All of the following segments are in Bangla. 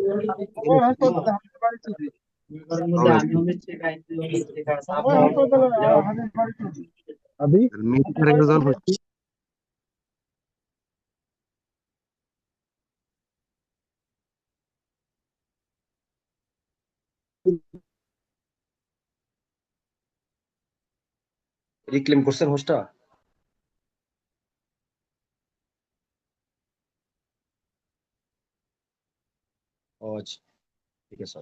সময় হাসপাতালে হাতের বাড়ি চলছে। হবে সময় হাসপাতালে হাতের বাড়ি চলছে। আদি হাতের মিটার বাড়ি একজন চলছে। হচ্ছে রিক্লেম করছেন হোস্টটা? ও আচ্ছা, ঠিক আছে,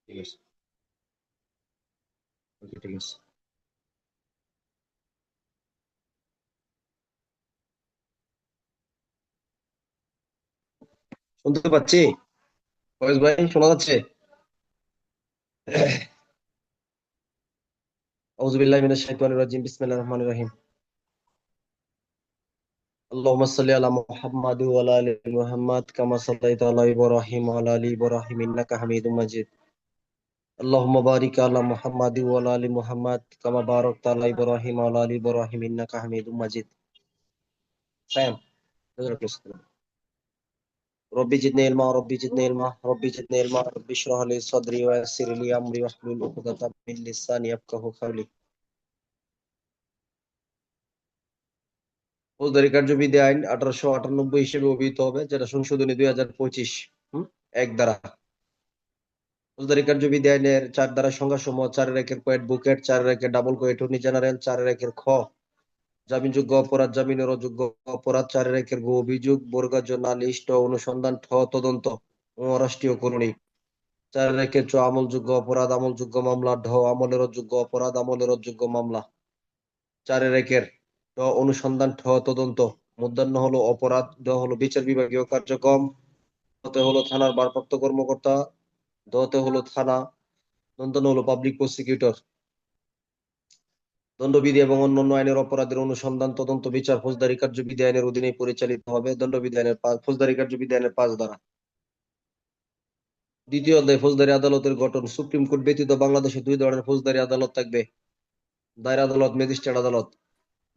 ঠিক আছে, ওকে, ঠিক আছে। শুনতে পাচ্ছি, ফয়েজ ভাই, শোনা যাচ্ছে? আউযু বিল্লাহি মিনাশ শাইতানির রাজিম, বিসমিল্লাহির রহমানির রহিম। اللهم صل على محمد وعلى ال محمد كما صليت على ابراهيم وعلى ال ابراهيم انك حميد مجيد. اللهم بارك على محمد وعلى ال محمد كما باركت على ابراهيم وعلى ال ابراهيم انك حميد مجيد. فاهم؟ ربي زدني علما، ربي زدني علما، ربي زدني علما، ربي اشرح لي صدري ويسر لي امري واحلل عقدة من لساني يفقهوا قولي. ফৌজদারি কার্যবিধি আইন 1898 হিসেবে অভিহিত হবে, যেটা সংশোধনী 2025 এক ধারা। ফৌজদারি কার্যবিধি আইনের 4 ধারা সংজ্ঞাসমূহ: 4-1 কোয়েট বুকেট, 4-1 ডাবল কোয়েট অ্যাটর্নি জেনারেল, 4-1 খ জামিনযোগ্য অপরাধ, জামিনের অযোগ্য অপরাধ, 4-1 গো অভিযোগ, বর্গাজ, নালিশ, ট অনুসন্ধান, ঠ তদন্ত ও রাষ্ট্রীয় করণিক, 4-1 চ আমলযোগ্য অপরাধ, আমলযোগ্য মামলা, ঢ আমলের অযোগ্য অপরাধ, আমলের অযোগ্য মামলা, 4-1 ট অনুসন্ধান, ঠ তদন্ত, মূর্ধন্য হলো অপরাধ, ড হলো বিচার বিভাগীয় কার্যক্রম, তে হলো থানার ভারপ্রাপ্ত কর্মকর্তা, দতে হলো থানা, দন্তন্য হলো পাবলিক প্রসিকিউটর। দণ্ডবিধি এবং অন্যান্য আইনের অপরাধের অনুসন্ধান, তদন্ত, বিচার ফৌজদারি কার্যবিধি আইনের অধীনে পরিচালিত হবে। দণ্ডবিধি আইনের ফৌজদারি কার্যবিধি আইনের 5 ধারা। দ্বিতীয় অধ্যায়, ফৌজদারি আদালতের গঠন। সুপ্রিম কোর্ট ব্যতীত বাংলাদেশে 2 ধরনের ফৌজদারি আদালত থাকবে: দায়রা আদালত, ম্যাজিস্ট্রেট আদালত।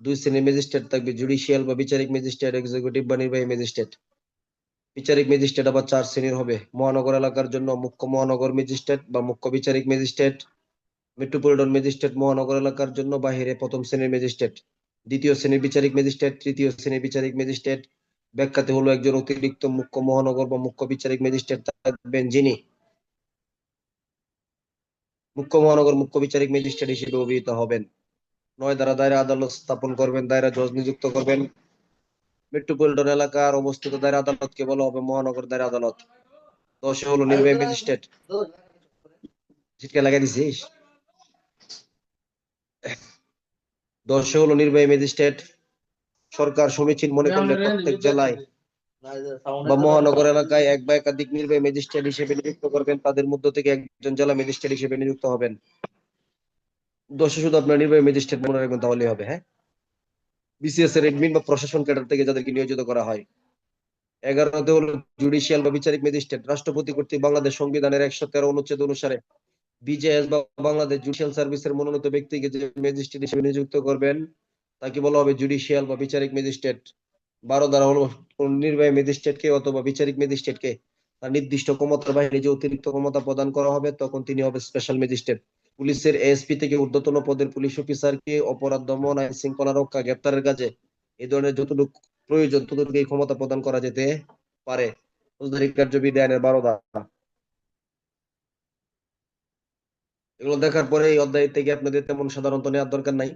2 শ্রেণীর ম্যাজিস্ট্রেট থাকবে: জুডিশিয়াল বা বিচারিক ম্যাজিস্ট্রেট, এক্সিকিউটিভ বা নির্বাহী ম্যাজিস্ট্রেট। বিচারিক ম্যাজিস্ট্রেট আবার 4 শ্রেণীর হবে: মহানগর এলাকার জন্য মুখ্য মহানগর ম্যাজিস্ট্রেট বা মুখ্য বিচারিক ম্যাজিস্ট্রেট, মেট্রোপলিটন ম্যাজিস্ট্রেট মহানগর এলাকার জন্য বাহিরে প্রথম শ্রেণীর ম্যাজিস্ট্রেট, দ্বিতীয় শ্রেণীর বিচারিক ম্যাজিস্ট্রেট, তৃতীয় শ্রেণীর বিচারিক ম্যাজিস্ট্রেট। ব্যাখ্যাতে হলো একজন অতিরিক্ত মুখ্য মহানগর বা মুখ্য বিচারিক ম্যাজিস্ট্রেট থাকবেন, যিনি মুখ্য মহানগর মুখ্য বিচারিক ম্যাজিস্ট্রেট হিসেবে অভিহিত হবেন। 9 ধারা, দায়রা আদালত স্থাপন করবেন, দায়রা জজ নিযুক্ত করবেন। মেট্রোপলিটন এলাকার অবস্থিত দায়রা আদালতকে বলা হবে মহানগর দায়রা আদালত। 10 হলো নির্বাহী ম্যাজিস্ট্রেট। ছিটকে লাগাই দিছিস? 10 হলো নির্বাহী ম্যাজিস্ট্রেট। সরকার সমীচীন মনে করলে প্রত্যেক জেলায় বা মহানগর এলাকায় 1 বা একাধিক নির্বাহী ম্যাজিস্ট্রেট হিসেবে নিযুক্ত করবেন। তাদের মধ্য থেকে একজন জেলা ম্যাজিস্ট্রেট হিসেবে নিযুক্ত হবেন। 10 শুধু আপনার নির্বাহী ম্যাজিস্ট্রেট মনে রাখবেন, তাহলেই হবে। হ্যাঁ, বিসিএস এর এডমিন বা প্রশাসন ক্যাডার থেকে যাদেরকে নিয়োজিত করা হয়। 11 হলো জুডিশিয়াল বা বিচারিক ম্যাজিস্ট্রেট। রাষ্ট্রপতি কর্তৃক বাংলাদেশ সংবিধানের 113 অনুচ্ছেদ অনুসারে বিজেএস বা বাংলাদেশ জুডিশিয়াল সার্ভিসের মনোনীত ব্যক্তিকে যে ম্যাজিস্ট্রেট হিসেবে নিযুক্ত করবেন তাকে বলা হবে জুডিশিয়াল বা বিচারিক ম্যাজিস্ট্রেট। 12 ধারা হলো নির্বাহী ম্যাজিস্ট্রেটকে অথবা বিচারিক ম্যাজিস্ট্রেটকে তার নির্দিষ্ট ক্ষমতার বাইরে যে অতিরিক্ত ক্ষমতা প্রদান করা হবে, তখন তিনি হবে স্পেশাল ম্যাজিস্ট্রেট। পুলিশের এএসপি থেকে ঊর্ধ্বতন পদের পুলিশ অফিসারকে অপরাধ দমন, আইন শৃঙ্খলা রক্ষা, গ্রেপ্তারের কাজে এই ধরনের যতটুকু প্রয়োজন ততটুকু এই ক্ষমতা প্রদান করা যেতে পারে। ফৌজদারি কার্যবিধি আইনের 12 ধারা। এগুলো দেখার পরে এই অধ্যায় থেকে আপনাদের তেমন সাধারণত নেওয়ার দরকার নাই।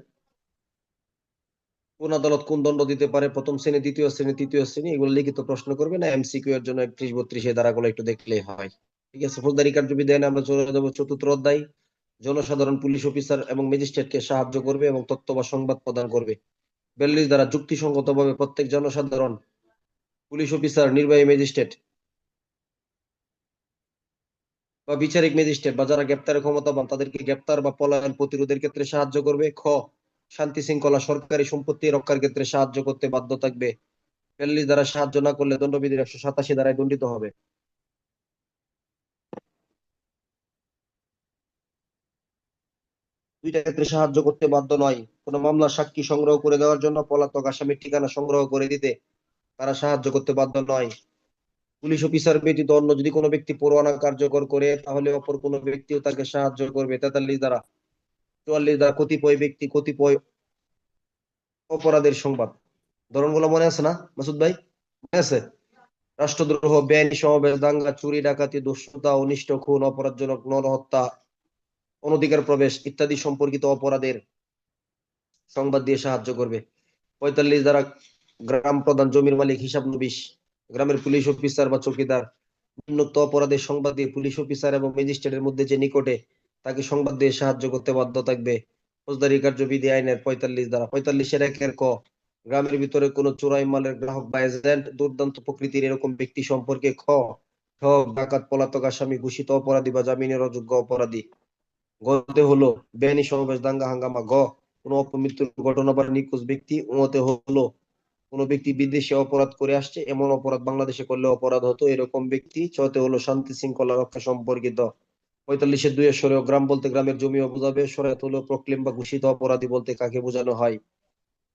কোন আদালত কোন দণ্ড দিতে পারে, প্রথম শ্রেণী, দ্বিতীয় শ্রেণী, তৃতীয় শ্রেণী, এগুলো লিখিত প্রশ্ন করবে না। এমসিকিউ এর জন্য 31-32 এই ধারাগুলো একটু দেখলেই হয়। ঠিক আছে, ফৌজদারি কার্যবিধি আইনে আমরা চলে যাবো 4র্থ অধ্যায়। জনসাধারণ পুলিশ অফিসার এবং ম্যাজিস্ট্রেটকে সাহায্য করবে এবং তথ্য বা সংবাদ প্রদান করবে। 42 দ্বারা যুক্তিসঙ্গতভাবে প্রত্যেক জনসাধারণ পুলিশ অফিসার, নির্বাহী ম্যাজিস্ট্রেট বা বিচারিক ম্যাজিস্ট্রেট বা যারা গ্রেপ্তারের ক্ষমতাবান তাদেরকে গ্রেপ্তার বা পলায়ন প্রতিরোধের ক্ষেত্রে সাহায্য করবে। খ শান্তি শৃঙ্খলা, সরকারি সম্পত্তি রক্ষার ক্ষেত্রে সাহায্য করতে বাধ্য থাকবে। 42 দ্বারা সাহায্য না করলে দণ্ডবিধির 187 ধারায় দণ্ডিত হবে। দুইটা ক্ষেত্রে সাহায্য করতে বাধ্য নয়। কোনো মামলার সাক্ষী সংগ্রহ করে দেওয়ার জন্য, পলাতক আসামির ঠিকানা সংগ্রহ করে দিতে তারা সাহায্য করতে বাধ্য নয়। পুলিশ অফিসার ব্যতীত অন্য যদি কোনো ব্যক্তি পরোয়ানা কার্যকর করে, তাহলে অপর কোনো ব্যক্তিও তাকে সাহায্য করবে। 43 ধারা। 44 ধারা কতিপয় ব্যক্তি কতিপয় অপরাধের সংবাদ। ধরনগুলো মনে আছে না মাসুদ ভাই? মনে আছে? রাষ্ট্রদ্রোহ, বেআইনি সমাবেশ, দাঙ্গা, চুরি, ডাকাতি, দস্যুতা, অনিষ্ট, খুন, অপরাধজনক নরহত্যা, অনধিকার প্রবেশ ইত্যাদি সম্পর্কিত অপরাধের সংবাদ দিয়ে সাহায্য করবে। 45 ধারা গ্রাম প্রধান, জমির মালিক, হিসাব নবিশ, গ্রামের পুলিশ অফিসার বা চৌকিদার উন্মুক্ত অপরাধের সংবাদ দিয়ে পুলিশ অফিসার এবং ম্যাজিস্ট্রেটের মধ্যে যে নিকটে তাকে সংবাদ দিয়ে সাহায্য করতে বাধ্য থাকবে। ফৌজদারি কার্যবিধি আইনের 45 ধারা। 45-এর 1 ক, গ্রামের ভিতরে কোনো চোরাই মালের গ্রাহক বা এজেন্ট, দুর্দান্ত প্রকৃতির এরকম ব্যক্তি সম্পর্কে খ, ডাকাত, পলাতক আসামি, ঘোষিত অপরাধী বা জামিনের অযোগ্য অপরাধী। গতে হলো বেআইনি সমাবেশ, দাঙ্গা হাঙ্গামা। গ, কোনো অপমৃত্যুর ঘটনা বা নিখোঁজ ব্যক্তি। উমতে হলো কোনো ব্যক্তি বিদেশে অপরাধ করে আসছে, এমন অপরাধ বাংলাদেশে করলে অপরাধ হতো এরকম ব্যক্তি। চতে হলো শান্তি শৃঙ্খলা রক্ষা সম্পর্কিত। 45-এর 2 সরেও গ্রাম বলতে গ্রামের জমিও বোঝাবে। সরাত হলো প্রক্লেম বা ঘোষিত অপরাধী বলতে কাকে বোঝানো হয়।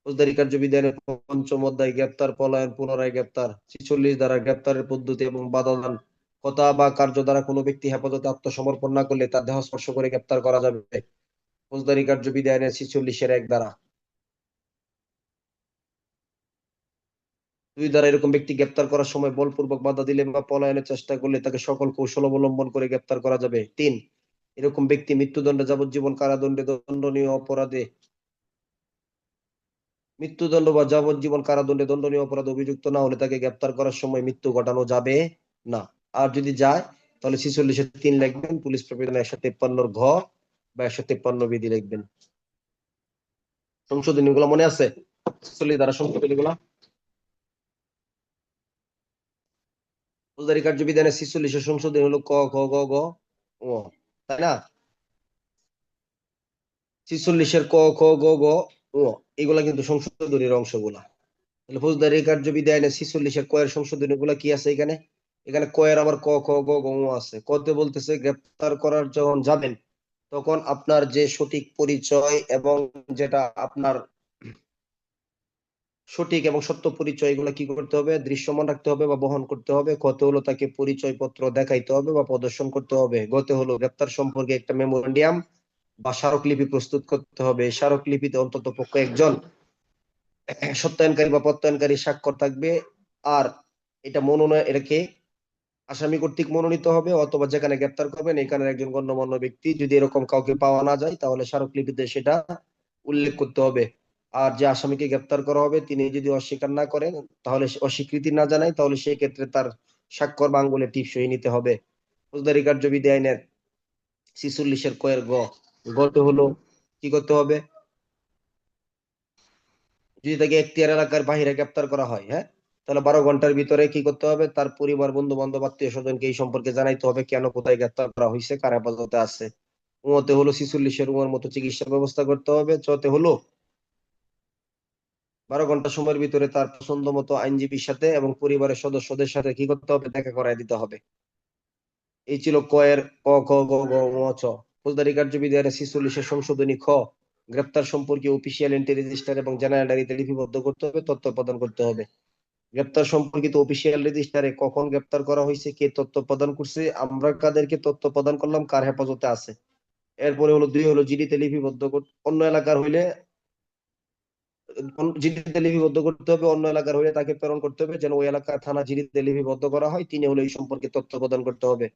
ফৌজদারি কার্যবিধানের 5ম অধ্যায় গ্রেপ্তার, পলায়ন, পুনরায় গ্রেপ্তার। 46 ধারা গ্রেপ্তারের পদ্ধতি এবং বাধাদান। কথা বা কার্য দ্বারা কোনো ব্যক্তি হেফাজতে আত্মসমর্পণ না করলে তার দেহ স্পর্শ করে গ্রেপ্তার করা যাবে। ফৌজদারি কার্যবিধি আইনের 46-এর 1 ধারা। 2 ধারা এরকম ব্যক্তি গ্রেপ্তার করার সময় বলপূর্বক বাধা দিলে বা পলায়নের চেষ্টা করলে তাকে সকল কৌশল অবলম্বন করে গ্রেপ্তার করা যাবে। 3, এরকম ব্যক্তি মৃত্যুদণ্ড, যাবজ্জীবন কারাদণ্ডে দণ্ডনীয় অপরাধে মৃত্যুদণ্ড বা যাবজ্জীবন কারাদণ্ডে দণ্ডনীয় অপরাধে অভিযুক্ত না হলে তাকে গ্রেপ্তার করার সময় মৃত্যু ঘটানো যাবে না। আর যদি যায় তাহলে 46-এর 3 লিখবেন, পুলিশ প্রবিধান 153-র ঘ বা 153 বিধি লিখবেন। সংশোধনী গুলো মনে আছে? 46 ধারা সংশোধনী গুলা ফৌজদারি কার্যবিধানের 46-এর সংশোধনী হলো ক, খ, গ, ঘ, ঙ, তাই না? 46-এর ক, খ, গ, ঘ, ঙ এগুলা কিন্তু সংশোধনীর অংশগুলা। তাহলে ফৌজদারি কার্যবিধি আইনের 46-এর ক এর সংশোধনী গুলা কি আছে এখানে? এখানে ক এর আবার ক, খ, গ, ঘ, ঙ আছে। কতে বলতেছে গ্রেপ্তার করার যখন যাবেন তখন আপনার যে সঠিক পরিচয় এবং যেটা আপনার সঠিক এবং সত্য পরিচয়, এগুলো কি করতে হবে? দৃশ্যমান রাখতে হবে বা বহন করতে হবে। কতে হলো তাকে পরিচয় পত্র দেখাইতে হবে বা প্রদর্শন করতে হবে। গতে হলো গ্রেপ্তার সম্পর্কে একটা মেমোরেন্ডিয়াম বা স্মারকলিপি প্রস্তুত করতে হবে। এই স্মারকলিপিতে অন্তত পক্ষে একজন সত্যায়নকারী বা প্রত্যয়নকারী স্বাক্ষর থাকবে। আর এটা মনোনয়ন, এটাকে আসামি কর্তৃক মনোনীত হবে, অথবা যেখানে গ্রেপ্তার করবেন এখানে একজন গণ্যমান্য ব্যক্তি, যদি এরকম কাউকে পাওয়া না যায় তাহলে স্মারকলিপিতে সেটা উল্লেখ করতে হবে। আর যে আসামিকে গ্রেপ্তার করা হবে তিনি যদি অস্বীকার না করেন, তাহলে অস্বীকৃতি না জানায়, তাহলে সেই ক্ষেত্রে তার স্বাক্ষর বা আঙ্গুলে টিপ সই নিতে হবে। ফৌজদারি কার্যবিধি আইনের 46-এর ক এর গ, গতে হলো কি করতে হবে? যদি তাকে এখতিয়ার এলাকার বাহিরে গ্রেপ্তার করা হয়, হ্যাঁ, তাহলে 12 ঘন্টার ভিতরে কি করতে হবে? তার পরিবার, বন্ধু বান্ধব, আত্মীয় স্বজনকে এই সম্পর্কে জানাইতে হবে, কেন, কোথায় গ্রেপ্তার করা হয়েছে, কার হেফাজতে আছে। উমতে হলো 46-এর উমার মতো চিকিৎসার ব্যবস্থা করতে হবে। চতে হলো 12 ঘন্টা সময়ের ভিতরে তার পছন্দ মতো আইনজীবীর সাথে এবং পরিবারের সদস্যদের সাথে কি করতে হবে? দেখা করায় দিতে হবে। এই ছিল ক এর ক, খ, গ, ঘ, ঙ, চ। ফৌজদারি কার্যবিধি আইনের 46-এর সংশোধনী খ, গ্রেপ্তার সম্পর্কে অফিসিয়াল এন্ট্রি রেজিস্টার এবং জেনারেল ডায়েরিতে লিপিবদ্ধ করতে হবে, তথ্য প্রদান করতে হবে। গ্রেপ্তার সম্পর্কিত অফিসিয়াল রেজিস্টারে কখন গ্রেপ্তার করা হয়েছে, কে তথ্য প্রদান করছে, আমরা কাদেরকে তথ্য প্রদান করলাম, কার হেফাজতে আছে। এরপরে হলো 2 হলো জিডিতে লিপিবদ্ধ অন্য এলাকার হইলে জিডিতে লিপিবদ্ধ করতে হবে, অন্য এলাকার হইলে তাকে প্রেরণ করতে হবে যেন ওই এলাকার থানা জিডিতে লিপিবদ্ধ করা হয়। 3 হলো এই সম্পর্কে তথ্য প্রদান করতে হবে।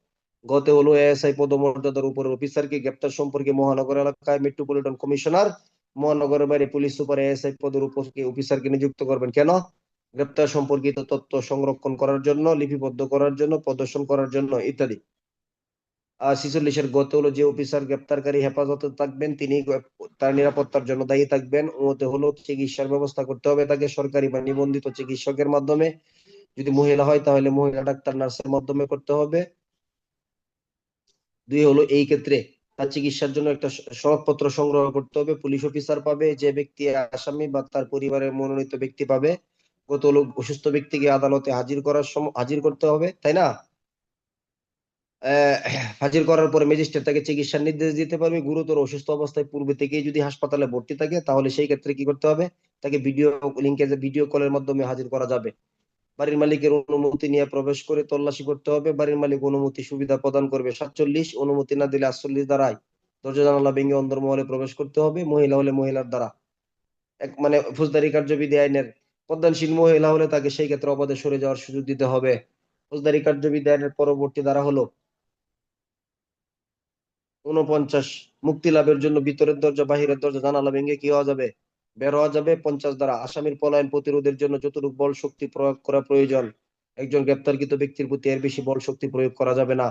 গতে হলো এএসআই পদমর্যাদার উপরের অফিসারকে গ্রেপ্তার সম্পর্কে মহানগর এলাকায় মেট্রোপলিটন কমিশনার, মহানগরের বাইরে পুলিশ সুপার এএসআই পদের অফিসারকে নিযুক্ত করবেন। কেন? গ্রেপ্তার সম্পর্কিত তথ্য সংরক্ষণ করার জন্য, লিপিবদ্ধ করার জন্য, প্রদর্শন করার জন্য ইত্যাদি। আর 46-এর গতে হলো যে অফিসার গ্রেপ্তারকারী হেফাজতে থাকবেন তিনি তার নিরাপত্তার জন্য দায়ী থাকবেন। ওতে হলো চিকিৎসার ব্যবস্থা করতে হবে তাকে সরকারি বা নিবন্ধিত চিকিৎসকের মাধ্যমে। যদি মহিলা হয় তাহলে মহিলা ডাক্তার, নার্সের মাধ্যমে করতে হবে। 2 হলো এই ক্ষেত্রে তার চিকিৎসার জন্য একটা সনদপত্র সংগ্রহ করতে হবে। পুলিশ অফিসার পাবে, যে ব্যক্তি আসামি বা তার পরিবারের মনোনীত ব্যক্তি পাবে। গত হলো অসুস্থ ব্যক্তিকে আদালতে হাজির করতে হবে, তাই না? আহ, হাজির করার পরে ম্যাজিস্ট্রেট তাকে চিকিৎসার নির্দেশ দিতে পারবে। গুরুতর অসুস্থ অবস্থায় পূর্বে থেকেই যদি হাসপাতালে ভর্তি থাকে তাহলে সেই ক্ষেত্রে কি করতে হবে, তাকে ভিডিও কলের মাধ্যমে হাজির করা যাবে। বাড়ির মালিকের অনুমতি নিয়ে প্রবেশ করে তল্লাশি করতে হবে। বাড়ির মালিক অনুমতি সুবিধা প্রদান করবে 47, অনুমতি না দিলে 48 দ্বারাই দরজা জানালা ভেঙে অন্দরমহলে প্রবেশ করতে হবে। মহিলা হলে মহিলার দ্বারা মানে ফৌজদারি কার্যবিধি আইনের প্রদানশীল মহিলা হলে তাকে সেই ক্ষেত্রে অবাধে সরে যাওয়ার সুযোগ দিতে হবে। ফৌজদারি কার্যবিধি আইনের পরবর্তী ধারা হলো 49, মুক্তি লাভের জন্য ভিতরের দরজা বাহিরের দরজা জানালা ভেঙে কি হওয়া যাবে, বের হওয়া যাবে। 50 দ্বারা আসামির পলায়ন প্রতিরোধের জন্য যতটুকু বল শক্তি প্রয়োগ করা প্রয়োজন একজন গ্রেপ্তারকৃত ব্যক্তির প্রতি এর বেশি বল শক্তি প্রয়োগ করা যাবে না।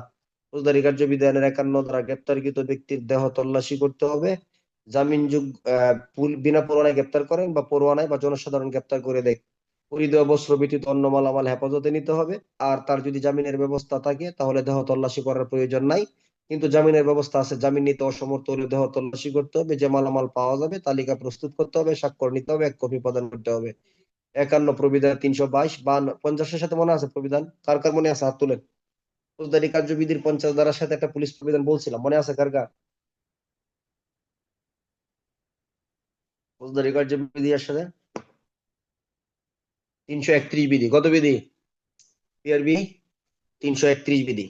ফৌজদারি কার্যবিধি আইনের 51 দ্বারা গ্রেপ্তারকৃত ব্যক্তির দেহ তল্লাশি করতে হবে। বিনা পরোয়ানায় গ্রেপ্তার করেন বা পরোয়ানায় বা জনসাধারণ গ্রেপ্তার করে দেয়, পরিধেয় বস্ত্র ব্যতীত অন্য মালামাল হেফাজতে নিতে হবে। আর তার যদি জামিনের ব্যবস্থা থাকে তাহলে দেহ তল্লাশি করার প্রয়োজন নাই, কিন্তু জামিনের ব্যবস্থা আছে, জামিন নিতে অসমর্থ হলে দেহ তল্লাশি করতে হবে। যে মালামাল পাওয়া যাবে তালিকা প্রস্তুত করতে হবে, স্বাক্ষর নিতে হবে, 1 কপি প্রদান করতে হবে। 51 প্রবিধান 322 50-এর সাথে মনে আছে প্রবিধান, কার কার মনে আছে হাত তুলেন। ফৌজদারি কার্যবিধির 50 ধারার সাথে একটা পুলিশ প্রবিধান বলছিলাম, মনে আছে কার কার? ফৌজদারি কার্যবিধি এর সাথে 331 বিধি, কত বিধি? পিআরবি 331 বিধি,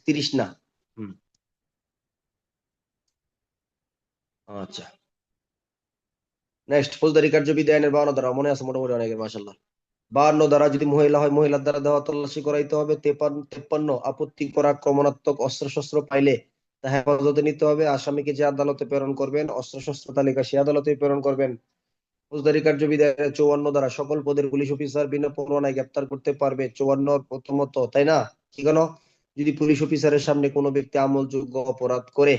30 না। হুম, আচ্ছা। নেক্সট, ফৌজদারি কার্যবিধি আইনের 52 ধারা, মনে আছে মোটামুটি অনেকের মাশাআল্লাহ। 52 দ্বারা যদি মহিলা হয় মহিলার দ্বারা দেহ তল্লাশি করাইতে হবে। 53, আপত্তি করা আক্রমণাত্মক অস্ত্রশস্ত্র পাইলে তা হেফাজতে নিতে হবে। আসামিকে যে আদালতে প্রেরণ করবেন অস্ত্রশস্ত্র তালিকা সে আদালতে প্রেরণ করবেন। ফৌজদারি কার্যবিধি আইনের 54 দ্বারা সকল পদের পুলিশ অফিসার বিনা পরোয়ানায় গ্রেপ্তার করতে পারবে। 54 প্রথমত, তাই না? কি কেন? যদি পুলিশ অফিসারের সামনে কোনো ব্যক্তি আমলযোগ্য অপরাধ করে।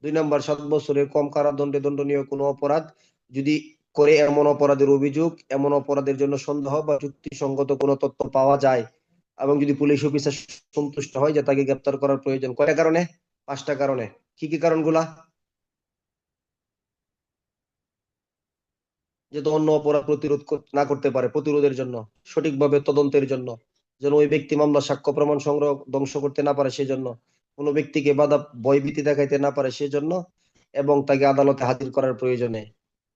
2 নম্বর, 7 বছরের কম কারাদণ্ডে দণ্ডনীয় কোনো অপরাধ যদি করে এমন অপরাধের অভিযোগ, এমন অপরাধের জন্য সন্দেহ বা যুক্তিসঙ্গত কোনো তথ্য পাওয়া যায় এবং যদি পুলিশ অফিসার সন্তুষ্ট হয় যে তাকে গ্রেপ্তার করার প্রয়োজন। কয়টা কারণে? 5টা কারণে। কি কি কারণগুলা? যাতে অন্য অপরাধ প্রতিরোধ না করতে পারে, প্রতিরোধের জন্য, সঠিকভাবে তদন্তের জন্য, যেন ওই ব্যক্তি মামলা সাক্ষ্য প্রমাণ সংগ্রহ ধ্বংস করতে না পারে সেজন্য, কোনো ব্যক্তিকে বাধা ভয়ভীতি দেখাইতে না পারে সেজন্য, এবং তাকে আদালতে হাজির করার প্রয়োজনে।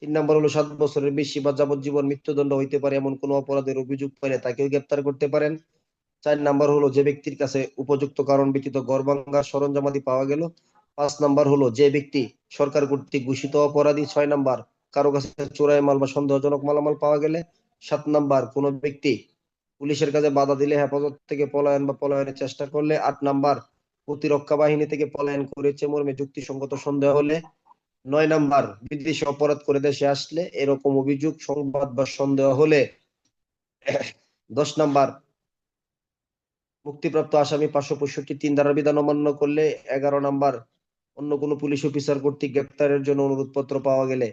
3 নম্বর হলো 7 বছরের বেশি বা যাবজ্জীবন মৃত্যুদণ্ড হইতে পারে এমন কোনো অপরাধের অভিযোগ পাইলে তাকেও গ্রেপ্তার করতে পারেন। 4 নম্বর হলো যে ব্যক্তির কাছে উপযুক্ত কারণ ব্যতীত ঘর ভাঙার সরঞ্জামাদি পাওয়া গেল। 5 নম্বর হলো যে ব্যক্তি সরকার কর্তৃক ঘোষিত অপরাধী। 6 নম্বর, কারো কাছে চোরাই মাল বা সন্দেহজনক মালামাল পাওয়া গেলে। 7 নম্বর, কোন ব্যক্তি পুলিশের কাছে বাধা দিলে, হেফাজত থেকে পলায়ন বা পলায়নের চেষ্টা করলে। 8 নম্বর, প্রতিরক্ষা বাহিনী থেকে পলায়ন করেছে মর্মে যুক্তিসঙ্গত সন্দেহ হলে। 9 নম্বর, বিদেশে অপরাধ করে দেশে আসলে এরকম অভিযোগ, সংবাদ বা সন্দেহ হলে। 10 নম্বর, মুক্তিপ্রাপ্ত আসামি 565(3) ধারার বিধান অমান্য করলে। 11 নম্বর, অন্য কোনো পুলিশ অফিসার কর্তৃক গ্রেপ্তারের জন্য অনুরোধপত্র পাওয়া গেলে।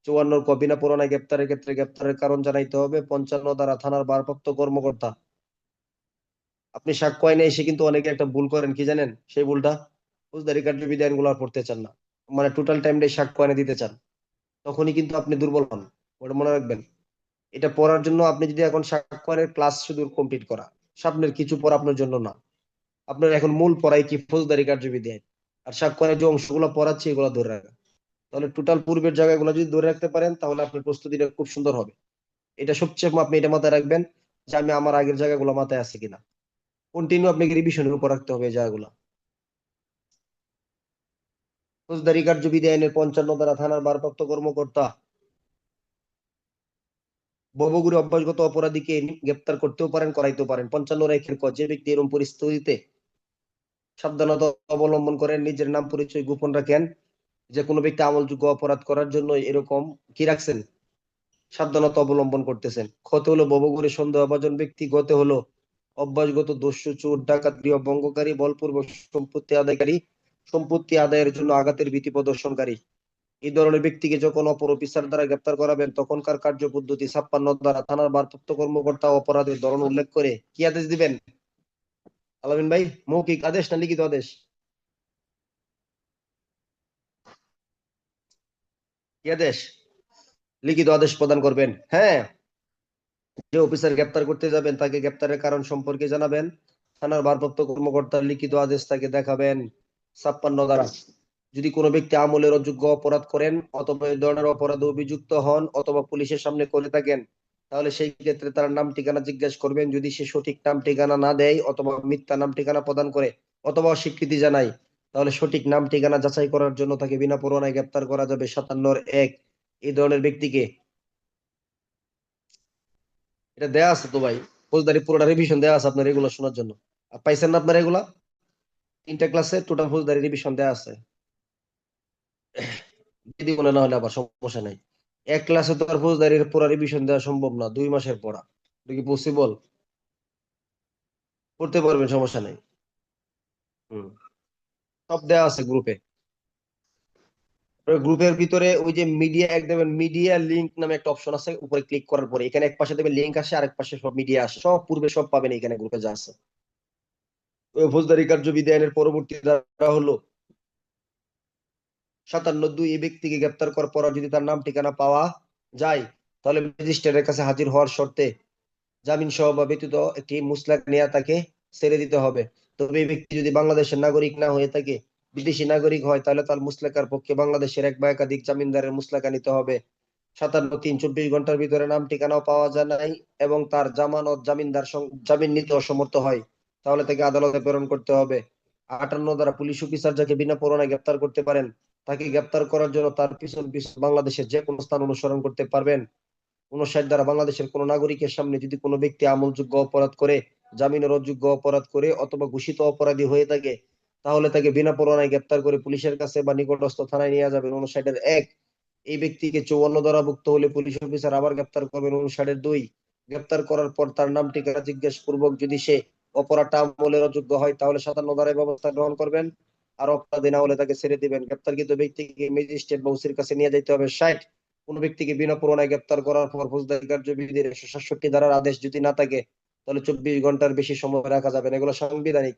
54, বিনা পরোয়ানায় গ্রেপ্তারের ক্ষেত্রে গ্রেপ্তারের কারণ জানাইতে হবে। 55 দ্বারা থানার ভারপ্রাপ্ত কর্মকর্তা, আপনি সাক্ষ্য আইনে এসে কিন্তু অনেকে একটা ভুল করেন, কি জানেন সেই ভুলটা? ফৌজদারি কার্যবিধি আইনগুলো আর পড়তে চান না, মানে টোটাল টাইমটাই সাক্ষ্য আইনে দিতে চান, তখনই কিন্তু আপনি দুর্বল হন। ওটা মনে রাখবেন। এটা পড়ার জন্য আপনি যদি এখন সাক্ষ্য আইনের ক্লাস শুধু কমপ্লিট করা, সামনের কিছু পড়া আপনার জন্য না। আপনার এখন মূল পড়াই কি? ফৌজদারি কার্যবিধি আইন। আর সাক্ষ্য আইনের যে অংশগুলো পড়াচ্ছি এগুলো ধরে রাখা। তাহলে টোটাল পূর্বের জায়গাগুলো যদি ধরে রাখতে পারেন তাহলে আপনার প্রস্তুতিটা খুব সুন্দর হবে। এটা সবচেয়ে আপনি এটা মাথায় রাখবেন যে আমি আমার আগের জায়গাগুলো মাথায় আছে কিনা। কন্টিনিউ আপনাকে রিভিশনের উপর রাখতে হবে এই জায়গাগুলো। ফৌজদারি কার্যবিধি আইনের 55 দ্বারা থানার ভারপ্রাপ্ত কর্মকর্তা ববগুড়ি অভ্যাসগত অপরাধীকে গ্রেপ্তার করতেও পারেন, করাইতেও পারেন। 55 রেখের ক, যে ব্যক্তি এরকম পরিস্থিতিতে সাবধানতা অবলম্বন করেন, নিজের নাম পরিচয় গোপন রাখেন, যে কোনো ব্যক্তি আমলযোগ্য অপরাধ করার জন্য এরকম কি রাখছেন, সাবধানতা অবলম্বন করতেছেন। ক্ষতে হলো ভবঘুরে সন্দেহভাজন ব্যক্তি, গতে হলো অভ্যাসগত দস্যু, চোর, ডাকাত, গৃহভঙ্গকারী, বলপূর্বক সম্পত্তি আদায়কারী, সম্পত্তি আদায়ের জন্য আঘাতের ভীতি প্রদর্শনকারী। এই ধরনের ব্যক্তিকে যখন অপর অফিসার দ্বারা গ্রেপ্তার করাবেন তখনকার কার্যপদ্ধতি 56 দ্বারা থানার ভারপ্রাপ্ত কর্মকর্তা অপরাধের ধরন উল্লেখ করে কি আদেশ দিবেন? আলামিন ভাই, মৌখিক আদেশ না লিখিত আদেশ? কি আদেশ? লিখিত আদেশ প্রদান করবেন। হ্যাঁ, যে অফিসার গ্রেপ্তার করতে যাবেন তাকে গ্রেপ্তারের কারণ সম্পর্কে জানাবেন। থানার ভারপ্রাপ্ত কর্মকর্তার লিখিত আদেশ তাকে দেখাবেন 56 ধারা। যদি কোনো ব্যক্তি আমলের অযোগ্য অপরাধ করেন অথবা এই ধরনের অপরাধে অভিযুক্ত হন অথবা পুলিশের সামনে করে থাকেন, তাহলে সেই ক্ষেত্রে তার নাম ঠিকানা জিজ্ঞাসা করবেন। যদি সে সঠিক নাম ঠিকানা না দেয় অথবা মিথ্যা নাম ঠিকানা প্রদান করে অথবা অস্বীকৃতি জানায়, তাহলে সঠিক নাম ঠিকানা যাচাই করার জন্য তাকে বিনা পরোয়ানায় গ্রেপ্তার করা যাবে। 57(1) এই ধরনের ব্যক্তিকে, এটা দেয়া আছে তো ভাই, ফৌজদারি পুরোটা রিভিশন দেয়া আছে আপনার এগুলো শোনার জন্য। পাইছেন না আপনার এগুলা? 3টা ক্লাসে টোটাল ফৌজদারি রিভিশন দেয়া আছে। যদি মনে না হলে আবার সমস্যা নাই। এক ক্লাসে তো আর ফৌজদারির পুরো রিভিশন দেওয়া সম্ভব না, 2 মাসের পড়া। এটা কি পসিবল? করতে পারবেন, সমস্যা নাই। হুম, সব দেওয়া আছে গ্রুপে। গ্রুপের ভিতরে ওই যে মিডিয়া, একদম মিডিয়া লিংক নামে একটা অপশন আছে, উপরে ক্লিক করার পরে এখানে এক পাশে দেখবেন লিংক আসে, আরেক পাশে সব মিডিয়া আসে, সব পূর্বে সব পাবেন এখানে গ্রুপে যা আছে। ওই ফৌজদারি কার্যবিধি আইনের পরবর্তী ধারা হলো 57(2) এই ব্যক্তিকে গ্রেপ্তার করার পর যদি তার নাম ঠিকানা পাওয়া যায়, তাহলে ম্যাজিস্ট্রেটের কাছে হাজির হওয়ার শর্তে জামিন সহ বা ব্যতীত একটি মুসলাক নিয়ে তাকে ছেড়ে দিতে হবে। তবে এই ব্যক্তি যদি বাংলাদেশের নাগরিক না হয়ে থাকে, বিদেশি নাগরিক হয়, তাহলে তার মুসলাকার পক্ষে বাংলাদেশের এক বা একাধিক জামিনদারের মুসলাকা নিতে হবে। 57(3) 24 ঘন্টার ভিতরে নাম ঠিকানাও পাওয়া যায় নাই এবং তার জামানত জামিনদার জামিন নিতে অসমর্থ হয়, তাহলে তাকে আদালতে প্রেরণ করতে হবে। 58 দ্বারা পুলিশ অফিসার যাকে বিনা পরোয়ানায় গ্রেপ্তার করতে পারেন, তাকে গ্রেপ্তার করার জন্য তার পিছন পিছন বাংলাদেশের যে কোনো স্থান অনুসরণ করতে পারবেন। 59 দ্বারা বাংলাদেশের কোন নাগরিকের সামনে যদি কোনো ব্যক্তি আমলযোগ্য অপরাধ করে, জামিনের অযোগ্য অপরাধ করে অথবা ঘোষিত অপরাধী হয়ে থাকে, তাহলে তাকে বিনা পরোয়ানায় গ্রেপ্তার করে পুলিশের কাছে বা নিকটস্থ থানায় নিয়ে যাবেন। 59(1) এই ব্যক্তিকে 54 ধারাভুক্ত হলে পুলিশ অফিসার আবার গ্রেপ্তার করবেন। 59(2) গ্রেপ্তার করার পর তার নাম ঠিকানা জিজ্ঞেস পূর্বক যদি সে অপরাধটা আমলের অযোগ্য হয়, তাহলে 57 ধারায় ব্যবস্থা গ্রহণ করবেন। আর অপরাধী না হলে তাকে ছেড়ে দিবেন। গ্রেপ্তারকৃত ব্যক্তিকে ম্যাজিস্ট্রেট বা ওসির কাছে নিয়ে যেতে হবে। 60 কোন ব্যক্তিকে বিনা পরোয়ানায় গ্রেপ্তার করার পর ফৌজদারি কার্যবিধির 167 ধারার আদেশ যদি না থাকে, তাহলে 24 ঘন্টার বেশি সময় রাখা যাবে না। এগুলো সাংবিধানিক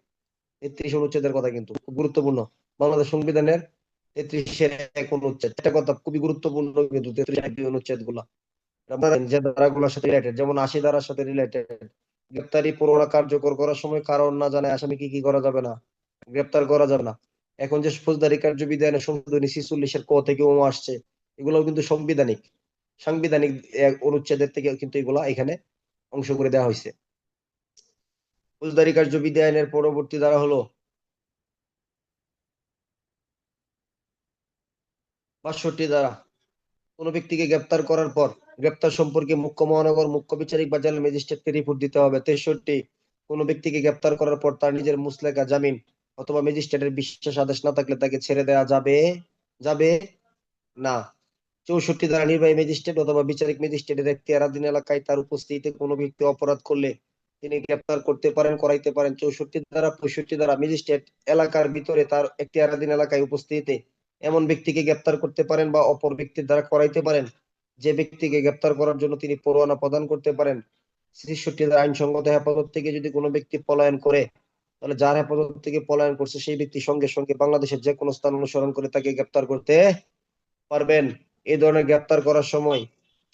33 অনুচ্ছেদের কথা, কিন্তু খুব গুরুত্বপূর্ণ। বাংলাদেশ সংবিধানের 33-1 অনুচ্ছেদ, এটা কথা খুবই গুরুত্বপূর্ণ কিন্তু 33 অনুচ্ছেদ গুলা যে ধারাগুলোর সাথে রিলেটেড, যেমন 80 ধারার সাথে রিলেটেড। গ্রেপ্তারি পরোয়ানা কার্যকর করার সময় কারণ না জানায় আসামি কি করা যাবে না, গ্রেপ্তার করা যাবে না। এখন যে ফৌজদারি কার্যবিধি আইনের সংশোধনী 46-এর ক থেকে ও আসছে, এগুলো কিন্তু সাংবিধানিক অনুচ্ছেদের থেকে কিন্তু এগুলা এখানে অংশ করে দেওয়া হয়েছে। ফৌজদারি কার্যবিধি আইনের পরবর্তী ধারা হলো 62 ধারা। কোন ব্যক্তিকে গ্রেপ্তার করার পর গ্রেপ্তার সম্পর্কে মুখ্য মহানগর মুখ্য বিচারিক বা জেলা ম্যাজিস্ট্রেটকে রিপোর্ট দিতে হবে। 63 কোন ব্যক্তিকে গ্রেপ্তার করার পর তার নিজের মুসলেকা জামিন অথবা ম্যাজিস্ট্রেটের বিশেষ আদেশ না থাকলে তাকে ছেড়ে দেওয়া যাবে যাবে না। 64 ধারা নির্বাহী ম্যাজিস্ট্রেট অথবা বিচারিক ম্যাজিস্ট্রেটের এখতিয়ারাধীন এলাকায় তার উপস্থিতিতে কোনো ব্যক্তি অপরাধ করলে তিনি গ্রেপ্তার করতে পারেন, করাইতে পারেন। 64 ধারা 65 ধারা ম্যাজিস্ট্রেট এলাকার ভিতরে তার এখতিয়ারাধীন এলাকায় উপস্থিতিতে এমন ব্যক্তিকে গ্রেপ্তার করতে পারেন বা অপর ব্যক্তির দ্বারা করাইতে পারেন যে ব্যক্তিকে গ্রেপ্তার করার জন্য তিনি পরোয়ানা প্রদান করতে পারেন। 63 ধারা আইনসঙ্গত হেফাজত থেকে যদি কোনো ব্যক্তি পলায়ন করে, তাহলে যার হেফাজত থেকে পলায়ন করছে সেই ব্যক্তি সঙ্গে সঙ্গে বাংলাদেশের যে কোনো স্থান অনুসরণ করে তাকে গ্রেপ্তার করতে পারবেন। এই ধরনের গ্রেপ্তার করার সময়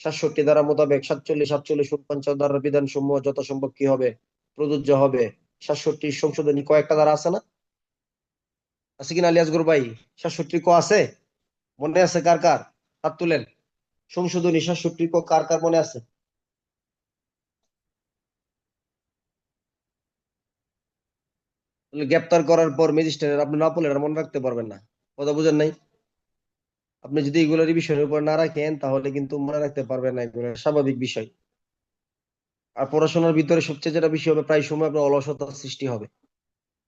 67 ধারা মোতাবেক 47, 47, 49 ধারার বিধান সমূহ যথাসম্ভব কি হবে, প্রযোজ্য হবে। 67 সংশোধনী কয়েকটা ধারা আছে না, আছে কিনা আলিয়াসগর ভাই? 67 ক আছে, মনে আছে কার কার? হাত তুলেন। সংশোধনী 67 ক কার কার মনে আছে? গ্রেপ্তার করার পর ম্যাজিস্ট্রেট আপনি না পড়লে আর মনে রাখতে পারবেন না, কথা বুঝেন নাই? আপনি যদি এগুলো রিভিশনের উপর না রাখেন তাহলে কিন্তু মনে রাখতে পারবেন না, এগুলো স্বাভাবিক বিষয়। আর পড়াশোনার ভিতরে সবচেয়ে যেটা বিষয় হবে, প্রায় সময় আপনার অলসতার সৃষ্টি হবে।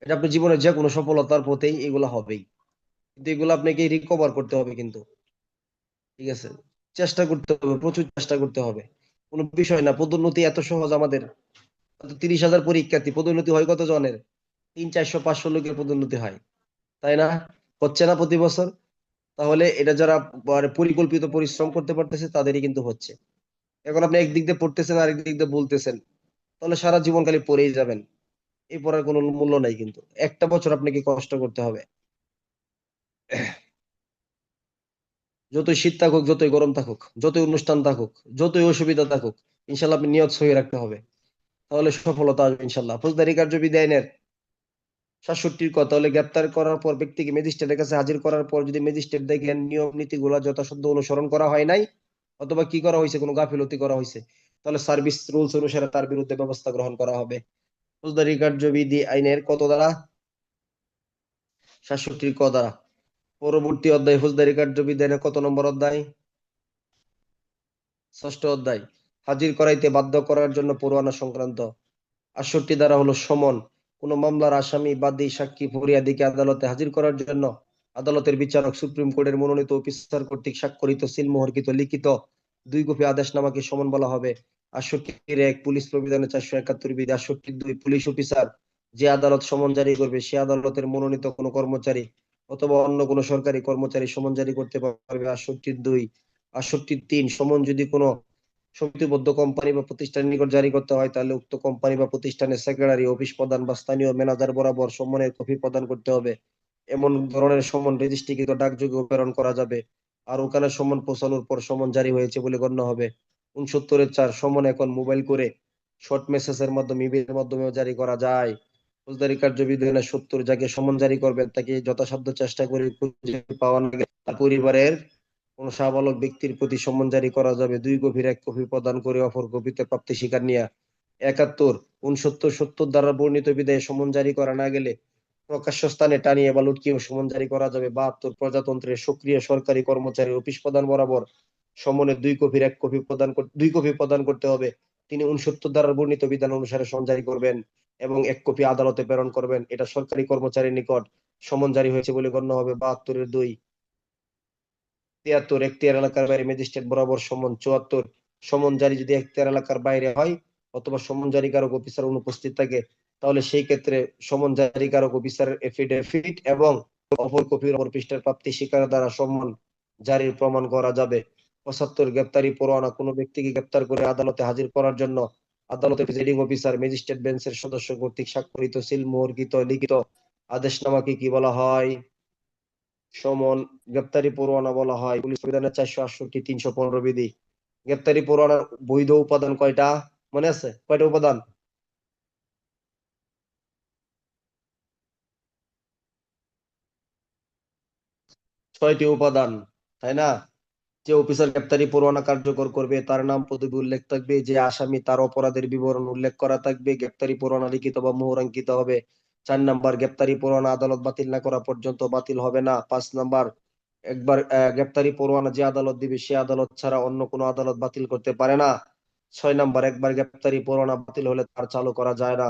এটা আপনার জীবনের যে কোনো সফলতার পথেই এগুলো হবেই, কিন্তু এগুলো আপনাকে রিকভার করতে হবে কিন্তু, ঠিক আছে? চেষ্টা করতে হবে, প্রচুর চেষ্টা করতে হবে। কোনো বিষয় না, পদোন্নতি এত সহজ আমাদের। 30,000 পরীক্ষার্থী, পদোন্নতি হয় কত জনের? 300, 400, 500 লোকের পদোন্নতি হয়, তাই না? হচ্ছে না প্রতি বছর? তাহলে এটা যারা মানে পরিকল্পিত পরিশ্রম করতে পারতেছে তাদেরই কিন্তু হচ্ছে। এখন আপনি একদিক দিয়ে পড়তেছেন আরেক দিক দিয়ে বলতেছেন, তাহলে সারা জীবন খালি পড়েই যাবেন। এই পড়ার কোনো মূল্য নাই, কিন্তু একটা বছর আপনাকে কষ্ট করতে হবে। যতই শীত থাকুক, যতই গরম থাকুক, যতই অনুষ্ঠান থাকুক, যতই অসুবিধা থাকুক, ইনশাল্লাহ আপনি নিয়ত সহি রাখতে হবে, তাহলে সফলতা আসবে ইনশাল্লাহ। ফৌজদারি কার্যবিধি আইনের 67 কথা হলে গ্রেপ্তার করার পর ব্যক্তিকে ম্যাজিস্ট্রেটের কাছে হাজির করার পর যদি ম্যাজিস্ট্রেট দেখেন নিয়ম নীতিগুলো যথাসাধ্য অনুসরণ করা হয় নাই অথবা কি করা হয়েছে কোনো গাফিলতি করা হয়েছে, তাহলে সার্ভিস রুলস অনুসারে তার বিরুদ্ধে ব্যবস্থা গ্রহণ করা হবে। ফৌজদারি কার্যবিধি আইনের কত ধারা? 67 ক ধারা। পরবর্তী অধ্যায় ফৌজদারি কার্যবিধি আইনের কত নম্বর অধ্যায়? 6ষ্ঠ অধ্যায়। হাজির করাইতে বাধ্য করার জন্য পরোয়ানা সংক্রান্ত। 68 ধারা হলো সমন। কোন মামলার আসামি, বাদী, সাক্ষী, ফরিয়াদীকে আদালতে হাজির করার জন্য আদালতের বিচারক সুপ্রিম কোর্টের মনোনীত অফিসার কর্তৃক স্বাক্ষরিত সিলমোহরকৃত লিখিত 2 কপি আদেশনামাকে সমন বলা হবে। 68 পুলিশ প্রবিধানের 471 বিধি। 68 পুলিশ অফিসার যে আদালত সমন জারি করবে সে আদালতের মনোনীত কোনো কর্মচারী অথবা অন্য কোনো সরকারি কর্মচারী সমন জারি করতে পারবে। 68 68 সমন যদি কোনো সমিতিবদ্ধ কোম্পানি বা প্রতিষ্ঠানের নিকট জারি করতে হয় তাহলে উক্ত কোম্পানি বা প্রতিষ্ঠানের সেক্রেটারি, অফিস প্রধান বা স্থানীয় ম্যানেজার বরাবর সমনের কপি প্রদান করতে হবে। এমন ধরনের সমন রেজিস্ট্রিকৃত ডাকযোগে প্রেরণ করা যাবে। আর ওখানে সমন পৌঁছানোর পর সমন জারি হয়েছে বলে গণ্য হবে। 69 সমন এখন মোবাইল করে শর্ট মেসেজের মাধ্যমে, ইমেইলের মাধ্যমেও জারি করা যায়। ফৌজদারি কার্যবিধি 70 যাকে সমন জারি করবেন তাকে যথাসাধ্য চেষ্টা করে খুঁজে পাওয়া না গেলে তার পরিবারের কোন সাবালক ব্যক্তির প্রতি সমন জারি করা যাবে 2 কপির 1 কপি প্রদান করে অপর কপিতে প্রাপ্তি স্বীকার নিয়া। 71 69 70 দ্বারা বর্ণিত বিধায় সমন জারি করা না গেলে প্রকাশ্য স্থানে টানিয়ে বা লুটকিয়েও সমন জারি করা যাবে। 72 প্রজাতন্ত্রের সক্রিয় সরকারি কর্মচারী অফিস প্রধান বরাবর সমনের 2 কপির 1 কপি প্রদান 2 কপি প্রদান করতে হবে। তিনি 69 দ্বারা বর্ণিত বিধান অনুসারে সমন জারি করবেন এবং 1 কপি আদালতে প্রেরণ করবেন। এটা সরকারি কর্মচারীর নিকট সমন জারি হয়েছে বলে গণ্য হবে। 72 73 এখতিয়ার এলাকার বাইরে ম্যাজিস্ট্রেট বরাবর সমন। 74 সমন জারি যদি এখতিয়ার এলাকার বাইরে হয় অথবা সমন জারিকারক অফিসার অনুপস্থিত থাকে তাহলে সেই ক্ষেত্রে সমন জারিকারক অফিসারের এফিডেভিট এবং অপর কপির অপর পৃষ্ঠার প্রাপ্তি স্বীকার দ্বারা সমন জারির প্রমাণ করা যাবে। 75 গ্রেপ্তারি পরোয়ানা। কোনো ব্যক্তিকে গ্রেপ্তার করে আদালতে হাজির করার জন্য আদালতের প্রিসাইডিং অফিসার, ম্যাজিস্ট্রেট বেঞ্চের সদস্য কর্তৃক স্বাক্ষরিত সিলমোহরকৃত লিখিত আদেশনামাকে কি বলা হয়? সমন। গ্রেপ্তারি পরোয়ানা বলা হয়। পুলিশ বিধানের 468 315 বিধি। গ্রেপ্তারি পরোয়ানার বৈধ উপাদান কয়টা মনে আছে? কয়টা উপাদান? 6টি উপাদান, তাই না? যে অফিসার গ্রেপ্তারি পরোয়ানা কার্যকর করবে তার নাম পদবি উল্লেখ থাকবে, যে আসামি তার অপরাধের বিবরণ উল্লেখ করা থাকবে, গ্রেপ্তারি পরোয়ানা লিখিত বা মোহরাঙ্কিত হবে। 4 নাম্বার, গ্রেপ্তারি পরোয়ানা আদালত বাতিল না করা পর্যন্ত বাতিল হবে না। 5 নাম্বার, একবার গ্রেপ্তারি পরোয়ানা যে আদালত দিবে সে আদালত ছাড়া অন্য কোনো আদালত বাতিল করতে পারে না। 6 নাম্বার, একবার গ্রেপ্তারি পরোয়ানা বাতিল হলে তার চালু করা যায় না।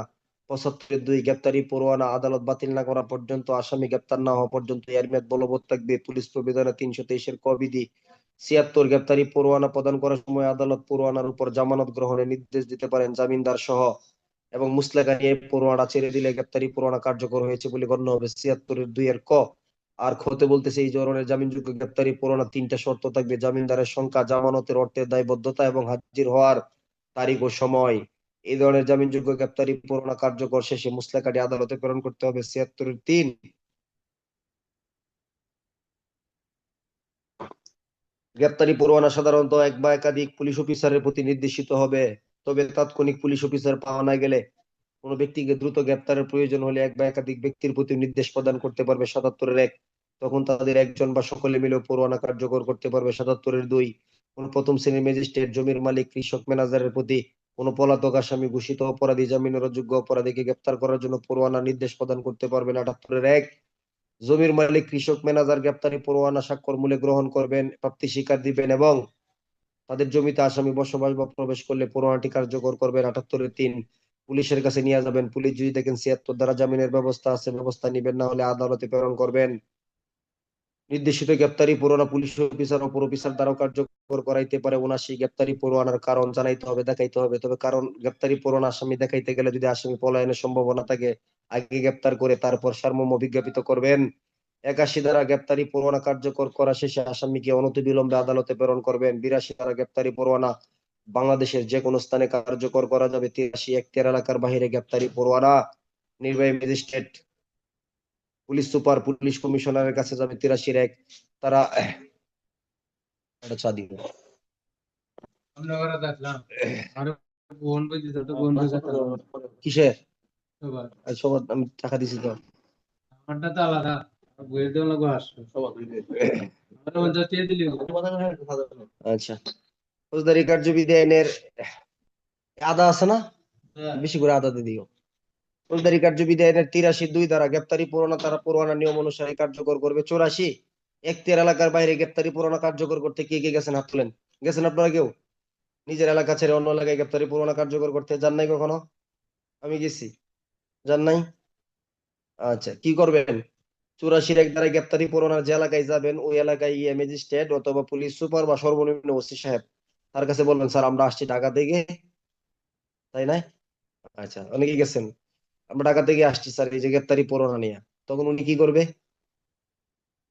75 গ্রেপ্তারি পরোয়ানা আদালত বাতিল না করা পর্যন্ত, আসামি গ্রেপ্তার না হওয়া পর্যন্ত এর মেয়াদ বলবৎ থাকবে। পুলিশ প্রবিধানের 323 ক বিধি। 76 গ্রেপ্তারি পরোয়ানা প্রদান করার সময় আদালত পরোয়ানার উপর জামানত গ্রহণের নির্দেশ দিতে পারেন জামিনদার সহ এবং মুসলেকা নিয়ে পরোয়ানা ছেড়ে দিলে গ্রেপ্তারি পরোয়ানা কার্যকর হয়েছে বলে গণ্য হবে। 76 2 ক আর খতে বলতেছে এই ধরনের জামিনযোগ্য গ্রেপ্তারি পরোয়ানা 3টা শর্ত থাকবে: জামিনদারের সংখ্যা, জামানতের অর্থের দায়বদ্ধতা এবং হাজির হওয়ার তারিখ ও সময়। এই ধরনের জামিনযোগ্য গ্রেপ্তারি পরোয়ানা কার্যকর শেষে মুসলেকাটি আদালতে প্রেরণ করতে হবে। 76 3 গ্রেপ্তারি পরোয়ানা সাধারণত এক বা একাধিক পুলিশ অফিসারের প্রতি নির্দেশিত হবে, তবে তাৎক্ষণিক পুলিশ অফিসার পাওয়া না গেলে কোনো ব্যক্তিকে দ্রুত গ্রেপ্তারের প্রয়োজন হলে এক বা একাধিক ব্যক্তির প্রতি নির্দেশ প্রদান করতে পারবে। 77 1 তখন তাদের একজন বা সকলে মিলে পরোয়ানা কার্যকর করতে পারবে। 77 2 কোন প্রথম শ্রেণীর ম্যাজিস্ট্রেট, জমির মালিক, কৃষক, ম্যানেজারের প্রতি কোন পলাতক আসামি, ঘোষিত অপরাধী, জামিনের অযোগ্য অপরাধীকে গ্রেপ্তার করার জন্য পরোয়ানা নির্দেশ প্রদান করতে পারবে না। 78 1 জমির মালিক, কৃষক, ম্যানেজার গ্রেপ্তারি পরোয়ানা স্বাক্ষর মূলে গ্রহণ করবেন, প্রাপ্তি স্বীকার দিবেন এবং তাদের জমিতে আসামি বসবাস বা প্রবেশ করলে পরোয়ানাটি কার্যকর করবেন। 78 3 পুলিশের কাছে নিয়ে যাবেন। পুলিশ যদি দেখেন 76 দ্বারা জামিনের ব্যবস্থা আছে, ব্যবস্থা নিবেন, না হলে আদালতে প্রেরণ করবেন। নির্দেশিত গ্রেপ্তারি পরোয়ানা পুলিশ অফিসার অপর অফিসার দ্বারা কার্যকর করাইতে পারে। 79 গ্রেপ্তারি পরোয়ানার কারণ জানাইতে হবে, দেখাইতে হবে। তবে কারণ গ্রেপ্তারি পরোয়ানা আসামি দেখাইতে গেলে যদি আসামি পলায়নের সম্ভাবনা থাকে আগে গ্রেপ্তার করে তারপর সারমর্ম বিজ্ঞাপিত করবেন। 81 ধারা গ্রেপ্তারি পরোয়ানা কার্যকর করা শেষে আসামিকে অনতিবিলম্বে আদালতে প্রেরণ করবেন। 82 ধারা গ্রেপ্তারি পরোয়ানা বাংলাদেশের যে কোনো স্থানে কার্যকর করা যাবে। 83 এখতিয়ার এলাকার বাহিরে গ্রেপ্তারি পরোয়ানা নির্বাহী ম্যাজিস্ট্রেট, পুলিশ সুপার, পুলিশ কমিশনারের কাছে যাবে। 83 1 তারা একটা চা দিব। আমরা ওরা দেখলাম আর বোন বুঝি তো বোন বুঝি কিসের? সবার আমি টাকা দিছি তো। আমারটা তো আলাদা বইয়ের জন্য আসছো আমার মধ্যে দিয়ে দিলি আচ্ছা, ফৌজদারি কার্যবিধি আইনের আদা আছে না, বেশি করে আদা দিয়ে দিও। ফৌজদারি কার্যবিধি আইনের 83(2) ধারা গ্রেপ্তারি পরোয়ানা নিয়ম অনুসারে কার্যকর করবে। 84 এখতিয়ার এলাকার বাইরে গ্রেপ্তারি পরোয়ানা কার্যকর করতে কে কে গেছেন হাত তুলেন। গেছেন আপনারা কেউ নিজের এলাকা ছেড়ে অন্য এলাকায় গ্রেপ্তারি পরোয়ানা কার্যকর করতে যান নাই কখনো? আমি গেছি, যান নাই? আচ্ছা, কি করবেন? 84 এক ধারায় গ্রেপ্তারি পরোয়ানার যে এলাকায় যাবেন ওই এলাকায় গিয়ে ম্যাজিস্ট্রেট অথবা পুলিশ সুপার বা সর্বনিম্ন ওসি সাহেব তার কাছে বলবেন, স্যার আমরা আসছি ঢাকা থেকে, তাই না? আচ্ছা, অনেকেই গেছেন, আমরা ঢাকা থেকে আসছি স্যার এই যে গ্রেপ্তারি পরোয়ানা নিয়ে। তখন উনি কি করবে?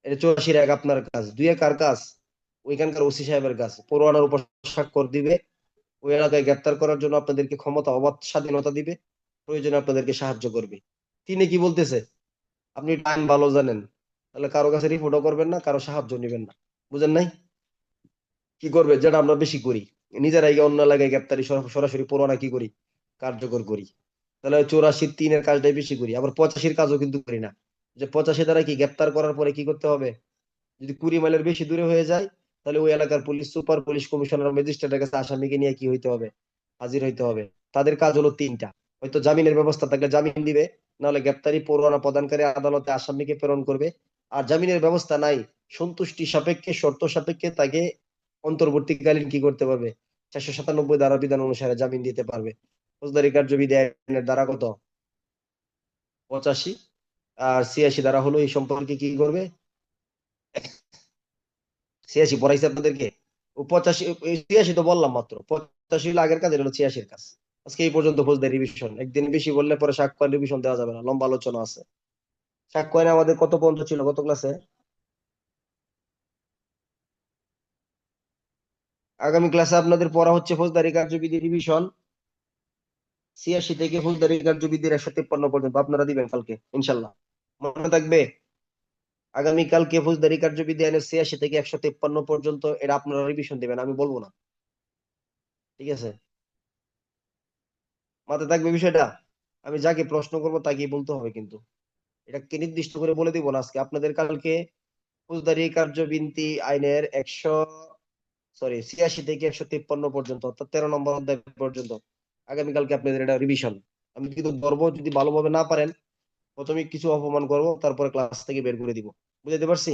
এটা 84 এক আপনার কাজ। 2 কার কাজ? ওইখানকার ওসি সাহেবের কাজ। পরোয়ানার উপর স্বাক্ষর দিবে, ওই এলাকায় গ্রেপ্তার করার জন্য আপনাদেরকে ক্ষমতা অবাধ স্বাধীনতা দিবে, প্রয়োজনে আপনাদেরকে সাহায্য করবে। তিনি কি বলতেছে? আপনি টাইম ভালো জানেন, তাহলে কারো কাছে রিপোর্টও করবেন না, কারো সাহায্য নেবেন না। বুঝেন নাই? কি করবে? যেটা আমরা বেশি করি, নিজেরাই গিয়ে অন্য এলাকায় গ্রেপ্তারি সরাসরি পরোয়ানা কি করি, কার্যকর করি। তাহলে 84(3) কাজটাই বেশি করি। আবার 85 কাজও কিন্তু করি না। যে 85 দ্বারা কি গ্রেপ্তার করার পরে কি করতে হবে? যদি 20 মাইলের বেশি দূরে হয়ে যায়, তাহলে ওই এলাকার পুলিশ সুপার, পুলিশ কমিশনার, ম্যাজিস্ট্রেটের কাছে আসামিকে নিয়ে কি হইতে হবে? হাজির হইতে হবে। তাদের কাজ হলো 3টা। হয়তো জামিনের ব্যবস্থা থাকলে জামিন দিবে, নাহলে গ্রেপ্তারি পরোয়ানা প্রদানকারী আদালতে আসামিকে প্রেরণ করবে। আর জামিনের ব্যবস্থা নাই, সন্তুষ্টি সাপেক্ষে, শর্ত সাপেক্ষে তাকে অন্তর্বর্তীকালীন কি করতে পারবে? 497 ধারা বিধান অনুসারে জামিন দিতে পারবে। ফৌজদারি কার্যবিধি আইনের ধারা কত? 85 আর 86 ধারা হলো এই সম্পর্কে কি করবে? 86 পড়াইছে আপনাদেরকে? ও 85, 86 তো বললাম মাত্র। 85 হলো আগের কাজ, এটা হলো 86 কাজ। আজকে এই পর্যন্ত ফৌজদারি রিভিশন। একদিন বেশি বললে পরে সাক্ষ্য রিভিশন দেওয়া যাবে না, লম্বা আলোচনা আছে। সাক্ষ্য আইনে আমাদের কত পর্যন্ত ছিল গত ক্লাসে? আগামী ক্লাসে আপনাদের পড়া হচ্ছে ফৌজদারি কার্যবিধি রিভিশন 86 থেকে ফৌজদারি কার্যবিধির 153 পর্যন্ত। আপনারা দিবেন কালকে ইনশাল্লাহ, মনে থাকবে? আগামী কালকে ফৌজদারি কার্যবিধি আইনের 86 থেকে 153 পর্যন্ত এটা আপনারা রিভিশন দিবেন, আমি বলবো না। ঠিক আছে, মাথায় থাকবে বিষয়টা? আমি যাকে প্রশ্ন করবো তাকেই বলতে হবে কিন্তু, এটা কি নির্দিষ্ট করে বলে দিব না আজকে আপনাদের। কালকে ফৌজদারি কার্যবিধি আইনের 86 থেকে 153 পর্যন্ত, অর্থাৎ 13 নম্বর অধ্যায় পর্যন্ত আগামীকালকে আপনাদের এটা রিভিশন। আমি কিন্তু ধরবো, যদি ভালোভাবে না পারেন প্রথমে কিছু অপমান করবো, তারপরে ক্লাস থেকে বের করে দিব। বুঝতে পারছি?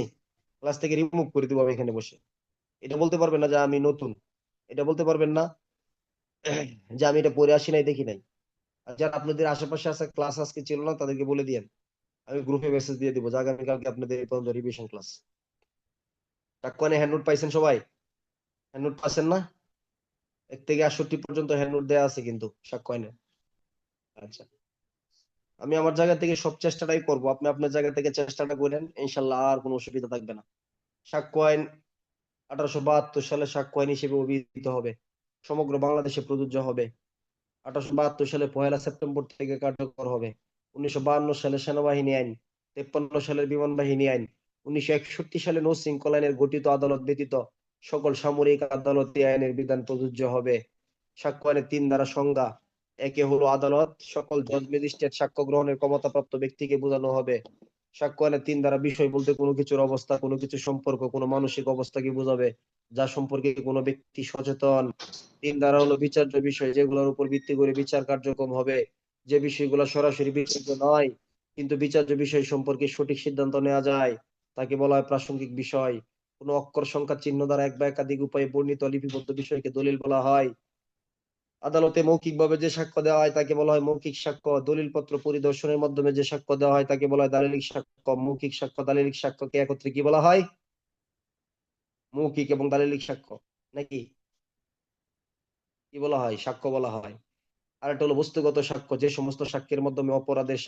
ক্লাস থেকে রিমুভ করে দিব আমি এখানে বসে। এটা বলতে পারবেন না যে আমি নতুন, এটা বলতে পারবেন না যে আমি এটা পড়ে আসি নাই, দেখি নাই। আর যারা আপনাদের আশেপাশে আছে ক্লাস আজকে ছিল না, তাদেরকে বলে দিয়েন, আমি গ্রুপে মেসেজ দিয়ে দিব যে আগামীকালকে আপনাদের এই পর্যন্ত রিভিশন ক্লাস। টাক্কানে হ্যান্ড নোট পাইছেন সবাই? হ্যান্ড নোট পাচ্ছেন না? 1 থেকে 68 পর্যন্ত হ্যান্ড নোট দেওয়া আছে কিন্তু সাক্ষ্য আইনে। আচ্ছা, আমি আমার জায়গা থেকে সব চেষ্টাটাই করব, আপনি আপনার জায়গা থেকে চেষ্টাটা করেন, ইনশাল্লাহ আর কোনো অসুবিধা থাকবে না। সাক্ষ্য আইন 1872 সালে সাক্ষ্য আইন হিসেবে অভিহিত হবে, সমগ্র বাংলাদেশে প্রযোজ্য হবে। 1872 সালে 1 সেপ্টেম্বর থেকে কার্যকর হবে। 1952 সালে সেনাবাহিনী আইন, 53 সালের বিমান বাহিনী আইন, 1961 সালে নৌ শৃঙ্খলা আইনের গঠিত আদালত ব্যতীত সকল সামরিক আদালতে আইনের বিধান প্রযোজ্য হবে। সাক্ষ্য আইনের 3 ধারা সংজ্ঞা। একে হলো আদালত, সকল জজ ম্যাজিস্ট্রেট সাক্ষ্য গ্রহণের ক্ষমতাপ্রাপ্ত ব্যক্তিকে বোঝানো হবে। সাক্ষ্য আইনের 3 ধারা বিষয় বলতে কোনো কিছুর অবস্থা, কোনো কিছু সম্পর্ক, কোনো মানসিক অবস্থাকে বোঝাবে যা সম্পর্কে কোনো ব্যক্তি সচেতন। 3 ধারা হলো বিচার্য বিষয়, যেগুলোর উপর ভিত্তি করে বিচার কার্যক্রম হবে। যে বিষয়গুলো সরাসরি বিচার্য নয় কিন্তু বিচার্য বিষয় সম্পর্কে সঠিক সিদ্ধান্ত নেওয়া যায় তাকে বলা হয় প্রাসঙ্গিক বিষয়। কোনো অক্ষর, সংখ্যা, চিহ্ন দ্বারা এক বা একাধিক উপায়ে বর্ণিত লিপিবদ্ধ বিষয়কে দলিল বলা হয়। আদালতে মৌখিকভাবে যে সাক্ষ্য দেওয়া হয় তাকে বলা হয় মৌখিক সাক্ষ্য। দলিলপত্র পরিদর্শনের মাধ্যমে যে সাক্ষ্য দেওয়া হয় তাকে বলা হয় দালিলিক সাক্ষ্য। মৌখিক সাক্ষ্য, দালিলিক সাক্ষ্যকে একত্রে কি বলা হয়? মৌখিক এবং দালিলিক সাক্ষ্য, নাকি কি বলা হয়? সাক্ষ্য বলা হয়। আর একটা হলো বস্তুগত সাক্ষ্য, যে সমস্ত সাক্ষ্যের মাধ্যমে অপরাধের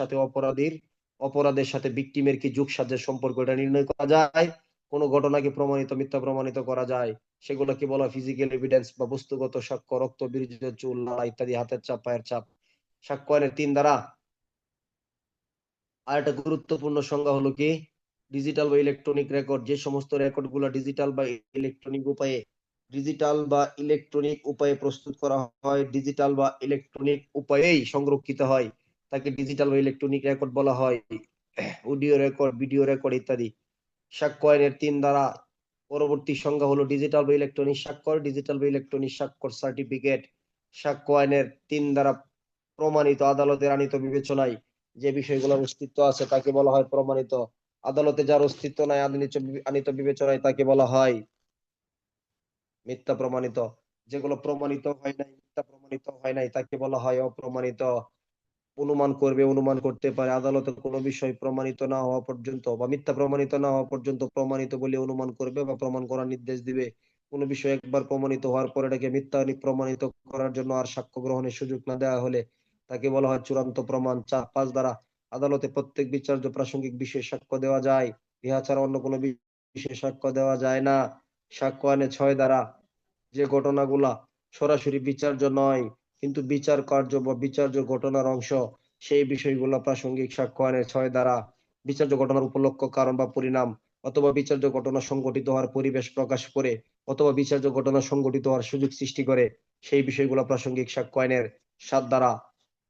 সাথে ভিকটিমের কি যোগসাজশের সম্পর্ক এটা নির্ণয় করা যায়, কোন ঘটনাকে প্রমাণিত মিথ্যা প্রমাণিত করা যায়, সেগুলো কি বলা হয় ফিজিক্যাল এভিডেন্স বা বস্তুগত সাক্ষ্য। রক্ত, বীর্য, চুল, লালা ইত্যাদি, হাতের ছাপ, পায়ের ছাপ। সাক্ষ্য আইনের 3 ধারা। আর একটা গুরুত্বপূর্ণ সংজ্ঞা হলো কি ডিজিটাল বা ইলেকট্রনিক রেকর্ড। যে সমস্ত রেকর্ড গুলো ডিজিটাল বা ইলেকট্রনিক উপায়ে প্রস্তুত করা হয়, ডিজিটাল বা ইলেকট্রনিক উপায়েই সংরক্ষিত হয়, তাকে ডিজিটাল বা ইলেকট্রনিক রেকর্ড বলা হয়। অডিও রেকর্ড, ভিডিও রেকর্ড ইত্যাদি। সাক্ষ্য আইনের 3 ধারা পরবর্তী সংজ্ঞা হলো ডিজিটাল বা ইলেকট্রনিক স্বাক্ষর, ডিজিটাল বা ইলেকট্রনিক স্বাক্ষর সার্টিফিকেট। সাক্ষ্য আইনের 3 ধারা প্রমাণিত আদালতের আনিত বিবেচনায় যে বিষয়গুলোর অস্তিত্ব আছে তাকে বলা হয় প্রমাণিত। আদালতে যার অস্তিত্ব নাই আনিত বিবেচনায় তাকে বলা হয় মিথ্যা প্রমাণিত। যেগুলো প্রমাণিত হয় নাই, মিথ্যা প্রমাণিত হয় নাই তাকে বলা হয় অপ্রমাণিত। অনুমান করবে, অনুমান করতে পারে, আদালতে কোনো বিষয় প্রমাণিত না হওয়া পর্যন্ত বা মিথ্যা প্রমাণিত না হওয়া পর্যন্ত প্রমাণিত বলে অনুমান করবে বা প্রমাণ করার নির্দেশ দিবে। কোনো বিষয় একবার প্রমাণিত হওয়ার পরে এটাকে মিথ্যা প্রমাণিত করার জন্য আর সাক্ষ্য গ্রহণের সুযোগ না দেওয়া হলে তাকে বলা হয় চূড়ান্ত প্রমাণ। 5 দ্বারা আদালতে প্রত্যেক বিচার্য প্রাসঙ্গিক বিষয়ে সাক্ষ্য দেওয়া যায়, ইহা ছাড়া অন্য কোনো বিষয়ে সাক্ষ্য দেওয়া যায় না। সাক্ষ্য আইনে 6 দ্বারা যে ঘটনাগুলা সরাসরি বিচার্য নয় কিন্তু বিচার কার্য বা বিচার্য ঘটনার অংশ, সেই বিষয়গুলো প্রাসঙ্গিক সাক্ষ্য আইনের 6 দ্বারা। বিচার্য ঘটনার উপলক্ষ, কারণ বা পরিণাম অথবা বিচার্য ঘটনা সংঘটিত হওয়ার পরিবেশ প্রকাশ করে অথবা বিচার্য ঘটনা সংঘটিত হওয়ার সুযোগ সৃষ্টি করে, সেই বিষয়গুলো প্রাসঙ্গিক সাক্ষ্য আইনের 7 দ্বারা।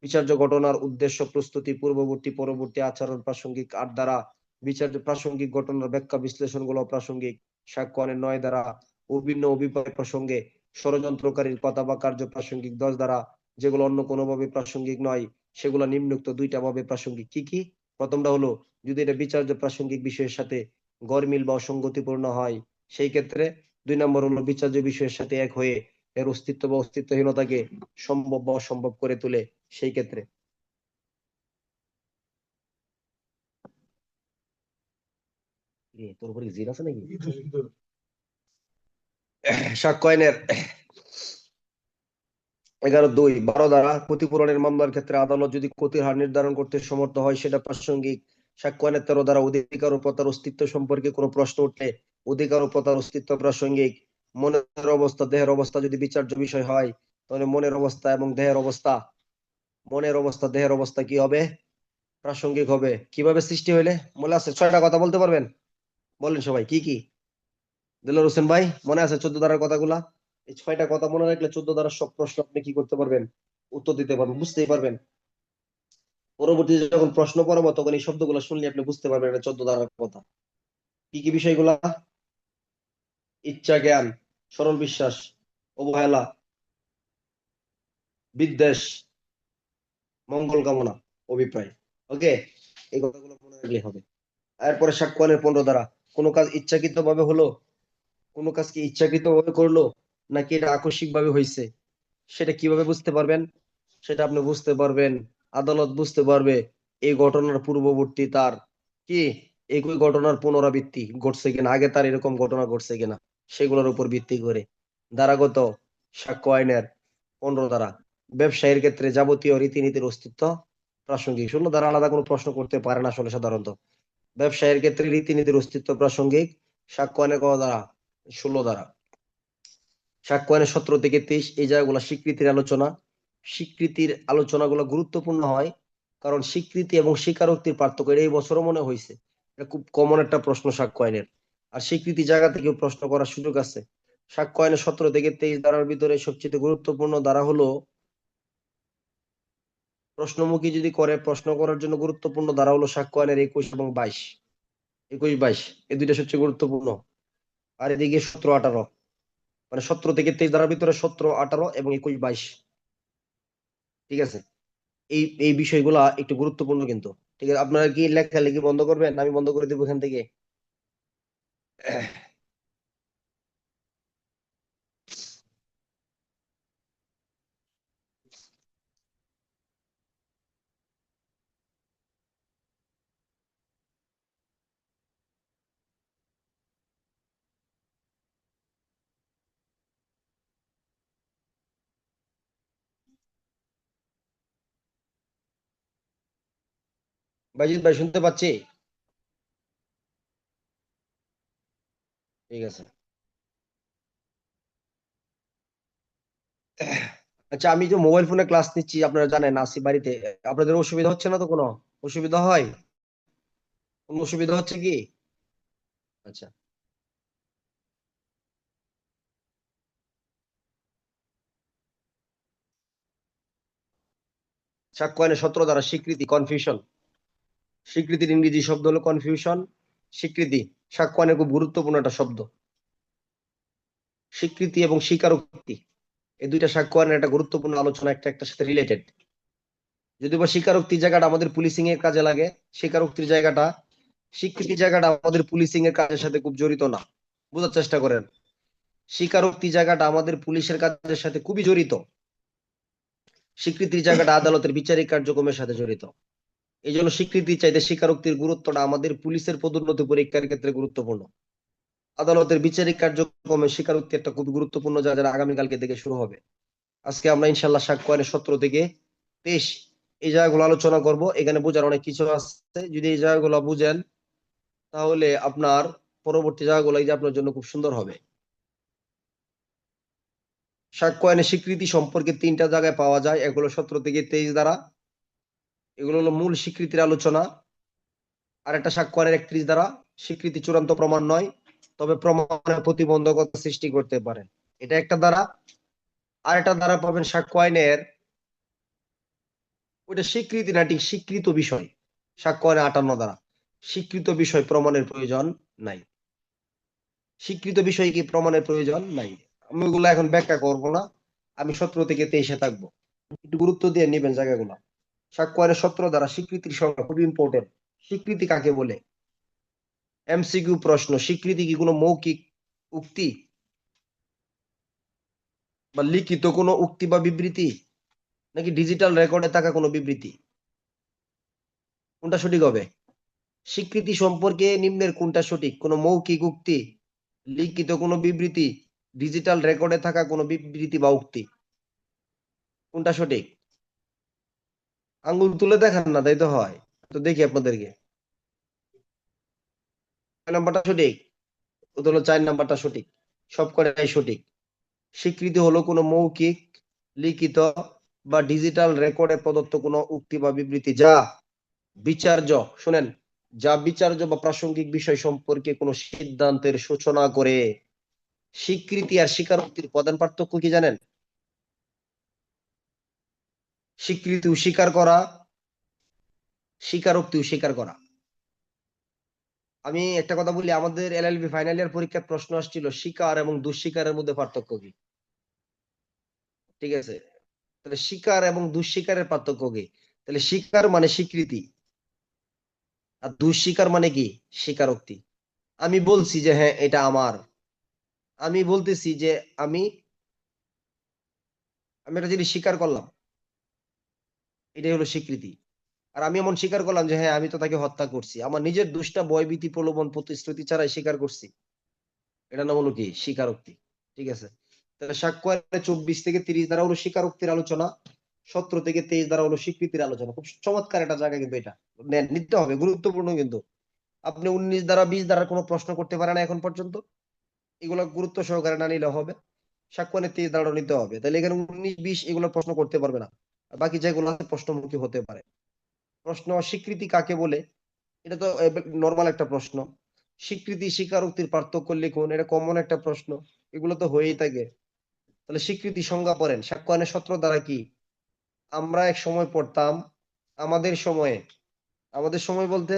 বিচার্য ঘটনার উদ্দেশ্য, প্রস্তুতি, পূর্ববর্তী পরবর্তী আচরণ প্রাসঙ্গিক 8 দ্বারা। বিচার্য প্রাসঙ্গিক ঘটনার ব্যাখ্যা বিশ্লেষণ গুলো প্রাসঙ্গিক সাক্ষ্য আইনের 9 দ্বারা। বিভিন্ন অভিপ্রায় প্রসঙ্গে ষড়যন্ত্রকারীর কথা বা কার্য প্রাসঙ্গিক 10 দ্বারা। যেগুলো অন্য কোনোভাবে প্রাসঙ্গিক নয় সেগুলো নিম্নোক্ত 2টা ভাবে প্রাসঙ্গিক। কি কি? প্রথমটা হলো যদি এটা বিচার্য প্রাসঙ্গিক বিষয়ের সাথে গরমিল বা অসঙ্গতিপূর্ণ হয় সেই ক্ষেত্রে। 2 নম্বর হলো বিচার্য বিষয়ের সাথে এক হয়ে এর অস্তিত্ব বা অস্তিত্বহীনতাকে সম্ভব বা অসম্ভব করে তোলে সেই ক্ষেত্রে। তোর উপরে জির আছে নাকি? সাক্ষ্য আইনের 11(2) 12 দ্বারা ক্ষতিপূরণের মামলার ক্ষেত্রে আদালত যদি ক্ষতির হার নির্ধারণ করতে সমর্থ হয় সেটা প্রাসঙ্গিক। সাক্ষ্য আইনের 13 দ্বারা অধিকার ও প্রতার অস্তিত্ব সম্পর্কে কোনো প্রশ্ন উঠলে অধিকার ও প্রতার অস্তিত্ব প্রাসঙ্গিক। মনের অবস্থা, দেহের অবস্থা যদি বিচার্য বিষয় হয় তাহলে মনের অবস্থা এবং দেহের অবস্থা, মনের অবস্থা দেহের অবস্থা কি হবে? প্রাসঙ্গিক হবে। কিভাবে সৃষ্টি হইলে? মনে আছে? 6টা কথা বলতে পারবেন? বলেন সবাই কি কি। দিলর হোসেন ভাই মনে আছে 14 ধারার কথাগুলা? এই 6টা কথা মনে রাখলে 14 ধারার সব প্রশ্ন আপনি কি করতে পারবেন? উত্তর দিতে পারবেন, বুঝতেই পারবেন। পরবর্তীতে যখন প্রশ্ন করবো তখন এই শব্দগুলো শুনলে আপনি বুঝতে পারবেন এটা 14 ধারার কথা। কি কি বিষয়গুলা? ইচ্ছা, জ্ঞান, সরল বিশ্বাস, অবহেলা, বিদ্বেষ, মঙ্গল কামনা, অভিপ্রায়। ওকে, এই কথাগুলো মনে রাখলে হবে। এরপরে সাক্ষ্য আইনের 15 ধারা কোনো কাজ ইচ্ছাকৃত ভাবে হলো, কোনো কাজ কি ইচ্ছাকৃত ভাবে করলো নাকি এটা আকস্মিক ভাবে হয়েছে সেটা কিভাবে বুঝতে পারবেন? সেটা আপনি বুঝতে পারবেন, আদালত বুঝতে পারবে এই ঘটনার পূর্ববর্তী তার কি একই ঘটনার পুনরাবৃত্তি ঘটছে কিনা, আগে তার এরকম ঘটনা ঘটছে কিনা সেগুলোর উপর ভিত্তি করে। ধারাগত সাক্ষ্য আইনের 15 ধারা ব্যবসায়ীর ক্ষেত্রে যাবতীয় রীতিনীতির অস্তিত্ব প্রাসঙ্গিক। 16 ধারা আলাদা কোনো প্রশ্ন করতে পারে না আসলে সাধারণত। ব্যবসায়ীর ক্ষেত্রে রীতিনীতির অস্তিত্ব প্রাসঙ্গিক। সাক্ষ্য আইনের কত ধারা? 16 ধারা। সাক্ষ্য আইনের 17 থেকে 23 এই জায়গাগুলো স্বীকৃতির আলোচনা। স্বীকৃতির আলোচনাগুলো গুরুত্বপূর্ণ হয় কারণ স্বীকৃতি এবং স্বীকারোক্তির পার্থক্য এটা এই বছরও মনে হয়েছে। এটা খুব কমন একটা প্রশ্ন সাক্ষ্য আইনের। আর স্বীকৃতি জায়গা থেকেও প্রশ্ন করার সুযোগ আছে। সাক্ষ্য আইনের 17 থেকে 23 ধারার ভিতরে সবচেয়ে গুরুত্বপূর্ণ ধারা হলো প্রশ্নমুখী যদি করে প্রশ্ন করার জন্য গুরুত্বপূর্ণ ধারা হলো সাক্ষ্য আইনের 21 এবং 22। 21-22 এই দুইটা সবচেয়ে গুরুত্বপূর্ণ। আর এদিকে 17-18 মানে 17 থেকে 23 ধারার ভিতরে 17-18 এবং 21-22। ঠিক আছে, এই এই বিষয়গুলা একটু গুরুত্বপূর্ণ কিন্তু। ঠিক আছে, আপনারা কি লেখালেখি বন্ধ করবেন? আমি বন্ধ করে দেবো এখান থেকে। বাইজিৎ ভাই শুনতে পাচ্ছি? ঠিক আছে। আচ্ছা, আমি যে মোবাইল ফোনে ক্লাস নিচ্ছি আপনারা জানেন, আসি বাড়িতে। আপনাদের অসুবিধা হচ্ছে না তো? কোনো অসুবিধা হয়? কোনো অসুবিধা হচ্ছে কি? আচ্ছা, সাক্ষ্য আইনের 17 দ্বারা স্বীকৃতি কনফিউশন। স্বীকৃতির ইংরেজি শব্দ হলো কনফিউশন। স্বীকৃতি সাক্ষ্য আইনের খুব গুরুত্বপূর্ণ একটা শব্দ। স্বীকৃতি এবং স্বীকারোক্তি এই দুইটা সাক্ষ্য আইনের একটা গুরুত্বপূর্ণ আলোচনা একটা একটার সাথে রিলেটেড। যদিও বা স্বীকারোক্তির জায়গাটা আমাদের পুলিশিং এর কাজে লাগে, স্বীকারোক্তির জায়গাটা, স্বীকৃতির জায়গাটা আমাদের পুলিশিং এর কাজের সাথে খুব জড়িত না। বোঝার চেষ্টা করেন, স্বীকারোক্তি জায়গাটা আমাদের পুলিশের কাজের সাথে খুবই জড়িত, স্বীকৃতির জায়গাটা আদালতের বিচারিক কার্যক্রমের সাথে জড়িত। এই জন্য স্বীকৃতি চাইতে স্বীকারোক্তির গুরুত্বটা আমাদের পুলিশের পদোন্নতি পরীক্ষার ক্ষেত্রে গুরুত্বপূর্ণ। আদালতের বিচারিক কার্যক্রমে স্বীকারোক্তি একটা খুবই গুরুত্বপূর্ণ, যা যারা আগামীকালকে থেকে শুরু হবে। আজকে আমরা ইনশাল্লাহ সাক্ষ্য আইনের 17 থেকে 23 এই জায়গাগুলো আলোচনা করব। এখানে বোঝার অনেক কিছু আছে, যদি এই জায়গাগুলো বুঝেন তাহলে আপনার পরবর্তী জায়গাগুলো এই যে আপনার জন্য খুব সুন্দর হবে। সাক্ষ্য আইনের স্বীকৃতি সম্পর্কে 3টা জায়গায় পাওয়া যায়, এগুলো 17 থেকে 23 দ্বারা। এগুলো হলো মূল স্বীকৃতির আলোচনা। আর একটা সাক্ষ্য আইনের 31 দ্বারা। স্বীকৃতি চূড়ান্ত প্রমাণ নয়, তবে প্রমাণের প্রতিবন্ধকতা সৃষ্টি করতে পারে, এটা একটা দ্বারা। আর একটা দ্বারা পাবেন সাক্ষ্য আইনের, ওইটা স্বীকৃতি না, ঠিক স্বীকৃত বিষয়। সাক্ষ্য আইনের 58 দ্বারা স্বীকৃত বিষয় প্রমাণের প্রয়োজন নাই। স্বীকৃত বিষয় কি প্রমাণের প্রয়োজন নাই, আমি ওগুলো এখন ব্যাখ্যা করবো না। আমি 17 থেকে 23 থাকবো, একটু গুরুত্ব দিয়ে নিবেন জায়গাগুলো। সাক্ষ্য আইনের 17 দ্বারা স্বীকৃতির সংজ্ঞা খুব ইম্পর্টেন্ট। স্বীকৃতি কাকে বলে? এমসিকিউ প্রশ্ন। স্বীকৃতি কি কোনো মৌখিক উক্তি বা লিখিত কোনো উক্তি বা বিবৃতি, নাকি ডিজিটাল রেকর্ডে থাকা কোনো বিবৃতি? কোনটা সঠিক হবে? স্বীকৃতি সম্পর্কে নিম্নের কোনটা সঠিক? কোনো মৌখিক উক্তি, লিখিত কোনো বিবৃতি, ডিজিটাল রেকর্ডে থাকা কোনো বিবৃতি বা উক্তি? কোনটা সঠিক? আঙ্গুল তুলে দেখান না, তাই তো হয়। তো দেখি আপনাদেরকে, 6 নাম্বারটা সঠিক, উত্তর হলো 4 নাম্বারটা সঠিক। সব কটাই সঠিক। স্বীকৃতি হলো কোনো মৌখিক, লিখিত বা ডিজিটাল রেকর্ডে প্রদত্ত কোনো উক্তি বা বিবৃতি যা বিচার্য, শুনেন, যা বিচার্য বা প্রাসঙ্গিক বিষয় সম্পর্কে কোনো সিদ্ধান্তের সূচনা করে। স্বীকৃতি আর স্বীকারোক্তির প্রধান পার্থক্য কি জানেন? স্বীকৃতিও স্বীকার করা, স্বীকারোক্তিও স্বীকার করা। আমি একটা কথা বলি, আমাদের এলএলবি ফাইনাল ইয়ার পরীক্ষার প্রশ্ন আসছিল স্বীকার এবং দুঃস্বীকারের মধ্যে পার্থক্য কি। ঠিক আছে, তাহলে স্বীকার এবং দুঃস্বীকারের পার্থক্য কি? তাহলে স্বীকার মানে স্বীকৃতি, আর দুঃস্বীকার মানে কি? স্বীকারোক্তি। আমি বলছি যে হ্যাঁ এটা আমার, আমি বলতেছি যে আমি আমি একটা জিনিস স্বীকার করলাম, এটাই হলো স্বীকৃতি। আর আমি এমন স্বীকার করলাম যে হ্যাঁ আমি তো তাকে হত্যা করছি, আমার নিজের দুষ্টা ভয়ভীতি প্রলোভন প্রতিশ্রুতি ছাড়াই স্বীকার করছি, এটা নাম হলো কি? স্বীকারোক্তি। ঠিক আছে, তাহলে সাক্ষ্য আইনের 24 থেকে 30 দ্বারা হলো স্বীকারোক্তির আলোচনা, 17 থেকে 23 দ্বারা হলো স্বীকৃতির আলোচনা। খুব চমৎকার একটা জায়গা কিন্তু এটা, নিতে হবে, গুরুত্বপূর্ণ কিন্তু। আপনি 19 দ্বারা 20 দ্বারা কোনো প্রশ্ন করতে পারেন না এখন পর্যন্ত, এগুলো গুরুত্ব সহকারে না নিলে হবে। সাক্ষ্য আইনের 23 দ্বারা নিতে হবে, তাহলে এখানে 19 20 এগুলো প্রশ্ন করতে পারবে না, আর বাকি যেগুলো আছে প্রশ্নমুখী হতে পারে। প্রশ্ন, স্বীকৃতি কাকে বলে? এটা তো নর্মাল একটা প্রশ্ন। স্বীকৃতি স্বীকারোক্তির পার্থক্য লিখুন, এটা কমন একটা প্রশ্ন, এগুলো তো হয়েই থাকে। তাহলে স্বীকৃতি সংজ্ঞা পড়েন, সাক্ষ্য আইনের 17 দ্বারা কি? আমরা এক সময় পড়তাম, আমাদের সময়ে, আমাদের সময় বলতে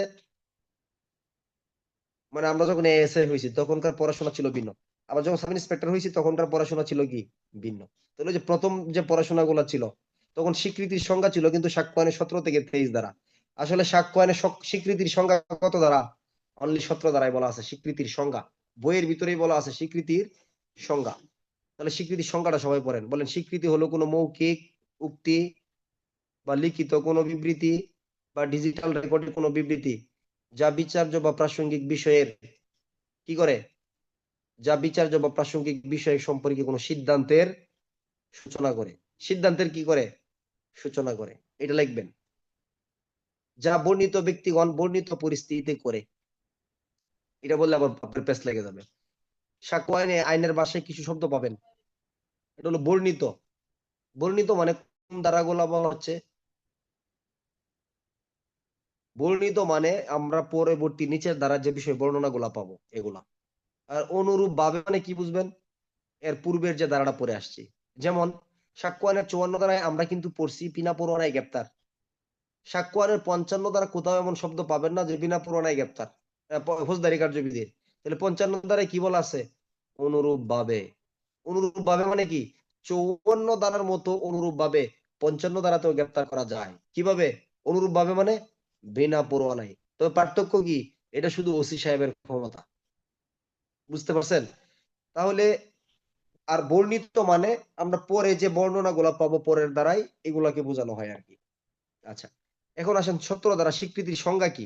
মানে আমরা যখন এএসআই হয়েছি তখনকার পড়াশোনা ছিল ভিন্ন, আবার যখন সাব ইন্সপেক্টর হয়েছি তখনকার পড়াশোনা ছিল কি? ভিন্ন। তাহলে যে প্রথম যে পড়াশোনা গুলা ছিল তখন স্বীকৃতির সংজ্ঞা ছিল কিন্তু সাক্ষ্য আইনের 17 থেকে 23 দ্বারা। আসলে সাক্ষ্য আইনের স্বীকৃতির সংজ্ঞা কত দ্বারা? অনলি 17 দ্বারাই বলা আছে স্বীকৃতির সংজ্ঞা, বইয়ের ভিতরেই বলা আছে স্বীকৃতির সংজ্ঞা। তাহলে স্বীকৃতির সংজ্ঞাটা সবাই পড়েন, বলেন। স্বীকৃতি হলো কোনো মৌখিক উক্তি বা লিখিত কোনো বিবৃতি বা ডিজিটাল রেকর্ডের কোনো বিবৃতি যা বিচার্য বা প্রাসঙ্গিক বিষয়ের কি করে? যা বিচার্য বা প্রাসঙ্গিক বিষয় সম্পর্কে কোনো সিদ্ধান্তের সূচনা করে। সিদ্ধান্তের কি করে? সূচনা করে, এটা লিখবেন। যা বর্ণিত ব্যক্তিগণ বর্ণিত পরিস্থিতিতে করে, এটা বললে আবার আপনার পেস লেগে যাবে। সাক্ষ্য আইনে আইনের ভাষায় কিছু শব্দ পাবেন, এটা হলো বর্ণিত। বর্ণিত মানে কোন ধারাগুলো বলা হচ্ছে? বর্ণিত মানে আমরা পরবর্তী নিচের দ্বারা যে বিষয় বর্ণনাগুলা পাবো এগুলা। আর অনুরূপ ভাবে মানে কি বুঝবেন? এর পূর্বের যে ধারাটা পড়ে আসছি, যেমন সাক্ষ্য আইনের 54 ধারায় আমরা কিন্তু পড়ছি বিনা পরোয়ানায় গ্রেপ্তার। সাক্ষ্য আইনের 55 দ্বারা কোথাও এমন শব্দ পাবেন না যে বিনা প্রমাণে গ্রেপ্তার ফৌজদারি কার্যবিধির। তাহলে 55 দ্বারায় কি বলা আছে? অনুরূপ ভাবে। অনুরূপ ভাবে মানে কি? 54 ধারার মতো অনুরূপ ভাবে 55 ধারাতেও গ্রেপ্তার করা যায়। কিভাবে? অনুরূপ ভাবে মানে বিনা প্রমাণে। তবে পার্থক্য কি? এটা শুধু ওসি সাহেবের ক্ষমতা। বুঝতে পারছেন? তাহলে আর বর্ণিত মানে আমরা পরে যে বর্ণনা গুলা পাবো পরের দ্বারাই এগুলাকে বোঝানো হয় আর কি। আচ্ছা, এখন আসেন 17 দ্বারা স্বীকৃতির সংজ্ঞা কি?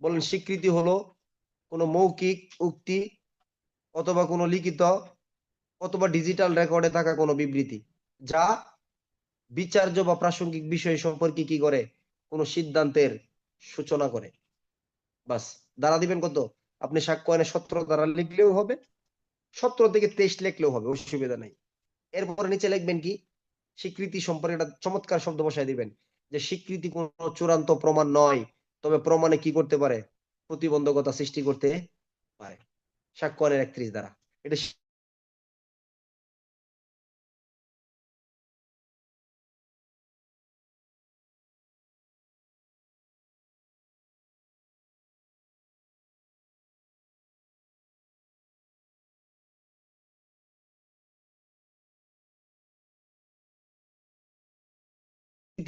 বলেন, স্বীকৃতি হলো কোনো মৌখিক উক্তি অথবা কোনো লিখিত অথবা ডিজিটাল রেকর্ডে থাকা কোনো বিবৃতি যা বিচার্য বা প্রাসঙ্গিক বিষয় সম্পর্কে কি করে? কোনো সিদ্ধান্তের সূচনা করে। বাস। দ্বারা দিবেন কত? আপনি সাক্ষ্য আইনে 17 দ্বারা লিখলেও হবে, 17 থেকে 23 লিখলেও হবে, অসুবিধা নাই। এরপরে নিচে লিখবেন কি? স্বীকৃতি সম্পর্কে একটা চমৎকার শব্দ বসায় দিবেন যে স্বীকৃতি কোনো চূড়ান্ত প্রমাণ নয়, তবে প্রমাণে কি করতে পারে? প্রতিবন্ধকতা সৃষ্টি করতে পারে। সাক্ষ্য আইনের 31 দ্বারা এটা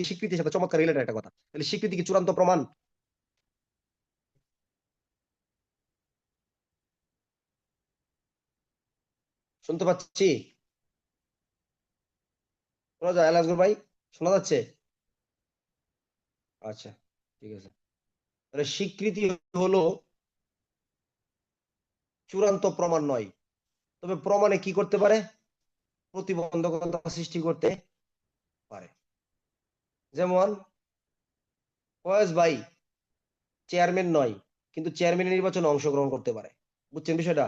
স্বীকৃতির সাথে চমৎকার রিলেটেড একটা কথা। তাহলে স্বীকৃতি কি চূড়ান্ত প্রমাণ? শুনতে পাচ্ছি? শোনা যায় আলাসগর ভাই? শোনা যাচ্ছে? আচ্ছা, ঠিক আছে। তাহলে স্বীকৃতি হলো চূড়ান্ত প্রমাণ নয়, তবে প্রমাণে কি করতে পারে? প্রতিবন্ধকতা সৃষ্টি করতে পারে। যেমন ফয়েজ ভাই চেয়ারম্যান নয়, কিন্তু চেয়ারম্যানের নির্বাচনে অংশগ্রহণ করতে পারে। বুঝছেন বিষয়টা?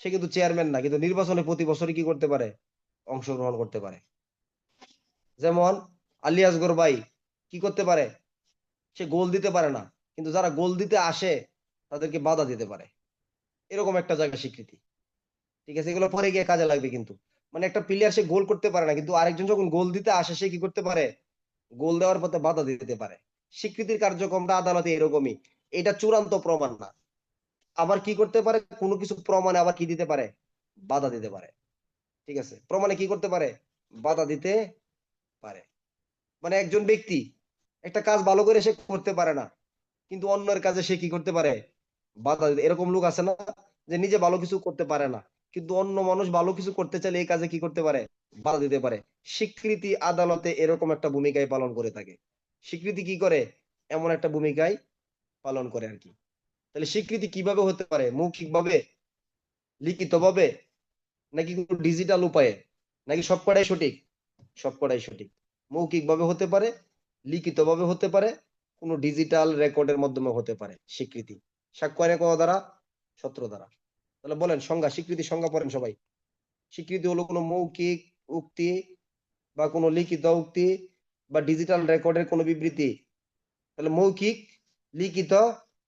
সে কিন্তু চেয়ারম্যান না, কিন্তু নির্বাচনে প্রতি বছরই কি করতে পারে? অংশগ্রহণ করতে পারে। যেমন আলী আসগর ভাই কি করতে পারে? সে গোল দিতে পারে না, কিন্তু যারা গোল দিতে আসে তাদেরকে বাধা দিতে পারে। এরকম একটা জায়গা স্বীকৃতি। ঠিক আছে, এগুলো পরে গিয়ে কাজে লাগবে। কিন্তু মানে একটা প্লেয়ার সে গোল করতে পারে না, কিন্তু আরেকজন যখন গোল দিতে আসে সে কি করতে পারে? গোল দেওয়ার পথে বাধা দিতে পারে। স্বীকৃতির কার্যক্রমটা আদালতে এরকমই। এটা চূড়ান্ত প্রমাণ না। আবার কি করতে পারে? কোনো কিছু প্রমাণে আবার কি দিতে পারে? বাধা দিতে পারে। ঠিক আছে, প্রমাণে কি করতে পারে? বাধা দিতে পারে। মানে একজন ব্যক্তি একটা কাজ ভালো করে সে করতে পারে না, কিন্তু অন্যের কাজে সে কি করতে পারে? বাধা দিতে। এরকম লোক আছে না যে নিজে ভালো কিছু করতে পারে না, কিন্তু অন্য মানুষ ভালো কিছু করতে চাইলে এই কাজে কি করতে পারে? বাধা দিতে পারে। স্বীকৃতি আদালতে এরকম একটা ভূমিকায় পালন করে থাকে। স্বীকৃতি কি করে? এমন একটা ভূমিকায় পালন করে আর কি। তাহলে স্বীকৃতি কিভাবে হতে পারে? মৌখিক ভাবে, লিখিত ভাবে, নাকি কোনো ডিজিটাল উপায়ে, নাকি সবকটাই সঠিক? সবকটাই সঠিক। মৌখিক ভাবে হতে পারে, লিখিত ভাবে হতে পারে, কোনো ডিজিটাল রেকর্ডের মাধ্যমে হতে পারে স্বীকৃতি। সাক্ষ্য আইনে কত দ্বারা? 17 দ্বারা। তাহলে বলেন সংজ্ঞা, স্বীকৃতি সংজ্ঞা পড়েন সবাই। স্বীকৃতি হলো কোনো মৌখিক উক্তি বা কোনো লিখিত উক্তি বা ডিজিটাল রেকর্ডের কোনো বিবৃতি। তাহলে মৌখিক, লিখিত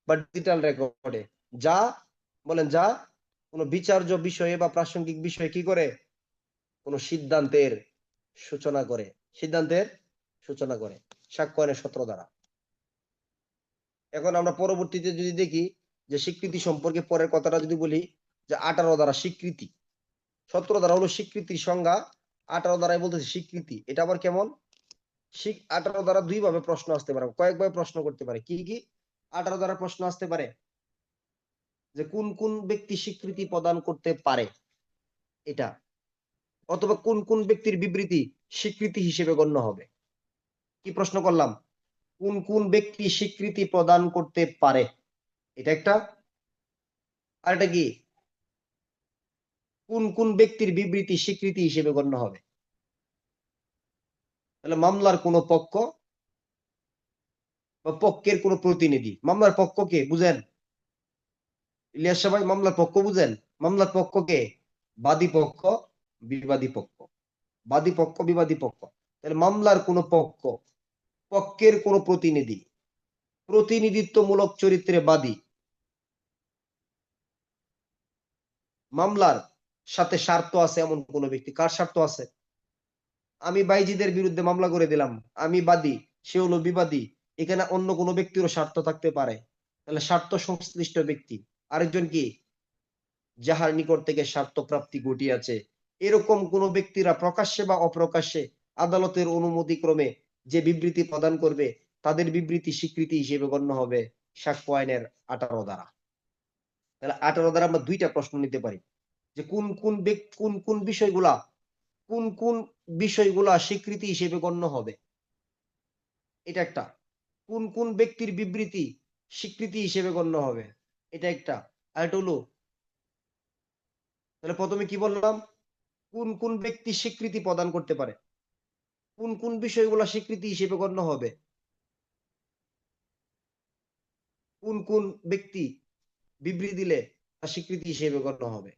বা ডিজিটাল রেকর্ডে যা, বলেন যা কোনো বিচার্য বিষয়ে বা প্রাসঙ্গিক বিষয়ে কি করে? কোনো সিদ্ধান্তের সূচনা করে। সিদ্ধান্তের সূচনা করে। সাক্ষ্য আইনের 17 দ্বারা। এখন আমরা পরবর্তীতে যদি দেখি যে স্বীকৃতি সম্পর্কে পরের কথাটা যদি বলি যে 18 দ্বারা স্বীকৃতি। 17 দ্বারা হলো স্বীকৃতির সংজ্ঞা, 18 দ্বারাই বলতেছে স্বীকৃতি। এটা আবার কেমন? 18 দ্বারা দুই ভাবে প্রশ্ন আসতে পারে, কয়েকভাবে প্রশ্ন করতে পারে। কি কি 18 দ্বারা প্রশ্ন আসতে পারে? যে কোন কোন ব্যক্তি স্বীকৃতি প্রদান করতে পারে, এটা, অথবা কোন কোন ব্যক্তির বিবৃতি স্বীকৃতি হিসেবে গণ্য হবে। কি প্রশ্ন করলাম? কোন কোন ব্যক্তি স্বীকৃতি প্রদান করতে পারে, এটা একটা। আর এটা কি? কোন কোন ব্যক্তির বিবৃতি স্বীকৃতি হিসেবে গণ্য হবে। তাহলে মামলার কোন পক্ষ বা পক্ষের কোন প্রতিনিধি। মামলার পক্ষকে বুঝেন ইলিয়াস সাহেব? মামলার পক্ষ বুঝেন? মামলার পক্ষকে বাদী পক্ষ, বিবাদী পক্ষ। বাদী পক্ষ, বিবাদী পক্ষ। তাহলে মামলার কোন পক্ষ, পক্ষের কোন প্রতিনিধি, প্রতিনিধিত্বমূলক চরিত্রে বাদী, মামলার সাথে স্বার্থ আছে এমন কোন ব্যক্তি। কার স্বার্থ আছে? আমি বাইজিদের বিরুদ্ধে মামলা করে দিলাম, আমি বাদী, সে হলো বিবাদী, এখানে অন্য কোনো ব্যক্তিরও স্বার্থ থাকতে পারে, তাহলে স্বার্থ সংশ্লিষ্ট ব্যক্তি। আরেকজন কি, যাহার নিকট থেকে স্বার্থ প্রাপ্তি ঘটিয়াছে, এরকম কোন ব্যক্তিরা প্রকাশ্যে বা অপ্রকাশ্যে আদালতের অনুমতি ক্রমে যে বিবৃতি প্রদান করবে, তাদের বিবৃতি স্বীকৃতি হিসেবে গণ্য হবে সাক্ষ্য আইনের 18 ধারা। তাহলে 18 ধারা আমরা দুইটা প্রশ্ন নিতে পারি, যে কোন কোন বিষয়গুলা স্বীকৃতি হিসেবে গণ্য হবে, এটা একটা। কোন কোন ব্যক্তির বিবৃতি স্বীকৃতি হিসেবে গণ্য হবে, এটা একটা। আর এটা হলো, তাহলে প্রথমে কি বললাম, কোন কোন ব্যক্তি স্বীকৃতি প্রদান করতে পারে, কোন কোন বিষয়গুলো স্বীকৃতি হিসেবে গণ্য হবে, কোন কোন ব্যক্তি বিবৃতি দিলে তা স্বীকৃতি হিসেবে গণ্য হবে।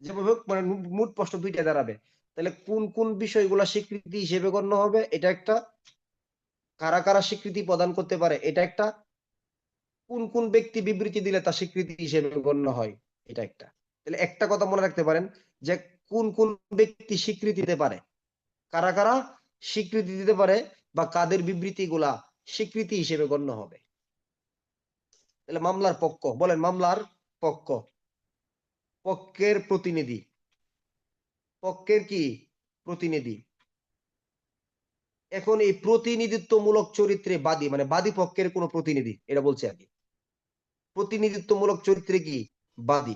যেভাবে হোক, মানে মোট প্রশ্ন দুইটা দাঁড়াবে। তাহলে কোন কোন বিষয়গুলো স্বীকৃতি হিসেবে গণ্য হবে, এটা একটা। কারা কারা স্বীকৃতি প্রদান করতে পারে, এটা একটা। কোন কোন ব্যক্তি বিবৃতি দিলে তা স্বীকৃতি হিসেবে গণ্য হয়, এটা একটা। তাহলে একটা কথা মনে রাখতে পারেন, যে কোন কোন ব্যক্তি স্বীকৃতি দিতে পারে, কারা কারা স্বীকৃতি দিতে পারে, বা কাদের বিবৃতি গুলা স্বীকৃতি হিসেবে গণ্য হবে। তাহলে মামলার পক্ষ, বলেন মামলার পক্ষ, পক্ষের প্রতিনিধি, পক্ষের কি প্রতিনিধি। এখন এই প্রতিনিধিত্বমূলক চরিত্রে বাদী, মানে বাদী পক্ষের কোন প্রতিনিধি, এটা বলছে আর কি। প্রতিনিধিত্বমূলক চরিত্রে কি বাদী,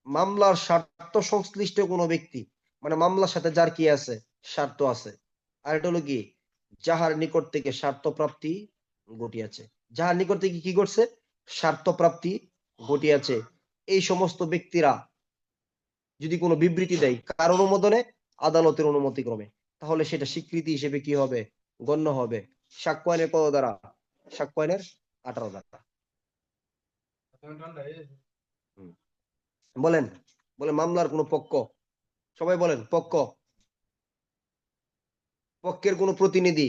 মামলার স্বার্থ সংশ্লিষ্ট কোনো ব্যক্তি, মানে মামলার সাথে যার কি আছে, স্বার্থ আছে। আর এটা হলো কি, যাহার নিকট থেকে স্বার্থ প্রাপ্তি ঘটিয়াছে, যাহার নিকট থেকে কি করছে, স্বার্থ প্রাপ্তি ঘটিয়াছে। এই সমস্ত ব্যক্তিরা যদি কোনো বিবৃতি দেয় কার অনুমোদনে, আদালতের অনুমতি ক্রমে, তাহলে সেটা স্বীকৃতি হিসেবে কি হবে, গণ্য হবে সাক্ষ্য আইনের কত দ্বারা, সাক্ষ্য আইনের 18 দ্বারা। বলেন, বলেন মামলার কোন পক্ষ, সবাই বলেন পক্ষ, পক্ষের কোন প্রতিনিধি,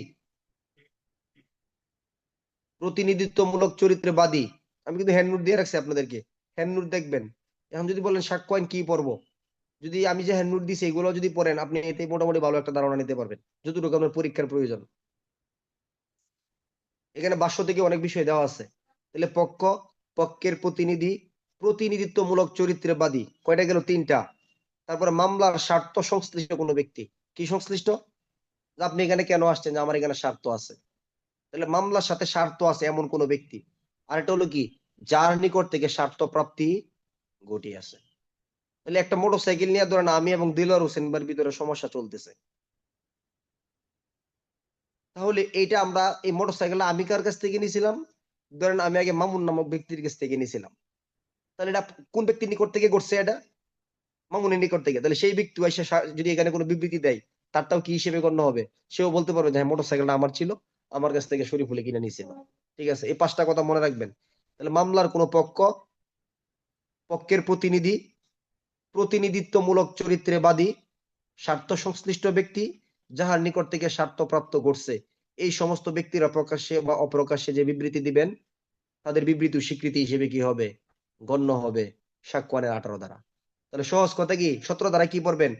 প্রতিনিধিত্বমূলক চরিত্রে বাদী। আমি কিন্তু হ্যান্ড নোট দিয়ে রাখছি আপনাদেরকে, হ্যান্ড নোট দেখবেন। এখন যদি বলেন সাক্ষ্য আইন কি পড়বো, যদি আমি যে হ্যান্ড নোট দিছি এগুলো যদি পড়েন, আপনি এতে মোটামুটি ভালো একটা ধারণা নিতে পারবেন, যতটুকু আপনার পরীক্ষার প্রয়োজন। এখানে ভাষ্য থেকে অনেক বিষয় দেওয়া আছে। তাহলে পক্ষ, পক্ষের প্রতিনিধি, প্রতিনিধিত্বমূলক চরিত্রে বাদী, কয়টা গেল, তিনটা। তারপরে মামলার স্বার্থ সংশ্লিষ্ট কোনো ব্যক্তি, কি সংশ্লিষ্ট, আপনি এখানে কেন আসছেন, যে আমার এখানে স্বার্থ আছে, তাহলে মামলার সাথে স্বার্থ আছে এমন কোন ব্যক্তি। আর এটা হলো কি, যার নিকট থেকে স্বার্থ প্রাপ্তি ঘটিয়াছে। তাহলে একটা মোটরসাইকেল নিয়ে ধরেন আমি এবং দিলওয়ার হোসেন ভাইয়ের ভিতরে সমস্যা চলতেছে, তাহলে এইটা আমরা, এই মোটরসাইকেলটা আমি কার কাছ থেকে নিয়েছিলাম, ধরেন আমি আগে মামুন নামক ব্যক্তির কাছ থেকে নিয়েছিলাম। তাহলে এটা কোন ব্যক্তির নিকট থেকে করছে, এটা মামুনের নিকট থেকে। তাহলে সেই ব্যক্তি এসে যদি এখানে কোনো বিবৃতি দেয়, তারটাও কি হিসেবে গণ্য হবে, সেও বলতে পারবে যে হ্যাঁ মোটরসাইকেলটা আমার ছিল, আমার কাছ থেকে শরীফুলে কিনে নিয়েছিল। ঠিক আছে, এই 5টা কথা মনে রাখবেন। তাহলে মামলার কোন পক্ষ, পক্ষের প্রতিনিধি, প্রতিনিধিত্বমূলক চরিত্রে বাদী, স্বার্থ সংশ্লিষ্ট ব্যক্তি, যাহার নিকট থেকে স্বার্থ প্রাপ্ত ঘটছে, এই সমস্ত ব্যক্তিরা প্রকাশ্যে বা অপ্রকাশ্যে যে বিবৃতি দিবেন, তাদের বিবৃতি স্বীকৃতি হিসেবে কি হবে, গণ্য হবে সাক্ষ্য আইনের 18 ধারা। তাহলে সহজ কথা কি, 17 ধারা কি পড়বেন,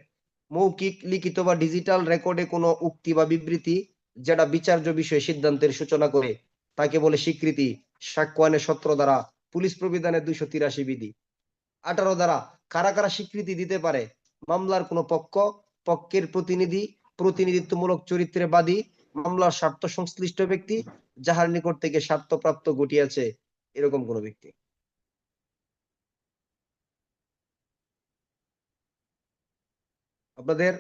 মৌখিক, লিখিত বা ডিজিটাল রেকর্ডে কোনো উক্তি বা বিবৃতি যেটা বিচার্য বিষয়ে সিদ্ধান্তের সূচনা করে, তাকে বলে স্বীকৃতি। সাক্ষ্য আইনের 17 ধারা, পুলিশ প্রবিধানের 283 বিধি। 18 ধারা, কারা কারা স্বীকৃতি দিতে পারে, মামলার কোন পক্ষ, পক্ষের প্রতিনিধি, প্রতিনিধিত্বমূলক চরিত্রে বাদী, মামলার স্বার্থ সংশ্লিষ্ট ব্যক্তি, যাহার নিকট থেকে স্বার্থ প্রাপ্ত ঘটিয়াছে এরকম কোন ব্যক্তি। আপনাদের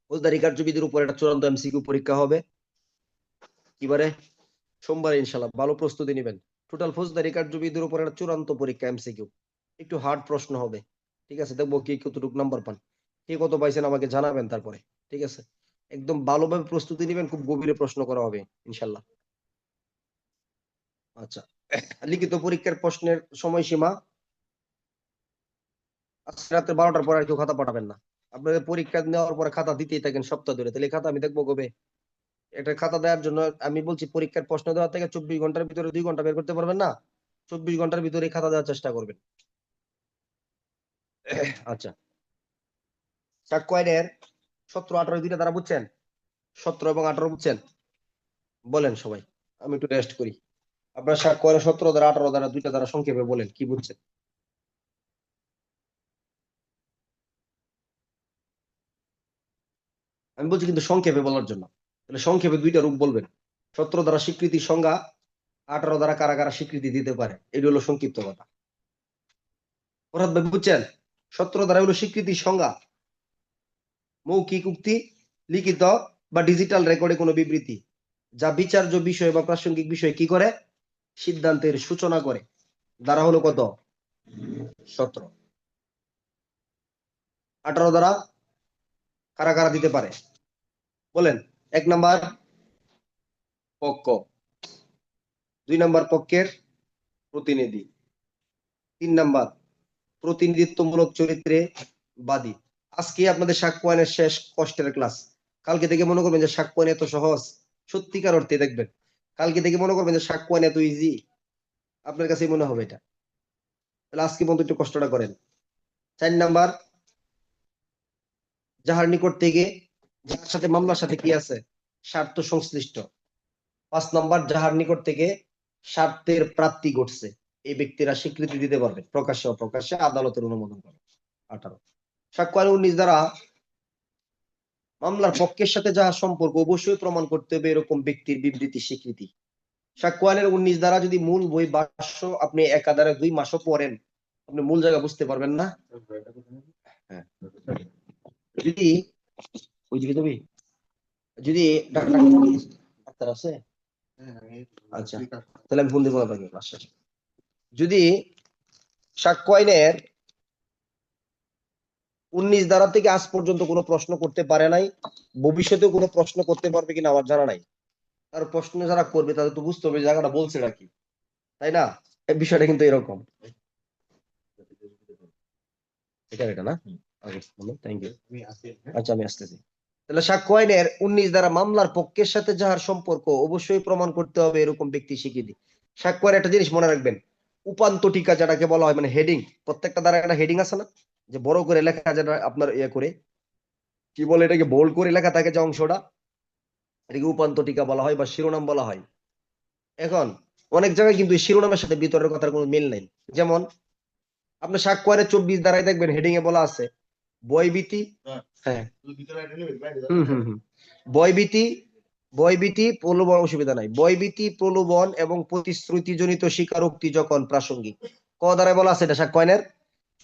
ফৌজদারি কার্যবিধির উপর একটা চূড়ান্ত এমসিকিউ পরীক্ষা হবে কিবারে, সোমবার ইনশাল্লাহ। ভালো প্রস্তুতি নেবেন। টোটাল ফৌজদারি কার্যবিধির উপর একটা চূড়ান্ত পরীক্ষা এমসিকিউ, একটু হার্ড প্রশ্ন হবে। ঠিক আছে, দেখবো কি কতটুকু নাম্বার পান, কে কত পাইছেন আমাকে জানাবেন তারপরে। ঠিক আছে, একদম ভালোভাবে প্রস্তুতি নেবেন, খুব গভীরে প্রশ্ন করা হবে ইনশাল্লাহ। আচ্ছা, লিখিত পরীক্ষার প্রশ্নের সময়সীমা আজ রাতে 12টার পর আর কেউ খাতা পাঠাবেন না। আপনাদের পরীক্ষা নেওয়ার পরে খাতা দিতেই থাকেন সপ্তাহ ধরে, তাহলে খাতা আমি দেখবো কবে? একটা খাতা দেওয়ার জন্য আমি বলছি, পরীক্ষার প্রশ্ন দেওয়া থেকে 24 ঘন্টার ভিতরে 2 ঘন্টা বের করতে পারবেন না, 24 ঘন্টার ভিতরে খাতা দেওয়ার চেষ্টা করবেন। আচ্ছা, সাক্ষ্য আইনের 17, 18 দুইটা দ্বারা বুঝছেন? 17 এবং 18 বুঝছেন? বলেন সবাই, আমি একটু রেস্ট করি। আপনার সাক্ষ্য আইনের 17 ধারা 18 ধারা দুইটা ধারা সংক্ষেপে বলেন কি বুঝছেন? আমি বলছি কিন্তু সংক্ষেপে বলার জন্য, তাহলে সংক্ষেপে দুইটা রূপ বলবেন। 17 ধারা স্বীকৃতির সংজ্ঞা, 18 ধারা কারা কারা স্বীকৃতি দিতে পারে, এটি হলো সংক্ষিপ্ত কথা। ফরহাদ ভাই বুঝছেন? 17 ধারা হলো স্বীকৃতির সংজ্ঞা, মৌখিক উক্তি, লিখিত বা ডিজিটাল রেকর্ডে কোনো বিবৃতি যা বিচার্য বিষয় বা প্রাসঙ্গিক বিষয়ে কি করে, সিদ্ধান্তের সূচনা করে। ধারা হলো কত? 17। 18 ধারা কারা কারা দিতে পারে বলেন? 1 নাম্বার পক্ষ, 2 নাম্বার পক্ষের প্রতিনিধি, 3 নাম্বার প্রতিনিধিত্বমূলক চরিত্রে বাদী। আজকে আপনাদের সাক্ষ্য আইনের শেষ কষ্টের ক্লাস। কালকে থেকে মনে করবেন যে সাক্ষ্য আইন এত সহজ, সত্যিকার অর্থে দেখবেন কালকে থেকে মনে করবেন যে সাক্ষ্য আইন এত ইজি, আপনার কাছে মনে হবে এটা। তাহলে আজকে পর্যন্ত একটু কষ্টটা করেন। 4 নাম্বার যাহার নিকট থেকে, যার সাথে মামলার সাথে কি আছে, স্বার্থ সংশ্লিষ্ট। 5 নাম্বার যাহার নিকট থেকে স্বার্থের প্রাপ্তি ঘটছে, এই ব্যক্তিরা স্বীকৃতি দিতে পারবেন প্রকাশ্যে অপ্রকাশ্যে আদালতের অনুমোদন করে। 18 সাক্ষ্য আইন 19 দ্বারা মামলার পক্ষের সাথে যাহা সম্পর্ক অবশ্যই প্রমাণ করতে হবে এরকম ব্যক্তির বিবৃতি স্বীকৃতি। সাক্ষ্য আইনের 19 দ্বারা যদি মূল বই ভাষ্য আপনি একাধারে 2 মাসও পড়েন, আপনি মূল জায়গা বুঝতে পারবেন না। হ্যাঁ, যদি ওইদিকে যাবি, যদি ডাক্তার আছে, আচ্ছা তাহলে আমি ফোন দিব আপনাকে। যদি সাক্ষ্য আইনের 19 ধারা থেকে আজ পর্যন্ত কোনো প্রশ্ন করতে পারে নাই, ভবিষ্যতেও কোনো প্রশ্ন করতে পারবে কিনা আমার জানা নাই। আর প্রশ্ন যারা করবে তাদের তো বুঝতে হবে জায়গাটা বলছে নাকি, তাই না? এই বিষয়টা কিন্তু এরকম। এটা না, থ্যাংক ইউ। আচ্ছা আমি আসতেছি। তাহলে সাক্ষ্য আইনের 19 দ্বারা মামলার পক্ষের সাথে যাহার সম্পর্ক অবশ্যই প্রমাণ করতে হবে এরকম ব্যক্তি স্বীকৃতি। সাক্ষ্য আইনের একটা জিনিস মনে রাখবেন, উপান্ত টিকা যেটাকে বলা হয়, মানে হেডিং, প্রত্যেকটা দ্বারা একটা হেডিং আছে না, যে বড় করে লেখা, যেটা আপনার ইয়ে করে কি বলে এটাকে, বোল্ড করে লেখা থাকে যে অংশটা, এটাকে উপান্ত টিকা বলা হয় বা শিরোনাম বলা হয়। এখন অনেক জায়গায় কিন্তু শিরোনামের সাথে ভিতরের কথার কোনো মিল নেই। যেমন আপনার সাক্ষ্য আইনের 24 দ্বারাই দেখবেন হেডিং এ বলা আছে বয়ভীতি, হ্যাঁ বয়ভীতি, বয়ভীতি প্রলোভন, অসুবিধা নাই, বয়ভীতি প্রলোভন এবং প্রতিশ্রুতিজনিত স্বীকারোক্তি যখন প্রাসঙ্গিক। ক দ্বারায় বলা আছে এটা সাক্ষ্য আইনের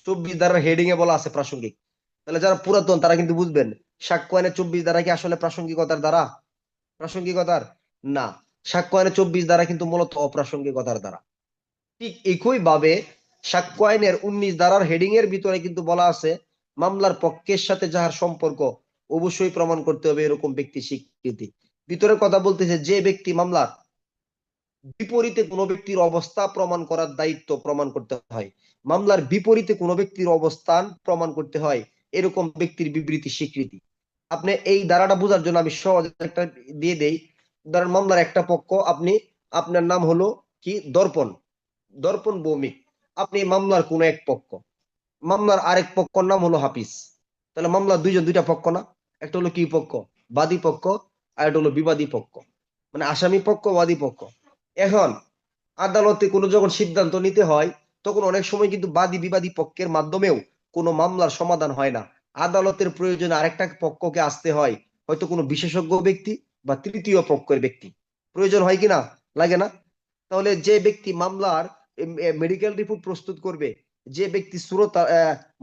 24 দ্বারা হেডিং এ বলা আছে প্রাসঙ্গিক। তাহলে যারা পুরাতন তারা কিন্তু বুঝবেন সাক্ষ্য আইনের 24 দ্বারা কি আসলে প্রাসঙ্গিকতার দ্বারা, প্রাসঙ্গিকতার না, সাক্ষ্য আইনের 24 দ্বারা কিন্তু মূলত অপ্রাসঙ্গিকতার দ্বারা। ঠিক একই ভাবে সাক্ষ্য আইনের 19 ধারার হেডিং এর ভিতরে কিন্তু বলা আছে মামলার পক্ষের সাথে যাহার সম্পর্ক অবশ্যই প্রমাণ করতে হবে এরকম ব্যক্তি স্বীকৃতি। ভিতরে কথা বলতেছে যে ব্যক্তি মামলার বিপরীতে কোনো ব্যক্তির অবস্থা প্রমাণ করার দায়িত্ব প্রমাণ করতে হয়, মামলার বিপরীতে কোনো ব্যক্তির অবস্থান প্রমাণ করতে হয় এরকম ব্যক্তির বিবৃতি স্বীকৃতি। আপনি এই ধারাটা বোঝার জন্য আমি সহজ একটা দিয়ে দেই। ধরেন মামলার একটা পক্ষ, আপনি, আপনার নাম হলো কি দর্পণ, দর্পণ ভৌমিক, আপনি মামলার কোন এক পক্ষ, মামলার আরেক পক্ষর নাম হলো হাফিজ। তাহলে মামলার দুইটা পক্ষ না, একটা হলো কি পক্ষ, বাদী পক্ষ, আর একটা হলো বিবাদী পক্ষ, মানে আসামি পক্ষ, বাদী পক্ষ। এখন আদালতে কোনো যখন সিদ্ধান্ত নিতে হয় তখন অনেক সময় কিন্তু বাদী বিবাদী পক্ষের মাধ্যমেও কোনো মামলার সমাধান হয় না, আদালতের প্রয়োজনে আরেকটা পক্ষকে আসতে হয়, হয়তো কোনো বিশেষজ্ঞ ব্যক্তি বা তৃতীয় পক্ষের ব্যক্তি প্রয়োজন হয় কিনা, লাগে না? তাহলে যে ব্যক্তি মামলার মেডিকেল রিপোর্ট প্রস্তুত করবে, যে ব্যক্তি সুরত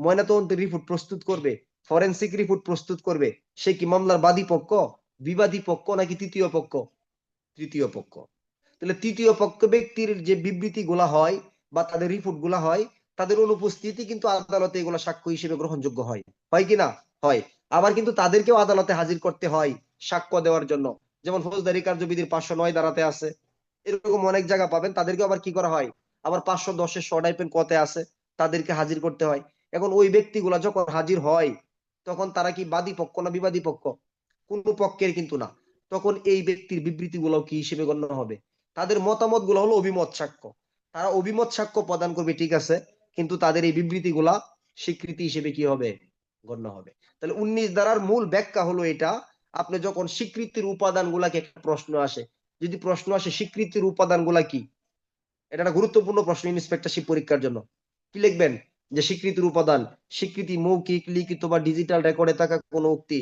ময়নাতদন্তের রিপোর্ট প্রস্তুত করবে, ফরেনসিক রিপোর্ট প্রস্তুত করবে, সে কি মামলার বাদী পক্ষ, বিবাদী পক্ষ নাকি তৃতীয় পক্ষ? তৃতীয় পক্ষ। তাহলে তৃতীয় পক্ষ ব্যক্তির যে বিবৃতি গুলা হয় বা তাদের রিপোর্ট গুলা হয়, তাদের অনুপস্থিতি কিন্তু আদালতে এগুলো সাক্ষ্য হিসেবে গ্রহণযোগ্য হয়, হয় কিনা? হয়। আবার কিন্তু তাদেরকেও আদালতে হাজির করতে হয় সাক্ষ্য দেওয়ার জন্য, যেমন ফৌজদারি কার্যবিধির 509 ধারাতে আছে, এরকম অনেক জায়গা পাবেন। তাদেরকে আবার কি করা হয়, আবার 510-এর সডাইপেন কতে আছে, তাদেরকে হাজির করতে হয়। এখন ওই ব্যক্তিগুলা যখন হাজির হয় তখন তারা কি বাদী পক্ষ না বিবাদী পক্ষ? কোন পক্ষের কিন্তু না। তখন এই ব্যক্তির বিবৃতি গুলো কি হিসেবে গণ্য হবে, তাদের মতামত গুলো হলো অভিমত সাক্ষ্য, তারা অভিমত সাক্ষ্য প্রদান করবে, ঠিক আছে, কিন্তু তাদের এই বিবৃতি গুলা স্বীকৃতি হিসেবে কি হবে, গণ্য হবে। তাহলে 19 ধারার মূল ব্যাখ্যা হলো এটা, আপনি যখন স্বীকৃতির উপাদান গুলাকে একটা প্রশ্ন আসে, যদি প্রশ্ন আসে স্বীকৃতির উপাদান গুলা কি, এটা একটা গুরুত্বপূর্ণ প্রশ্ন ইন্সপেক্টরশিপ পরীক্ষার জন্য। কি লিখবেন? যে স্বীকৃতির উপাদান, স্বীকৃতি মৌখিক, লিখিত বা ডিজিটাল রেকর্ডে থাকা কোনো উক্তি।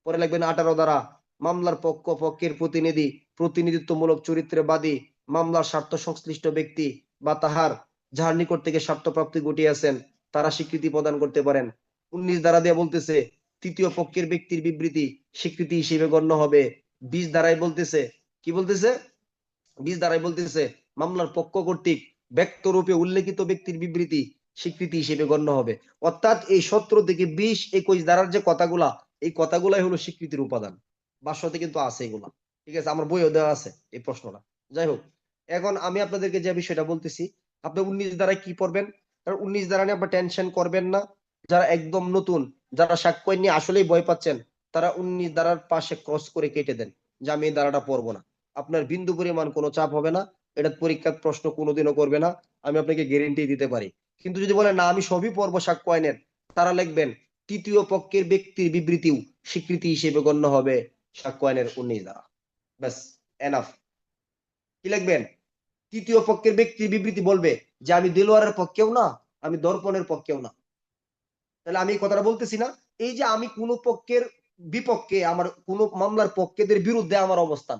পরে লিখবেন 18 ধারা, মামলার পক্ষ পক্ষের প্রতিনিধি, প্রতিনিধিত্বমূলক চরিত্রে বাদী, মামলার স্বার্থ সংশ্লিষ্ট ব্যক্তি বা তাহার যাহার নিকট থেকে স্বার্থ প্রাপ্তি ঘটিয়াছেন তারা স্বীকৃতি প্রদান করতে পারেন। 19 ধারা দিয়ে বলতেছে তৃতীয় পক্ষের ব্যক্তির বিবৃতি স্বীকৃতি হিসেবে গণ্য হবে। 20 ধারায় বলতেছে, কি বলতেছে? 20 ধারায় বলতেছে মামলার পক্ষ কর্তৃক ব্যক্তরূপে উল্লেখিত ব্যক্তির বিবৃতি স্বীকৃতি হিসেবে গণ্য হবে। অর্থাৎ এই 17 থেকে 20, 21 ধারার যে কথাগুলা, এই কথাগুলাই হলো স্বীকৃতির উপাদান। ভাষ্যতে কিন্তু আছে এগুলা, ঠিক আছে, আমার বইও দেওয়া আছে এই প্রশ্নটা। যাই হোক, এখন আমি আপনাদেরকে যে বিষয়টা বলতেছি, আপনি 19 ধারায় কি পড়বেন? কারণ 19 ধারা নিয়ে আপনার টেনশন করবেন না। যারা একদম নতুন, যারা সাক্ষ্য নিয়ে আসলেই ভয় পাচ্ছেন, তারা 19 ধারার পাশে ক্রস করে কেটে দেন যে আমি এই ধারাটা পড়বো না। আপনার বিন্দু পরিমাণ কোনো চাপ হবে না, এটা পরীক্ষার প্রশ্ন কোনোদিনও করবে না, আমি আপনাকে গ্যারেন্টি দিতে পারি। কিন্তু যদি বলেন না আমি সবই পড়বো সাক্ষ্য আইনের, তারা লিখবেন তৃতীয় পক্ষের ব্যক্তির বিবৃতিও স্বীকৃতি হিসেবে গণ্য হবে সাক্ষ্য আইনের 19 ধারা। ব্যাস, এনাফ। কি লিখবেন? তৃতীয় পক্ষের ব্যক্তির বিবৃতি বলবে যে আমি দেলোয়ারের পক্ষেও না, আমি দর্পণের পক্ষেও না। তাহলে আমি এই কথাটা বলতেছি না, এই যে আমি কোন পক্ষের বিপক্ষে, আমার কোন মামলার পক্ষেদের বিরুদ্ধে আমার অবস্থান,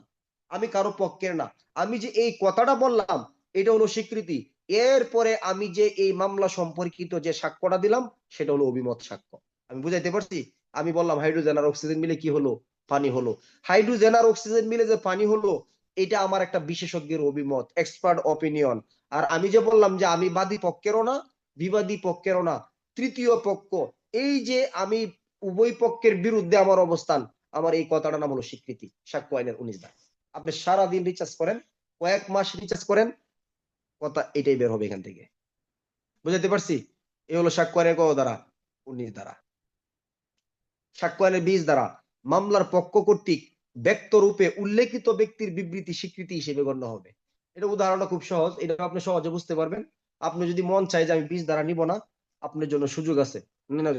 আমি কারো পক্ষের না, আমি যে এই কথাটা বললাম এটা হলো স্বীকৃতি। এরপরে আমি যে এই মামলা সম্পর্কিত যে সাক্ষ্যটা দিলাম সেটা হলো অভিমত সাক্ষ্য। আমি বুঝাইতে পারছি? আমি বললাম হাইড্রোজেন আর অক্সিজেন মিলে কি হলো? পানি হলো। হাইড্রোজেন আর অক্সিজেন মিলে যে পানি হলো, এটা আমার একটা বিশেষজ্ঞের অভিমত, এক্সপার্ট অপিনিয়ন। আর আমি যে বললাম যে আমি বাদী পক্ষেরও না, বিবাদী পক্ষেরও না, তৃতীয় পক্ষ, এই যে আমি উভয় পক্ষের বিরুদ্ধে আমার অবস্থান, আমার এই কথাটার নাম হলো স্বীকৃতি। সাক্ষ্য আইনের 19 ধারা। আপনি সারাদিন রিচার্জ করেন, কয়েক মাস রিচার্জ করেন, কথা এটাই বের হবে এখান থেকে। বুঝাতে পারছি? এই হলো সাক্ষ্য আইনের কত ধারা? 19 ধারা। সাক্ষ্য আইনের 20 ধারা, মামলার পক্ষ কর্তৃক ব্যক্ত রূপে উল্লেখিত ব্যক্তির বিবৃতি স্বীকৃতি হিসেবে গণ্য হবে। এটা উদাহরণটা খুব সহজ, এটা আপনি সহজে বুঝতে পারবেন। আপনি যদি মন চায় যে আমি 20 ধারা নিব না, আপনার জন্য সুযোগ আছে।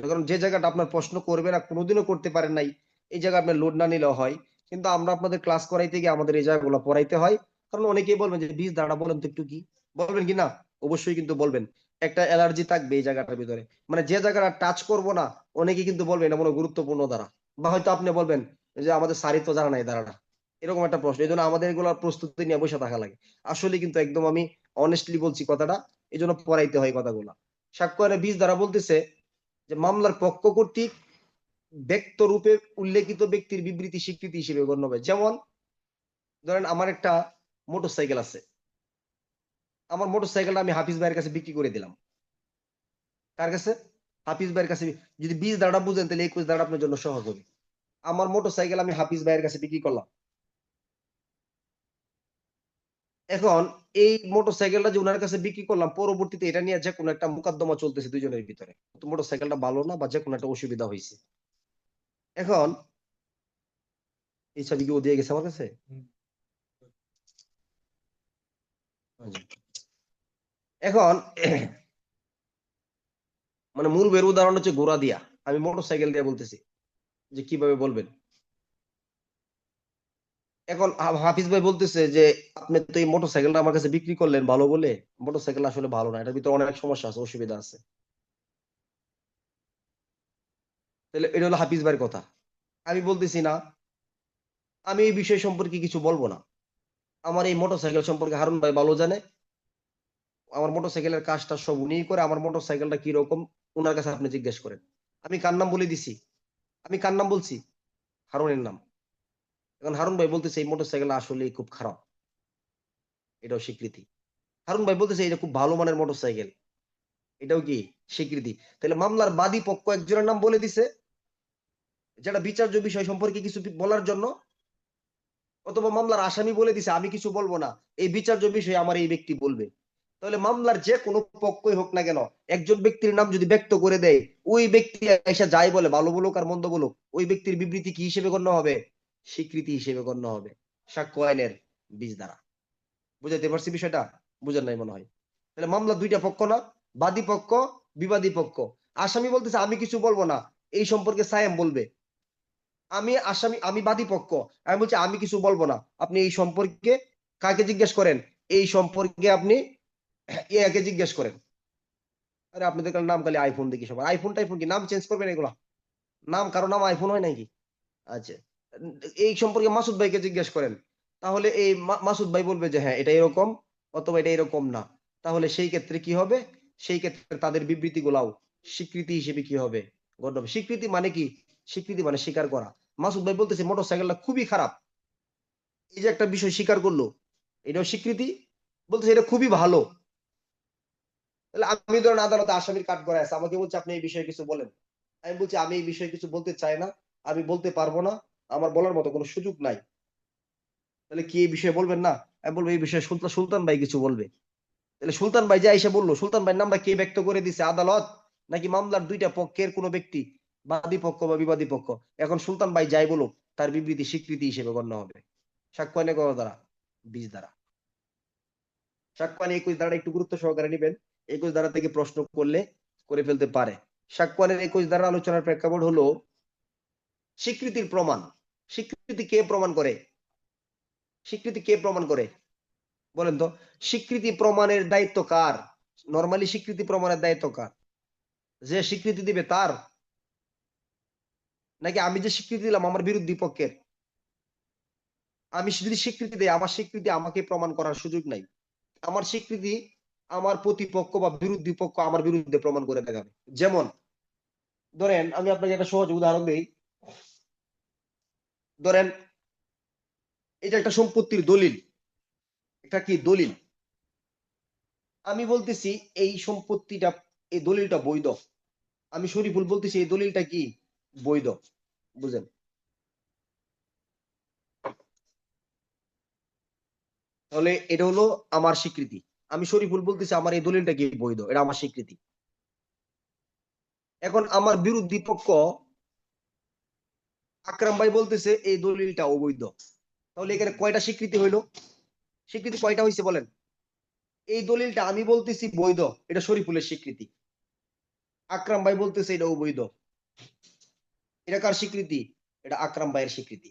কারণ যে জায়গাটা আপনার প্রশ্ন করবে না, কোনোদিনও করতে পারেন নাই, এই জায়গা আপনার লোড না নিলেও হয়। কিন্তু আমরা আপনাদের ক্লাস করাইতে গিয়ে আমাদের এই জায়গাগুলো পড়াইতে হয়। কারণ অনেকেই বলবেন যে 20 ধারাটা বলেন তো একটু, কি বলবেন কি না? অবশ্যই কিন্তু বলবেন। একটা অ্যালার্জি থাকবে এই জায়গাটার ভিতরে, মানে যে জায়গাটা টাচ করব না, অনেকে কিন্তু বলবেন এটা মনে গুরুত্বপূর্ণ ধারা। বা হয়তো আপনি বলবেন যে আমাদের সারি তো জানা নাই ধারাটা, এরকম একটা প্রশ্ন। এই জন্য আমাদের এগুলোর প্রস্তুতি নিয়ে বসে থাকা লাগে। আসলে কিন্তু একদম আমি অনেস্টলি বলছি কথাটা, এই জন্য পড়াইতে হয় কথাগুলা। সাক্ষ্য আইনের 20 ধারা বলতেছে যে মামলার পক্ষ কর্তৃক ব্যক্ত রূপে উল্লেখিত ব্যক্তির বিবৃতি স্বীকৃতি হিসেবে গণ্য হবে। যেমন ধরেন আমার একটা মোটরসাইকেল আছে, আমার মোটরসাইকেলটা আমি হাফিজ ভাইয়ের কাছে বিক্রি করে দিলাম। কার কাছে? হাফিজ ভাইয়ের কাছে। যদি 20 ধারাটা বুঝেন তাহলে 21 ধারাটা আপনার জন্য সহজ হবে। আমার মোটরসাইকেল আমি হাফিজ ভাইয়ের কাছে বিক্রি করলাম। এখন এই মোটরসাইকেলটা যে ওনার কাছে বিক্রি করলাম, পরবর্তীতে এটা নিয়ে যে কোনো একটা মোকদ্দমা চলতেছে দুইজনের ভিতরে, তো মোটরসাইকেলটা ভালো না বা যে কোনো একটা অসুবিধা হয়েছে। এখন এই ছবি কি ও দিয়ে গেছে আমার কাছে? এখন মানে মূল বের উদাহরণ হচ্ছে ঘোড়া দিয়া, আমি মোটরসাইকেল দিয়ে বলতেছি যে কিভাবে বলবেন। এখন হাফিজ ভাই বলতেছে যে আপনি তো এই মোটরসাইকেলটা আমার কাছে বিক্রি করলেন ভালো বলে, মোটরসাইকেল আসলে ভালো না, এটার ভিতরে অনেক সমস্যা আছে, অসুবিধা আছে। তাহলে এটা হলো হাফিজ ভাইয়ের কথা। আমি বলতেছি না, আমি এই বিষয় সম্পর্কে কিছু বলবো না। আমার এই মোটরসাইকেল সম্পর্কে হারুন ভাই ভালো জানে, আমার মোটরসাইকেলের কাজটা সব উনিই করে। আমার মোটরসাইকেলটা কিরকম ওনার কাছে আপনি জিজ্ঞেস করেন। আমি কার নাম বলে দিছি? আমি কার নাম বলছি? হারুনের নাম। এখন হারুন ভাই বলতেছে এই মোটরসাইকেল আসলে খুব খারাপ, এটাও স্বীকৃতি। হারুন ভাই বলতেছে এটা খুব ভালো মানের মোটরসাইকেল, এটাও কি স্বীকৃতি। তাহলে মামলার বাদী পক্ষ একজনের নাম বলে দিছে, যেটা বিচার্য বিষয় সম্পর্কে কিছু বলার জন্য, অথবা মামলার আসামি বলে দিছে আমি কিছু বলবো না, এই বিচার্য বিষয়ে আমার এই ব্যক্তি বলবে। তাহলে মামলার যে কোনো পক্ষই হোক না কেন, একজন ব্যক্তির নাম যদি ব্যক্ত করে দেয়, ওই ব্যক্তি এসে যাই বলে, ভালো বলুক আর মন্দ বলুক, ওই ব্যক্তির বিবৃতি কি হিসেবে গণ্য হবে? স্বীকৃতি হিসেবে গণ্য হবে। সাক্ষ্য আইনের 20 ধারা। বুঝাইতে পারছি বিষয়টা? বুঝেন নাই মনে হয়। তাহলে মামলা দুইটা পক্ষ না, বাদী পক্ষ, বিবাদী পক্ষ। আসামি বলতেছে আমি কিছু বলবো না, এই সম্পর্কে সায়েম বলবে। আমি আসামি, আমি বাদী পক্ষ, আমি বলছি আমি কিছু বলবো না, আপনি এই সম্পর্কে কাকে জিজ্ঞেস করেন, এই সম্পর্কে আপনি একে জিজ্ঞেস করেন। আরে আপনাদের নাম খালি আইফোন দেখি সবার, আইফোন টাইফোন কি নাম চেঞ্জ করবেন এগুলা? নাম কারো নাম আইফোন হয় নাকি? আচ্ছা, এই সম্পর্কে মাসুদ ভাইকে জিজ্ঞেস করেন, তাহলে এই মাসুদ ভাই বলবে যে হ্যাঁ এটা এরকম অথবা এটা এরকম না। তাহলে সেই ক্ষেত্রে কি হবে? সেই ক্ষেত্রে তাদের বিবৃতি গুলাও স্বীকৃতি হিসেবে কি হবে, গণ্য হবে। স্বীকৃতি মানে কি? স্বীকৃতি মানে স্বীকার করা। মাসুদ ভাই বলতেছে মোটরসাইকেলটা খুবই খারাপ, এই যে একটা বিষয় স্বীকার করলো, এটাও স্বীকৃতি। বলতেছে এটা খুবই ভালো। তাহলে আমি ধরেন আদালতে আসামির কাঠ গড়ায় আছে, আমাকে বলছে আপনি এই বিষয়ে কিছু বলেন, আমি বলছি আমি এই বিষয়ে কিছু বলতে চাই না, আমি বলতে পারবো না, আমার বলার মতো কোনো সুযোগ নাই। তাহলে কি এই বিষয়ে বলবেন না? আমি বলবো এই বিষয়ে সুলতান ভাই কিছু বলবে। তাহলে সুলতান ভাই যে এসে বললো, সুলতান ভাই নামটা কে ব্যক্ত করে দিছে, আদালত নাকি মামলার দুইটা পক্ষের কোনো ব্যক্তি, বাদী পক্ষ বা বিবাদী পক্ষ? এখন সুলতান ভাই যাই বলুক, তার বিবৃতি স্বীকৃতি হিসেবে গণ্য হবে। সাক্ষ্য আইনে কত দ্বারা? 20 দ্বারা। সাক্ষ্য আইনে 21 দ্বারা একটু গুরুত্ব সহকারে নিবেন, 21 দ্বারা থেকে প্রশ্ন করলে করে ফেলতে পারে। সাক্ষ্য আইনের 21 দ্বারা আলোচনার প্রেক্ষাপট হলো স্বীকৃতির প্রমাণ। স্বীকৃতি কে প্রমাণ করে? স্বীকৃতি কে প্রমাণ করে বলেন তো? স্বীকৃতি প্রমাণের দায়িত্ব কার? নরমালি স্বীকৃতি প্রমাণের দায়িত্ব কার? যে স্বীকৃতি দিবে তার, নাকি আমি যে স্বীকৃতি দিলাম আমার বিরোধী পক্ষের? আমি যদি স্বীকৃতি দেই, আমার স্বীকৃতি আমাকে প্রমাণ করার সুযোগ নাই। আমার স্বীকৃতি আমার প্রতিপক্ষ বা বিরোধী পক্ষ আমার বিরুদ্ধে প্রমাণ করে দেখাবে। যেমন ধরেন আমি আপনাকে একটা সহজ উদাহরণ দিই। ধরেন এটা একটা সম্পত্তির দলিল, এটা কি দলিল, আমি বলতেছি এই সম্পত্তিটা, এই দলিলটা বৈধ। আমি শরীফুল বলতেছি এই দলিলটা কি বৈধ, বুঝেন? তাহলে এটা হলো আমার স্বীকৃতি। আমি শরীফুল বলতেছি আমার এই দলিলটা কি বৈধ, এটা আমার স্বীকৃতি। এখন আমার বিরোধী পক্ষ আকরাম ভাই বলতেছে এই দলিলটা অবৈধ। তাহলে এখানে কয়টা স্বীকৃতি হইলো? স্বীকৃতি কয়টা হয়েছে বলেন? এই দলিলটা আমি বলতেছি বৈধ, এটা শরীফুলের স্বীকৃতি। আকরাম ভাই বলতেছে এটা অবৈধ, এটা কার স্বীকৃতি? এটা আকরাম ভাইয়ের স্বীকৃতি।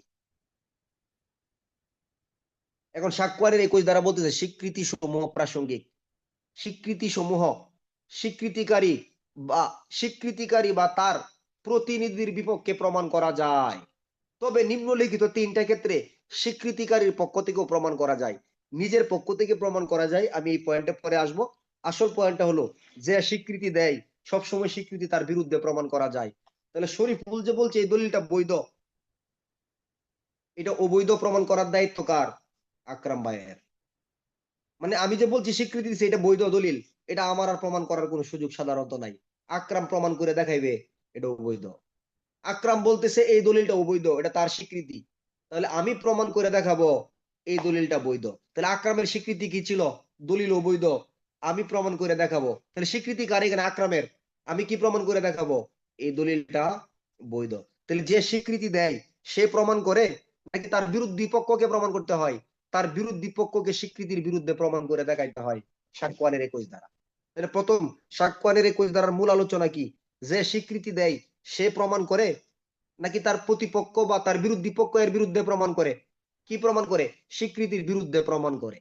এখন সাক্ষ্যের 21 দ্বারা বলতেছে স্বীকৃতি সমূহ প্রাসঙ্গিক। স্বীকৃতি সমূহ স্বীকৃতিকারী স্বীকৃতিকারী বা তার প্রতিনিধির বিপক্ষে প্রমাণ করা যায়। তবে নিম্নলিখিত তিনটা ক্ষেত্রে স্বীকৃতিকারীর পক্ষ থেকেও প্রমাণ করা যায়। নিজের পক্ষ থেকে প্রমাণ করা যায়, আমি এই পয়েন্টে পরে আসবো। আসল পয়েন্টটা হলো যে স্বীকৃতি দেয় সবসময় স্বীকৃতি তার বিরুদ্ধে প্রমাণ করা যায়। তাহলে শরীফুল যে বলছে এই দলিলটা বৈধ, এটা অবৈধ প্রমাণ করার দায়িত্ব কার? আকরাম ভাইয়ের। মানে আমি যে বলছি স্বীকৃতি দিচ্ছে এটা বৈধ দলিল, এটা আমার আর প্রমাণ করার কোনো সুযোগ সাধারণত নাই। আকরাম প্রমাণ করে দেখাইবে এটা অবৈধ। আকরাম বলতেছে এই দলিলটা অবৈধ, এটা তার স্বীকৃতি। তাহলে আমি প্রমাণ করে দেখাবো এই দলিলটা বৈধ। তাহলে আকরামের স্বীকৃতি কি ছিল? দলিল অবৈধ, আমি প্রমাণ করে দেখাবো। তাহলে স্বীকৃতি কার এখানে? আকরামের। আমি কি প্রমাণ করে দেখাবো? এই দলিলটা বৈধ। তাহলে যে স্বীকৃতি দেয় সে প্রমাণ করে, নাকি তার বিরোধী পক্ষকে প্রমাণ করতে হয়? তার বিরোধী পক্ষকে স্বীকৃতির বিরুদ্ধে প্রমাণ করে দেখাইতে হয় সাক্ষ্যের 21 দ্বারা। তাহলে প্রথম সাক্ষ্যের 21 দ্বারার মূল আলোচনা কি? যে স্বীকৃতি দেয় সে প্রমাণ করে, নাকি তার প্রতিপক্ষ বা তার বিরোধী পক্ষ এর বিরুদ্ধে প্রমাণ করে? কি প্রমাণ করে? স্বীকৃতির বিরুদ্ধে প্রমাণ করে।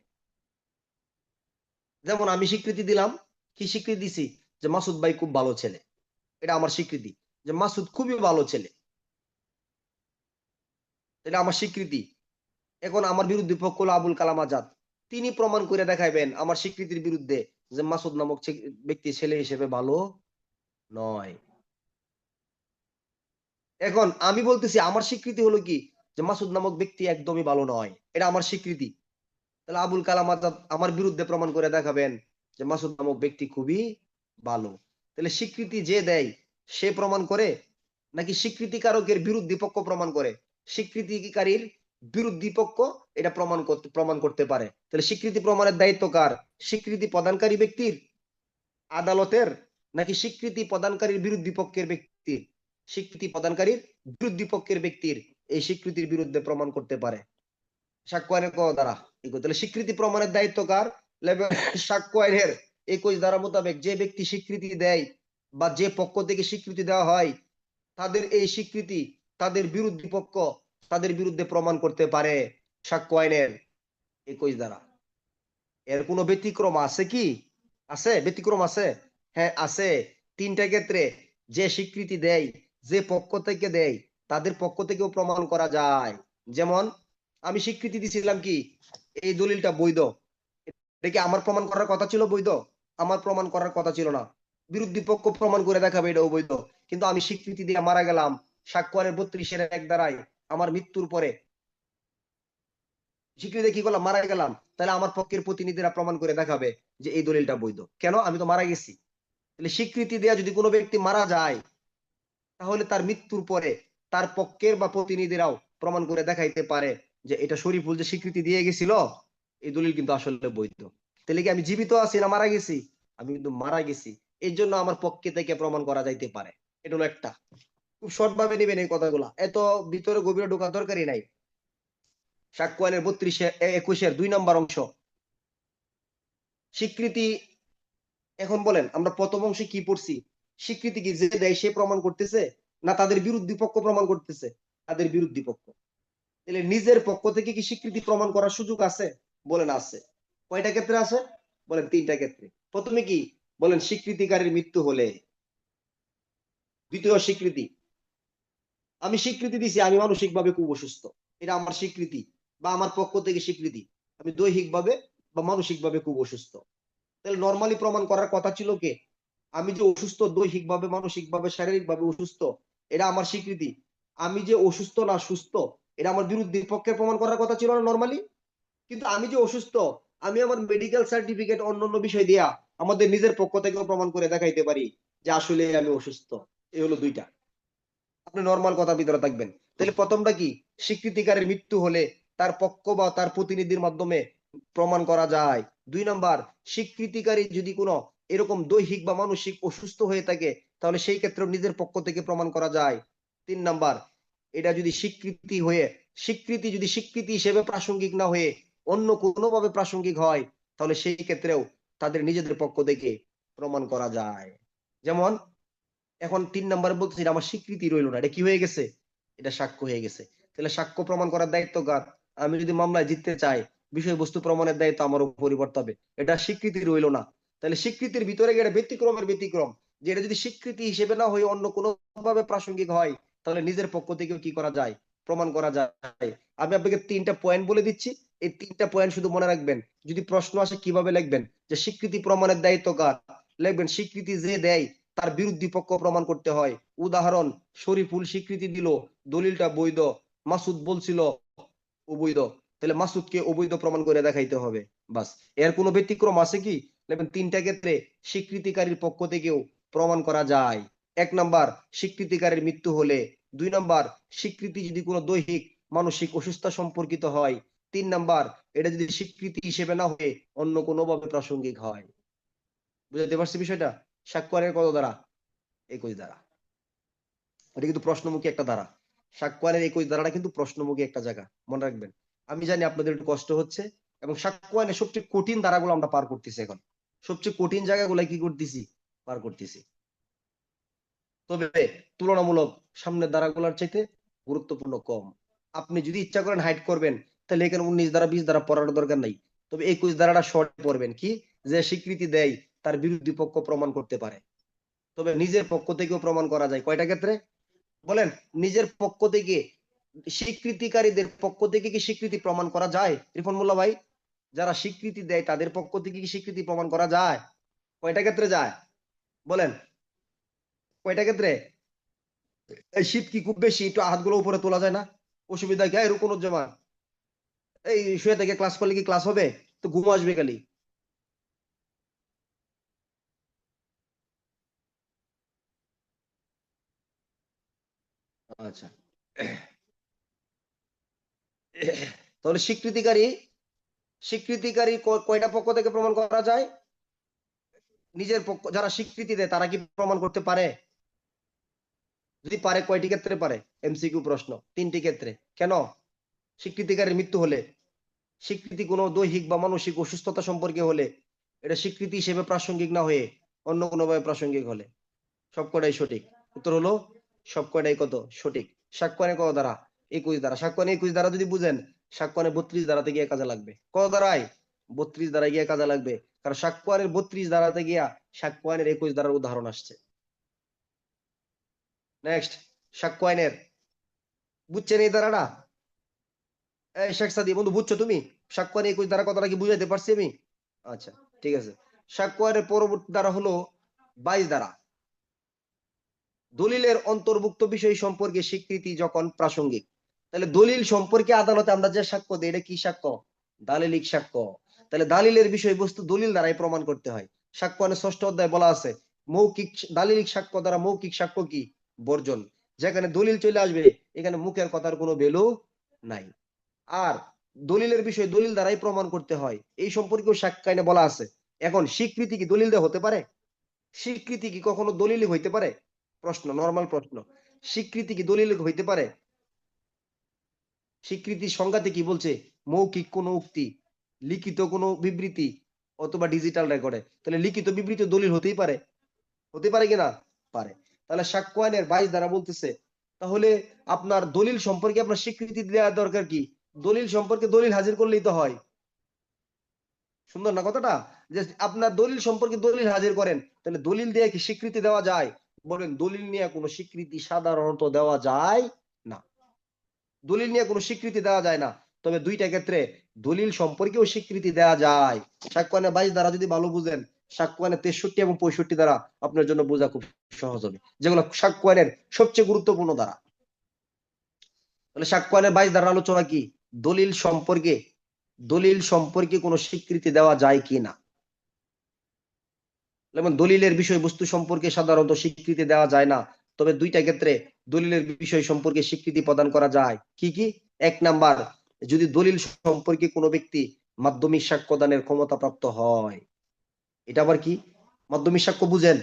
যেমন আমি স্বীকৃতি দিলাম, কি স্বীকৃতি দিছি? যে মাসুদ ভাই খুব ভালো ছেলে, এটা আমার স্বীকৃতি, যে মাসুদ খুবই ভালো ছেলে, এটা আমার স্বীকৃতি। এখন আমার বিরুদ্ধে পক্ষ হলো আবুল কালাম আজাদ, তিনি প্রমাণ করে দেখাইবেন আমার স্বীকৃতির বিরুদ্ধে যে মাসুদ নামক ব্যক্তি ছেলে হিসেবে ভালো নয়। এখন আমি বলতেছি আমার স্বীকৃতি হলো কি, যে মাসুদ নামক ব্যক্তি একদমই ভালো নয়, এটা আমার স্বীকৃতি। তাহলে আবুল কালাম আজাদ আমার বিরুদ্ধে প্রমাণ করে দেখাবেন যে মাসুদ নামক ব্যক্তি খুবই ভালো। তাহলে স্বীকৃতি যে দেয় সে প্রমাণ করে, নাকি স্বীকৃতিকারকের বিরোধী পক্ষ প্রমাণ করে? স্বীকৃতিকারীর বিরোধী পক্ষ এটা প্রমাণ করতে পারে। তাহলে স্বীকৃতি প্রমাণের দায়িত্ব কার? স্বীকৃতি প্রদানকারী ব্যক্তির, আদালতের, নাকি স্বীকৃতি প্রদানকারীর বিরোধী পক্ষের ব্যক্তির? স্বীকৃতি প্রদানকারীর বিরোধী পক্ষের ব্যক্তির এই স্বীকৃতির বিরুদ্ধে প্রমাণ করতে পারে সাক্ষ্য আইনের ক দ্বারা। তাহলে স্বীকৃতি প্রমাণের দায়িত্ব কার? সাক্ষ্য আইনের 21 ধারা মোতাবেক যে ব্যক্তি স্বীকৃতি দেয় বা যে পক্ষ থেকে স্বীকৃতি দেওয়া হয়, তাদের এই স্বীকৃতি তাদের বিরোধী পক্ষ তাদের বিরুদ্ধে প্রমাণ করতে পারে সাক্ষ্য আইনের 21 দ্বারা। এর কোনো ব্যতিক্রম আছে কি? আছে ব্যতিক্রম আছে? হ্যাঁ আছে। 3টা ক্ষেত্রে যে স্বীকৃতি দেয়, যে পক্ষ থেকে দেয়, তাদের পক্ষ থেকেও প্রমাণ করা যায়। যেমন আমি স্বীকৃতি দিছিলাম কি এই দলিলটা বৈধ, এটা কি আমার প্রমাণ করার কথা ছিল বৈধ? আমার প্রমাণ করার কথা ছিল না, বিরোধী পক্ষ প্রমাণ করে দেখাবে এটা অবৈধ। কিন্তু আমি স্বীকৃতি দিয়ে মারা গেলাম সাক্ষ্যের 32-1 দ্বারাই, আমার মৃত্যুর পরে স্বীকৃতি কি করলাম, মারা গেলাম, তাহলে আমার পক্ষের প্রতিনিধিরা প্রমাণ করে দেখাবে যে এই দলিলটা বৈধ। কেন? আমি তো মারা গেছি। তাহলে স্বীকৃতি দেয়া যদি কোনো ব্যক্তি মারা যায়, তাহলে তার মৃত্যুর পরে তার পক্ষের বা প্রতিনিধিরাও প্রমাণ করে দেখাইতে পারে যে এটা শরীফুল যে স্বীকৃতি দিয়ে গেছিল এই দলিল কিন্তু আসলে বৈধ। তাহলে কি আমি জীবিত আছি না মারা গেছি? আমি কিন্তু মারা গেছি, এই জন্য আমার পক্ষে থেকে প্রমাণ করা যাইতে পারে। এটা হলো একটা। খুব শর্ট ভাবে নেবেন এই কথাগুলা, এত ভিতরে গভীরে ঢোকার দরকারই নাই। সাক্ষ্য আইনের 32-21 2 নম্বর অংশ স্বীকৃতি। এখন বলেন আমরা প্রথম অংশে কি পড়ছি? স্বীকৃতি কি যে দেয় সে প্রমাণ করতেছে, না তাদের বিরোধী পক্ষ প্রমাণ করতেছে? তাদের বিরোধী পক্ষ। তাহলে নিজের পক্ষ থেকে কি স্বীকৃতি প্রমাণ করার সুযোগ আছে? বলেন আছে। কয়টা ক্ষেত্রে আছে? বলেন 3টা ক্ষেত্রে। প্রথমে কি বলেন? স্বীকৃতিকারীর মৃত্যু হলে। দ্বিতীয় স্বীকৃতি, আমি স্বীকৃতি দিছি আমি মানসিক ভাবে খুব অসুস্থ, এটা আমার স্বীকৃতি বা আমার পক্ষ থেকে স্বীকৃতি আমি দৈহিক ভাবে বা মানসিক ভাবে খুব অসুস্থ। তাহলে নর্মালি প্রমাণ করার কথা ছিল কে? আমি যে অসুস্থ, দৈহিক ভাবে, মানসিক ভাবে, শারীরিক ভাবে অসুস্থ, এটা আমার স্বীকৃতি। আমি যে অসুস্থ না সুস্থ, এটা আমার বিরুদ্ধে পক্ষে প্রমাণ করার কথা ছিল না নর্মালি। কিন্তু আমি যে অসুস্থ, আমি আমার মেডিকেল সার্টিফিকেট অন্যান্য বিষয় দিয়া আমাদের নিজের পক্ষ থেকেও প্রমাণ করে দেখাইতে পারি যে আসলে আমি অসুস্থ। এই হলো 2টা। আপনি নর্মাল কথা ভিতরে থাকবেন। তাহলে প্রথমটা কি? স্বীকৃতিকারের মৃত্যু হলে তার পক্ষ বা তার প্রতিনিধির মাধ্যমে প্রমাণ করা যায়। 2 নাম্বার, স্বীকৃতিকারী যদি কোনো এরকম দৈহিক বা মানসিক অসুস্থ হয়ে থাকে, তাহলে সেই ক্ষেত্রে নিজের পক্ষ থেকে প্রমাণ করা যায়। 3 নাম্বার, এটা যদি স্বীকৃতি যদি স্বীকৃতি হিসেবে প্রাসঙ্গিক না হয়ে অন্য কোনোভাবে প্রাসঙ্গিক হয়, তাহলে সেই ক্ষেত্রেও তাদের নিজেদের পক্ষ থেকে প্রমাণ করা যায়। যেমন এখন 3 নাম্বার বলতেছি আমার স্বীকৃতি রইলো না, এটা কি হয়ে গেছে? এটা সাক্ষ্য হয়ে গেছে। তাহলে সাক্ষ্য প্রমাণ করার দায়িত্ব কার? আমি যদি মামলায় জিততে চাই, বিষয়বস্তু প্রমাণের দায়িত্ব আমার উপর বর্তাবে হবে। এটা স্বীকৃতি রইলো না। তাহলে স্বীকৃতির ভিতরে এটা ব্যতিক্রমের ব্যতিক্রম, যে এটা যদি স্বীকৃতি হিসেবে না হয়ে অন্য কোনো ভাবে প্রাসঙ্গিক হয়, তাহলে নিজের পক্ষ থেকেও কি করা যায়? প্রমাণ করা যায়। আমি আপনাকে 3টা পয়েন্ট বলে দিচ্ছি, এই 3টা পয়েন্ট শুধু মনে রাখবেন। যদি প্রশ্ন আসে কিভাবে লিখবেন যে স্বীকৃতি প্রমাণের দায়িত্ব কার, লিখবেন স্বীকৃতি যে দেয় তার বিরোধী পক্ষ প্রমাণ করতে হয়। উদাহরণ, শরীফুল স্বীকৃতি দিল দলিলটা বৈধ, মাসুদ বলছিল অবৈধ, তাহলে মাসুদকে অবৈধ প্রমাণ করে দেখাইতে হবে। বাস। এর কোনো ব্যতিক্রম আছে কি? 3টা ক্ষেত্রে স্বীকৃতিকারীর পক্ষ থেকেও প্রমাণ করা যায়। 1 নাম্বার, স্বীকৃতিকারীর মৃত্যু হলে। 2 নাম্বার, স্বীকৃতি যদি কোনো দৈহিক মানসিক অসুস্থতা সম্পর্কিত হয়। 3 নাম্বার, এটা যদি স্বীকৃতি হিসেবে না হয়ে অন্য কোনো ভাবে প্রাসঙ্গিক হয়। বুঝতে পারছি বিষয়টা? সাক্ষ্যের কত দ্বারা? 21 দ্বারা। এটা কিন্তু প্রশ্নমুখী একটা ধারা। সাক্ষ্যের 21 ধারাটা কিন্তু প্রশ্নমুখী একটা জায়গা, মনে রাখবেন। আমি জানি আপনাদের একটু কষ্ট হচ্ছে, এবং সাক্ষ্যের সবচেয়ে কঠিন ধারাগুলো আমরা পার করতেছি এখন। সবচেয়ে কঠিন জায়গাগুলো কি করতেছি? পার করতেছি। তবে তুলনামূলক সামনের ধারাগুলোর চাইতে গুরুত্বপূর্ণ কম। আপনি যদি ইচ্ছা করেন হাইড করবেন, তাহলে এখানে 19 ধারা 20 ধারা পড়ার দরকার নাই। তবে 21 ধারাটা শর্ট পড়বেন, কি যে স্বীকৃতি দেয় তার বিরোধী পক্ষ প্রমাণ করতে পারে। তবে নিজের পক্ষ থেকেও প্রমাণ করা যায়। কয়টা ক্ষেত্রে? বলেন। নিজের পক্ষ থেকে, স্বীকৃতিকারীদের পক্ষ থেকে কি স্বীকৃতি প্রমাণ করা যায় রিফন মোল্লা ভাই? যারা স্বীকৃতি দেয় তাদের পক্ষ থেকে কি স্বীকৃতি প্রমাণ করা যায়? কয়টা ক্ষেত্রে যায়? বলেন কয়টা ক্ষেত্রে? এই শীত কি খুব বেশি, একটু হাতগুলো উপরে তোলা যায় না? অসুবিধা কি? রুকনুজ্জামান, এই শুয়ে থেকে ক্লাস করলে কি ক্লাস হবে? তো ঘুম আসবে খালি। আচ্ছা, তাহলে স্বীকৃতিকারী কয়টা পক্ষ থেকে প্রমাণ করা যায়? নিজের পক্ষ, যারা স্বীকৃতি দেয় তারা কি প্রমাণ করতে পারে? যদি পারে, কয়টি ক্ষেত্রে পারে? এমসিকিউ প্রশ্ন। 3টি ক্ষেত্রে। কেন? স্বীকৃতিকারীর মৃত্যু হলে, স্বীকৃতি কোনো দৈহিক বা মানসিক অসুস্থতা সম্পর্কে হলে, এটা স্বীকৃতি হিসেবে প্রাসঙ্গিক না হয়ে অন্য কোনোভাবে প্রাসঙ্গিক হলে। সবকটাই সঠিক। উত্তর হলো সবকটাই কত? সঠিক। সাক্ষ্য আইনে কত ধারা? 21 ধারা। সাক্ষ্য আইনে 21 ধারা যদি বুঝেন, সাক্ষ্য আইনে 32 ধারাতে গিয়ে কাজে লাগবে। কত ধারায়? 32 ধারায় গিয়ে কাজে লাগবে, কারণ সাক্ষ্য আইনের 32 ধারাতে গিয়া সাক্ষ্য আইনের 21 ধারার উদাহরণ আসছে। নেক্সট, সাক্ষ্য আইনের, বুঝছেন এই ধারাটা? এই শেখ সাদি বন্ধু, বুঝছো তুমি সাক্ষ্য আইনে 21 ধারা কথাটা কি বুঝাইতে পারছি আমি? আচ্ছা, ঠিক আছে। সাক্ষ্য আইনের পরবর্তী ধারা হলো 22 ধারা। দলিলের অন্তর্ভুক্ত বিষয় সম্পর্কে স্বীকৃতি যখন প্রাসঙ্গিক। তাহলে দলিল সম্পর্কে আদালতে আমরা যে সাক্ষ্য দিই, এটা কি সাক্ষ্য? দালিলিক সাক্ষ্য। তাহলে দালিলের বিষয়বস্তু দলিল দ্বারাই প্রমাণ করতে হয়। সাক্ষ্য আইনের 6ষ্ঠ অধ্যায় বলা আছে, মৌখিক দালিলিক সাক্ষ্য দ্বারা মৌখিক সাক্ষ্য কি? বর্জন। যেখানে দলিল চলে আসবে, এখানে মুখের কথার কোনো ভ্যালু নাই। আর দলিলের বিষয় দলিল দ্বারাই প্রমাণ করতে হয়, এই সম্পর্কেও সাক্ষ্য আইনে বলা আছে। এখন স্বীকৃতি কি দলিল দিয়ে হতে পারে? স্বীকৃতি কি কখনো দলিল হইতে পারে? প্রশ্ন, নরমাল প্রশ্ন, স্বীকৃতি কি দলিল হইতে পারে? স্বীকৃতির সংজ্ঞাতে কি বলছে? মৌখিক কোনো উক্তি, লিখিত কোনো বিবৃতি, অথবা ডিজিটাল রেকর্ডে। তাহলে লিখিত বিবৃতি দলিল হতেই পারে, হতে পারে কিনা? পারে। তাহলে সাক্ষ্য আইনের 22 ধারা বলতেছে, তাহলে আপনার দলিল সম্পর্কে আপনার স্বীকৃতি দেওয়ার দরকার কি? দলিল সম্পর্কে দলিল হাজির করলেই তো হয়। সুন্দর না কথাটা? যে আপনার দলিল সম্পর্কে দলিল হাজির করেন, তাহলে দলিল দিয়ে কি স্বীকৃতি দেওয়া যায়? বলেন, দলিল নিয়ে কোনো স্বীকৃতি সাধারণত দেওয়া যায় না। দলিল নিয়ে কোনো স্বীকৃতি দেওয়া যায় না। তবে দুইটা ক্ষেত্রে দলিল সম্পর্কেও স্বীকৃতি দেওয়া যায়। সাক্ষ্য আইনে 22 ধারা যদি ভালো বুঝেন, সাক্ষ্য আইনে 63 এবং 65 ধারা আপনার জন্য বোঝা খুব সহজ হবে, যেগুলো সাক্ষ্য আইনের সবচেয়ে গুরুত্বপূর্ণ ধারা। তাহলে সাক্ষ্য আইনের 22 ধারার আলোচনা কি? দলিল সম্পর্কে কোনো স্বীকৃতি দেওয়া যায় কি না। যেমন দলিলের বিষয়বস্তু সম্পর্কে সাধারণত স্বীকৃতি দেওয়া যায় না, তবে দুইটা ক্ষেত্রে দলিলের বিষয় সম্পর্কে স্বীকৃতি প্রদান করা যায়। কি কি? 1 নাম্বার, যদি দলিল সম্পর্কে কোনো ব্যক্তি মাধ্যমিক সাক্ষ্য দানের ক্ষমতা প্রাপ্ত হয়। এটা আবার কি? মাধ্যমিক সাক্ষ্য বুঝেন?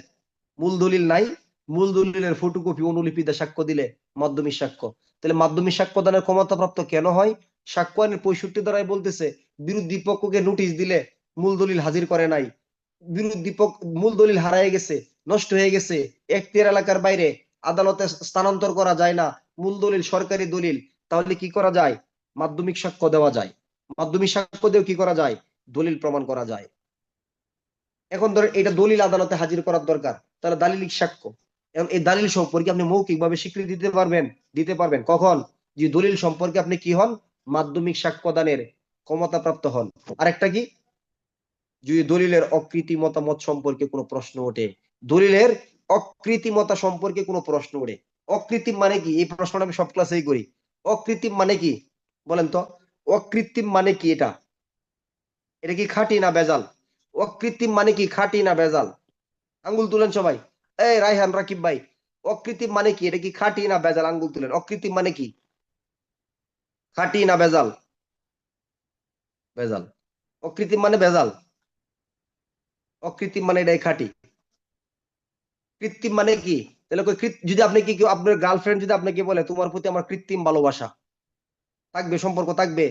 মূল দলিল নাই, মূল দলিলের ফটোকপি অনুলিপিতে সাক্ষ্য দিলে মাধ্যমিক সাক্ষ্য। তাহলে মাধ্যমিক সাক্ষ্য দানের ক্ষমতা প্রাপ্ত কেন হয়? সাক্ষ্য আইনের 65 ধারায় বলতেছে, বিরোধী পক্ষকে নোটিশ দিলে মূল দলিল হাজির করে নাই, বিরোধী পক্ষ মূল দলিল হারায় গেছে, নষ্ট হয়ে গেছে, এখতিয়ার এলাকার বাইরে, আদালতে স্থানান্তর করা যায় না, মূল দলিল সরকারি দলিল, তাহলে কি করা যায়? মাধ্যমিক সাক্ষ্য দেওয়া যায়। মাধ্যমিক সাক্ষ্য দিয়েও কি করা যায়? দলিল প্রমাণ করা যায়। এখন ধরেন এটা দলিল আদালতে হাজির করার দরকার, তাহলে দালিলিক সাক্ষ্য। এখন এই দালিল সম্পর্কে আপনি মৌখিকভাবে স্বীকৃতি দিতে পারবেন? দিতে পারবেন। কখন? যে দলিল সম্পর্কে আপনি কি হন? মাধ্যমিক সাক্ষ্য দানের ক্ষমতা প্রাপ্ত হন। আরেকটা কি? যদি দলিলের অকৃত্রিমতা মত সম্পর্কে কোনো প্রশ্ন ওঠে। দলিলের অকৃত্রিমতা সম্পর্কে কোনো প্রশ্ন ওঠে। অকৃত্রিম মানে কি? এই প্রশ্নটা আমি সব ক্লাসেই করি। অকৃত্রিম মানে কি বলেন তো? অকৃত্রিম মানে কি? এটা কি খাঁটি না ভেজাল? অকৃত্রিম মানে কি? খাঁটি না ভেজাল? আঙ্গুল তুলেন সবাই। এই রায়হান, রাকিব ভাই, অকৃত্রিম মানে কি? এটা কি খাঁটি না ভেজাল? আঙ্গুল তুলেন। অকৃত্রিম মানে কি? খাঁটি না ভেজাল? ভেজাল। অকৃত্রিম মানে ভেজাল, অকৃত্রিম মানে এটাই খাঁটি। কৃত্রিম মানে কি? তাহলে যদি আপনি কি কেউ আপনার গার্লফ্রেন্ড যদি আপনাকে বলে তোমার প্রতি আমার কৃত্রিম ভালোবাসা, থাকবে? সম্পর্ক থাকবে?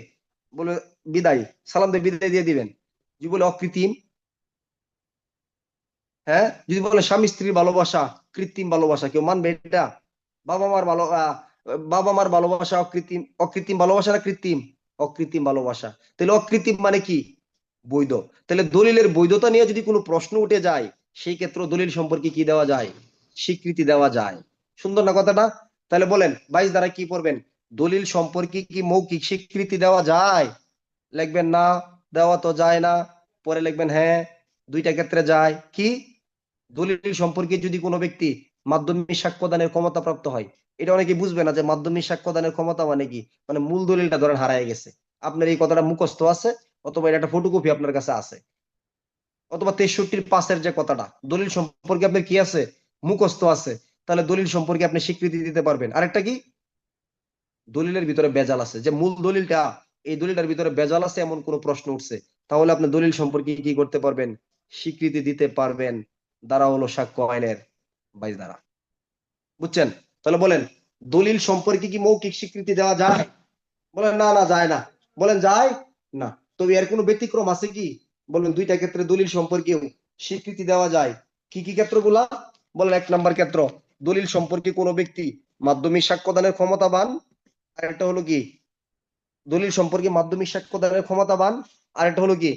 বলে বিদায়, সালাম দিয়ে বিদায় দিয়ে দিবেন। যদি বলে অকৃত্রিম, হ্যাঁ, যদি বলে স্বামী স্ত্রীর ভালোবাসা কৃত্রিম ভালোবাসা, কেউ মানবে এটা? বাবা মার বাবা মার ভালোবাসা অকৃত্রিম, অকৃত্রিম ভালোবাসা না কৃত্রিম? অকৃত্রিম ভালোবাসা। তাহলে অকৃত্রিম মানে কি? বৈধ। তাহলে দলিলের বৈধতা নিয়ে যদি কোনো প্রশ্ন উঠে যায়, সেই ক্ষেত্রে দলিল সম্পর্কে কি দেওয়া যায়? স্বীকৃতি দেওয়া যায়। সুন্দর না কথাটা? তাহলে বলেন 22 দ্বারা কি পড়বেন? দলিল সম্পর্কে কি মৌখিক স্বীকৃতি দেওয়া যায়? লিখবেন না, দেওয়া তো যায় না। পরে লিখবেন হ্যাঁ, দুইটা ক্ষেত্রে যায়। কি? দলিল সম্পর্কে যদি কোনো ব্যক্তি মাধ্যমিক সাক্ষ্য দানের ক্ষমতা প্রাপ্ত হয়, এটা অনেকে বুঝবে না যে মাধ্যমিক সাক্ষ্য দানের ক্ষমতা মানে কি। মানে মূল দলিলটা ধরেন হারায় গেছে, আপনার এই কথাটা মুখস্থ আছে, অথবা এটা একটা ফটোকপি আপনার কাছে আছে, অথবা 63-5 যে কথাটা দলিল সম্পর্কে আপনার কি আছে? মুখস্থ আছে। তাহলে দলিল সম্পর্কে আপনি স্বীকৃতি দিতে পারবেন। আরেকটা কি? দলিলের ভিতরে বেজাল আছে, যে মূল দলিলটা, এই দলিলটার ভিতরে বেজাল আছে এমন কোন প্রশ্ন উঠছে, তাহলে আপনি দলিল সম্পর্কে কি করতে পারবেন? স্বীকৃতি দিতে পারবেন। দ্বারা হলো সাক্ষ্য আইনের 22 দ্বারা। বুঝছেন? তাহলে বলেন, দলিল সম্পর্কে কি মৌখিক স্বীকৃতি দেওয়া যায়? বলেন না, না যায় না। বলেন যায় না। তবে এর কোনো ব্যতিক্রম আছে কি? বলেন, দুইটা ক্ষেত্রে দলিল সম্পর্কেও স্বীকৃতি দেওয়া যায়। কি কি ক্ষেত্রগুলা? বলেন, 1 নম্বর ক্ষেত্র, দলিল সম্পর্কে কোনো ব্যক্তি মাধ্যমিক সাক্ষ্যদানের ক্ষমতাবান, আর একটা হলো কি দলিল সম্পর্কে মাধ্যমিক সাক্ষ্যদানের ক্ষমতাবান, আর একটা হলো কি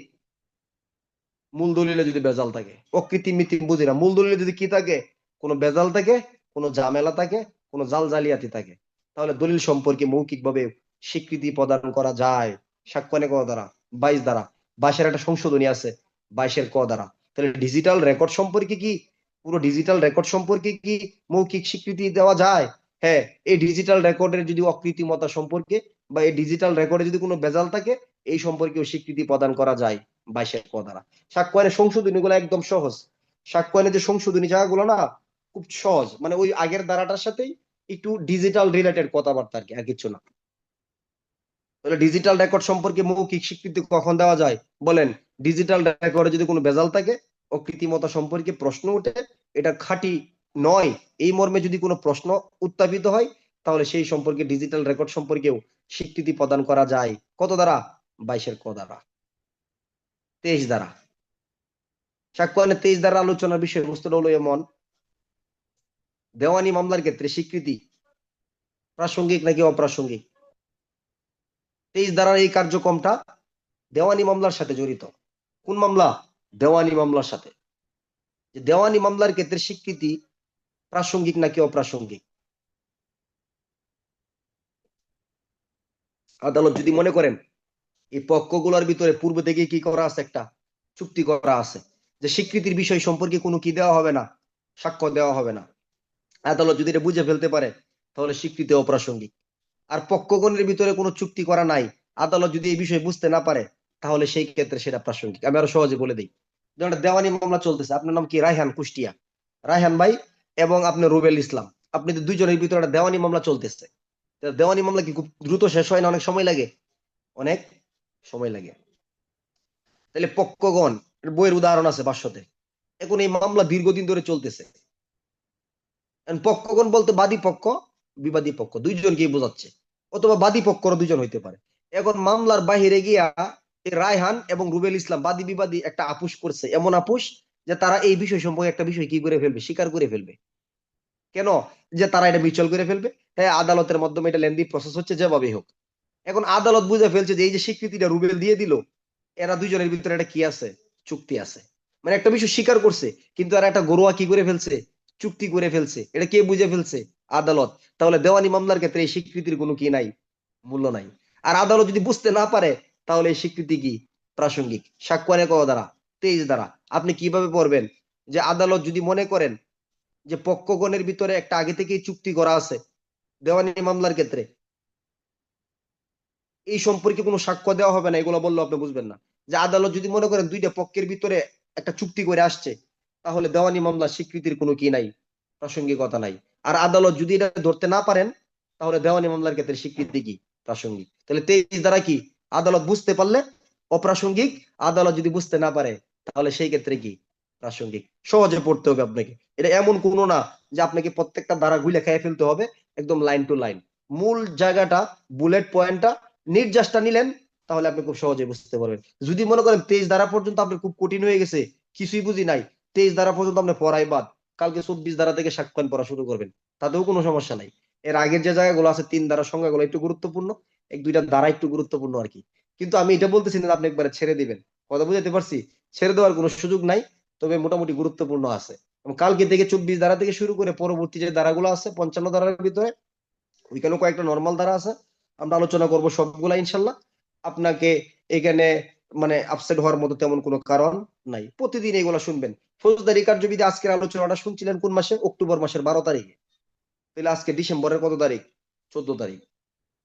মূল দলিলে যদি বেজাল থাকে। অকৃত্রিম মিথ্যা বুঝি না, মূল দলিলে যদি কি থাকে, কোনো বেজাল থাকে, কোনো ঝামেলা থাকে, কোনো জাল জালিয়াতি থাকে, তাহলে দলিল সম্পর্কে মৌখিকভাবে স্বীকৃতি প্রদান করা যায়। সাক্ষ্যায়নে ক দ্বারা 22 দ্বারা, 22-এর একটা সংশোধনী আছে 22-এর ক দ্বারা। তাহলে ডিজিটাল রেকর্ড সম্পর্কে কি, পুরো ডিজিটাল রেকর্ড সম্পর্কে কি মৌখিক স্বীকৃতি দেওয়া যায়? হ্যাঁ, এই ডিজিটাল রেকর্ডের যদি অকৃত্রিমতা সম্পর্কে বা এই ডিজিটাল রেকর্ডে যদি কোনো বেজাল থাকে, এই সম্পর্কেও স্বীকৃতি প্রদান করা যায় 22-এর ক দ্বারা। সাক্ষ্যায়নের সংশোধনী গুলো একদম সহজ। সাক্ষ্যায়নের যে সংশোধনী জায়গাগুলো না খুব সহজ, মানে ওই আগের ধারাটার সাথেই একটু ডিজিটাল রিলেটেড কথাবার্তা আর কি, আর কিছু না। তাহলে ডিজিটাল রেকর্ড সম্পর্কে মৌখিক স্বীকৃতি কখন দেওয়া যায় বলেন? ডিজিটাল রেকর্ডে যদি কোনো বেজাল থাকে, অকৃত্রিমতা সম্পর্কে প্রশ্ন ওঠে, এটা খাঁটি নয় এই মর্মে যদি কোনো প্রশ্ন উত্থাপিত হয়, তাহলে সেই সম্পর্কে ডিজিটাল রেকর্ড সম্পর্কেও স্বীকৃতি প্রদান করা যায়। কত দ্বারা? 22-এর ক দ্বারা। 23 দ্বারা। সাক্ষ্যায়নের 23 দ্বারা আলোচনার বিষয়বস্তুটা হলো এমন: দেওয়ানি মামলার ক্ষেত্রে স্বীকৃতি প্রাসঙ্গিক নাকি অপ্রাসঙ্গিক। 23 দ্বারা এই কার্যক্রমটা দেওয়ানি মামলার সাথে জড়িত। কোন মামলা? দেওয়ানি মামলার সাথে। যে দেওয়ানি মামলার ক্ষেত্রে স্বীকৃতি প্রাসঙ্গিক নাকি অপ্রাসঙ্গিক। আদালত যদি মনে করেন এই পক্ষগুলোর ভিতরে পূর্ব থেকে কি করা আছে, একটা চুক্তি করা আছে যে স্বীকৃতির বিষয় সম্পর্কে কোনো কি দেওয়া হবে না, সাক্ষ্য দেওয়া হবে না, আদালত যদি এটা বুঝে ফেলতে পারে, তাহলে স্বীকৃতি অপ্রাসঙ্গিক। আর পক্ষগণের ভিতরে কোনো চুক্তি করা নাই, আদালত যদি এই বিষয়ে বুঝতে না পারে, তাহলে সেই ক্ষেত্রে সেটা প্রাসঙ্গিক। আমি আরো সহজে বলে দিই। যেমন একটা দেওয়ানি মামলা চলতেছে, আপনার নাম কি? রায়হান, কুষ্টিয়া। রায়হান ভাই এবং আপনি রুবেল ইসলাম, আপনি দুইজনের ভিতরে একটা দেওয়ানি মামলা চলতেছে। দেওয়ানি মামলা কি খুব দ্রুত শেষ হয় না? অনেক সময় লাগে, অনেক সময় লাগে। তাহলে পক্ষগণ, বইয়ের উদাহরণ আছে 500-তে। এখন এই মামলা দীর্ঘদিন ধরে চলতেছে। পক্ষগণ বলতে বাদী পক্ষ, বিবাদী পক্ষ, দুইজনকেই বোঝাচ্ছে, অথবা বাদী পক্ষরও দুজন হইতে পারে। এখন মামলার বাহিরে গিয়া রায়হান এবং রুবেল ইসলাম বাদী বিবাদী একটা আপোষ করছে, এমন আপোষ যে তারা এই বিষয় সম্পর্কে একটা বিষয় কি করে ফেলবে, স্বীকার করে ফেলবে। কেন? যে তারা এটা মিউচুয়াল করে ফেলবে। হ্যাঁ, আদালতের মাধ্যমে এটা লেন্দি প্রসেস হচ্ছে, যেভাবেই হোক। এখন আদালত বুঝে ফেলছে যে এই যে স্বীকৃতিটা রুবেল দিয়ে দিল, এরা দুজনের ভিতরে একটা কি আছে, চুক্তি আছে। মানে একটা বিষয় স্বীকার করছে, কিন্তু এরা একটা গরুয়া কি করে ফেলছে, চুক্তি করে ফেলছে। এটা কে বুঝে ফেলছে? আদালত। তাহলে দেওয়ানি মামলার ক্ষেত্রে এই স্বীকৃতির কোনো কি নাই, মূল্য নাই। আর আদালত যদি বুঝতে না পারে, তাহলে এই স্বীকৃতি কি প্রাসঙ্গিক। সাক্ষ্যায়নে ক দ্বারা 23 দ্বারা। আপনি কিভাবে পড়বেন? যে আদালত যদি মনে করেন যে পক্ষগণের ভিতরে একটা আগে থেকেই চুক্তি করা আছে দেওয়ানি মামলার ক্ষেত্রে, এই সম্পর্কে কোনো সাক্ষ্য দেওয়া হবে না, এগুলো বললে আপনি বুঝবেন না। যে আদালত যদি মনে করেন দুইটা পক্ষের ভিতরে একটা চুক্তি করে আসছে, তাহলে দেওয়ানি মামলা স্বীকৃতির কোনো কি নাই, প্রাসঙ্গিকতা নাই। আর আদালত যদি এটা ধরতে না পারেন, তাহলে দেওয়ানি মামলার ক্ষেত্রে স্বীকৃতি কি প্রাসঙ্গিক। তাহলে 23 দ্বারা কি আদালত বুঝতে পারলে অপ্রাসঙ্গিক, আদালত যদি বুঝতে না পারে, তাহলে সেই ক্ষেত্রে কি প্রাসঙ্গিক। সহজে পড়তে হবে আপনাকে। এটা এমন কোনো না যে আপনাকে প্রত্যেকটা ধারা গুলে খেয়ে ফেলতে হবে, একদম লাইন টু লাইন মূল জায়গাটা, বুলেট পয়েন্টটা, নির্যাসটা নিলেন, তাহলে আপনি খুব সহজে বুঝতে পারবেন। যদি মনে করেন 23 ধারা পর্যন্ত আপনি খুব কঠিন হয়ে গেছে, কিছুই বুঝি নাই, 23 ধারা পর্যন্ত আপনি পড়াই বাদ, কালকে 24 ধারা থেকে সাক্ষ্যায়ন পড়া শুরু করবেন, তাতেও কোনো সমস্যা নাই। এর আগের যে জায়গাগুলো আছে 3 ধারা সংখ্যাগুলো একটু গুরুত্বপূর্ণ, এক দুইটা ধারা একটু গুরুত্বপূর্ণ আর কি। কিন্তু আমি এটা বলতেছি না আপনি একবারে ছেড়ে দিবেন, কথা বুঝাতে পারছি? ছেড়ে দেওয়ার কোনো সুযোগ নাই, তবে মোটামুটি গুরুত্বপূর্ণ আছে। কালকে থেকে 24 ধারা থেকে শুরু করে পরবর্তী যে ধারাগুলো আছে 55 ধারার ভিতরে, ওইখানেও কয়েকটা নর্মাল ধারা আছে, আমরা আলোচনা করব সবগুলা ইনশাল্লাহ। আপনাকে এখানে মানে আপসেট হওয়ার মতো তেমন কোনো কারণ নাই, প্রতিদিন এগুলো শুনবেন। ফৌজদারি কার্যবিধি আজকের আলোচনাটা শুনছিলেন কোন মাসে? অক্টোবর মাসের 12 তারিখে। তাহলে আজকে ডিসেম্বরের কত তারিখ? 14 তারিখ।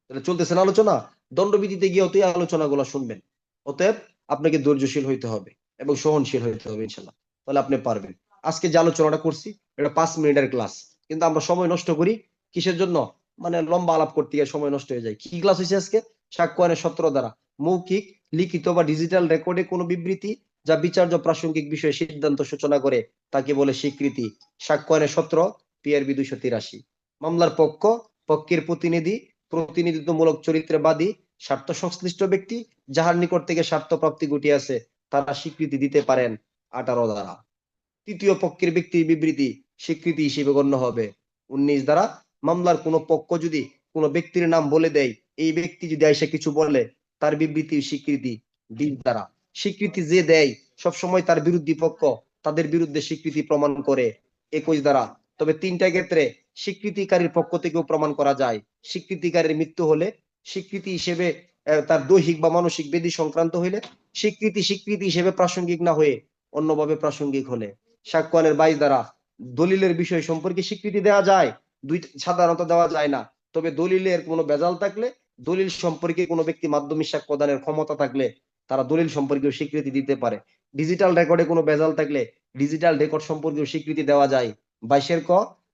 তাহলে চলতেছেন আলোচনা, দণ্ডবিধিতে গিয়ে অতই আলোচনাগুলো শুনবেন। অতএব আপনাকে ধৈর্যশীল হইতে হবে এবং সহনশীল হইতে হবে ইনশাল্লাহ, তাহলে আপনি পারবেন। আজকে যে আলোচনাটা করছি এটা 5 মিনিটের ক্লাস, কিন্তু আমরা সময় নষ্ট করি কিসের জন্য? মানে লম্বা আলাপ করতে গিয়ে সময় নষ্ট হয়ে যায়। কি ক্লাস হয়েছে আজকে? সাক্ষ্যায়নের 17 দ্বারা মৌখিক, লিখিত বা ডিজিটাল রেকর্ডে কোনো বিবৃতি যা বিচার্য প্রাসঙ্গিক বিষয়ে সিদ্ধান্ত সূচনা করে তাকে বলে স্বীকৃতি। সাক্ষ্যায়নের 17 PRB 283। মামলার পক্ষ, পক্ষের প্রতিনিধি, প্রতিনিধিত্বমূলক চরিত্রে বাদী, স্বার্থ সংশ্লিষ্ট ব্যক্তি যাহার নিকট থেকে স্বার্থ প্রাপ্তি ঘটিয়াছে তারা স্বীকৃতি দিতে পারেন 18 দ্বারা। তৃতীয় পক্ষের ব্যক্তির বিবৃতি স্বীকৃতি হিসেবে গণ্য হবে 19 দ্বারা। মামলার কোনো পক্ষ যদি কোনো ব্যক্তির নাম বলে দেয়, এই ব্যক্তি যদি এসে কিছু বলে, তার বিবৃতি স্বীকৃতি 20 দ্বারা। স্বীকৃতি যে দেয় সবসময় তার বিরোধী পক্ষ তাদের বিরুদ্ধে স্বীকৃতি প্রমাণ করে 21 দ্বারা। তবে 3টা ক্ষেত্রে স্বীকৃতিকারীর পক্ষ থেকেও প্রমাণ করা যায়। স্বীকৃতিকারীর মৃত্যু হলে, স্বীকৃতি হিসেবে তার দৈহিক বা মানসিক ব্যাধি সংক্রান্ত হইলে, স্বীকৃতি হিসেবে প্রাসঙ্গিক না হয়ে অন্যভাবে প্রাসঙ্গিক হলে। সাক্ষ্যয়নের 22 দ্বারা দলিলের বিষয় সম্পর্কে স্বীকৃতি দেওয়া যায়, সাধারণত দেওয়া যায় না। তবে দলিলের কোনো ভেজাল থাকলে, দলিল সম্পর্কে কোনো ব্যক্তি মাধ্যমিক সাক্ষ্য প্রদানের ক্ষমতা থাকলে তারা দলিল সম্পর্কেও স্বীকৃতি দিতে পারে। ডিজিটাল রেকর্ডে কোনো ভেজাল থাকলে ডিজিটাল রেকর্ড সম্পর্কেও স্বীকৃতি দেওয়া যায়। 22 ক,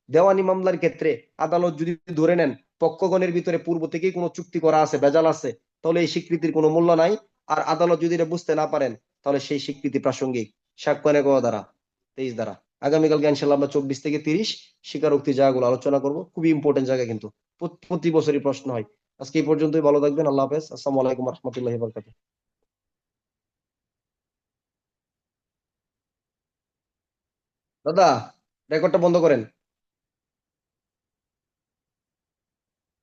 দেওয়ানি মামলার ক্ষেত্রে আদালত যদি ধরে নেন পক্ষগণের ভিতরে পূর্ব থেকেই কোনো চুক্তি করা আছে, ভেজাল আছে, তাহলে এই স্বীকৃতির কোনো মূল্য নাই। আর আদালত যদি এটা বুঝতে না পারেন তাহলে সেই স্বীকৃতি প্রাসঙ্গিক। সাক্ষ্যয়নের ক দ্বারা 23 দ্বারা। আগামীকালকে ইনশাআল্লাহ আমরা 24 থেকে 30 স্বীকারোক্তি জায়গাগুলো আলোচনা করব। খুবই ইম্পর্টেন্ট জায়গা, কিন্তু প্রতি বছরই প্রশ্ন হয়। আজকে এই পর্যন্তই, ভালো থাকবেন। আল্লাহ হাফেজ। আসসালামু আলাইকুম ওয়া রাহমাতুল্লাহি ওয়া বারাকাতুহু। দাদা, রেকর্ডটা বন্ধ করেন।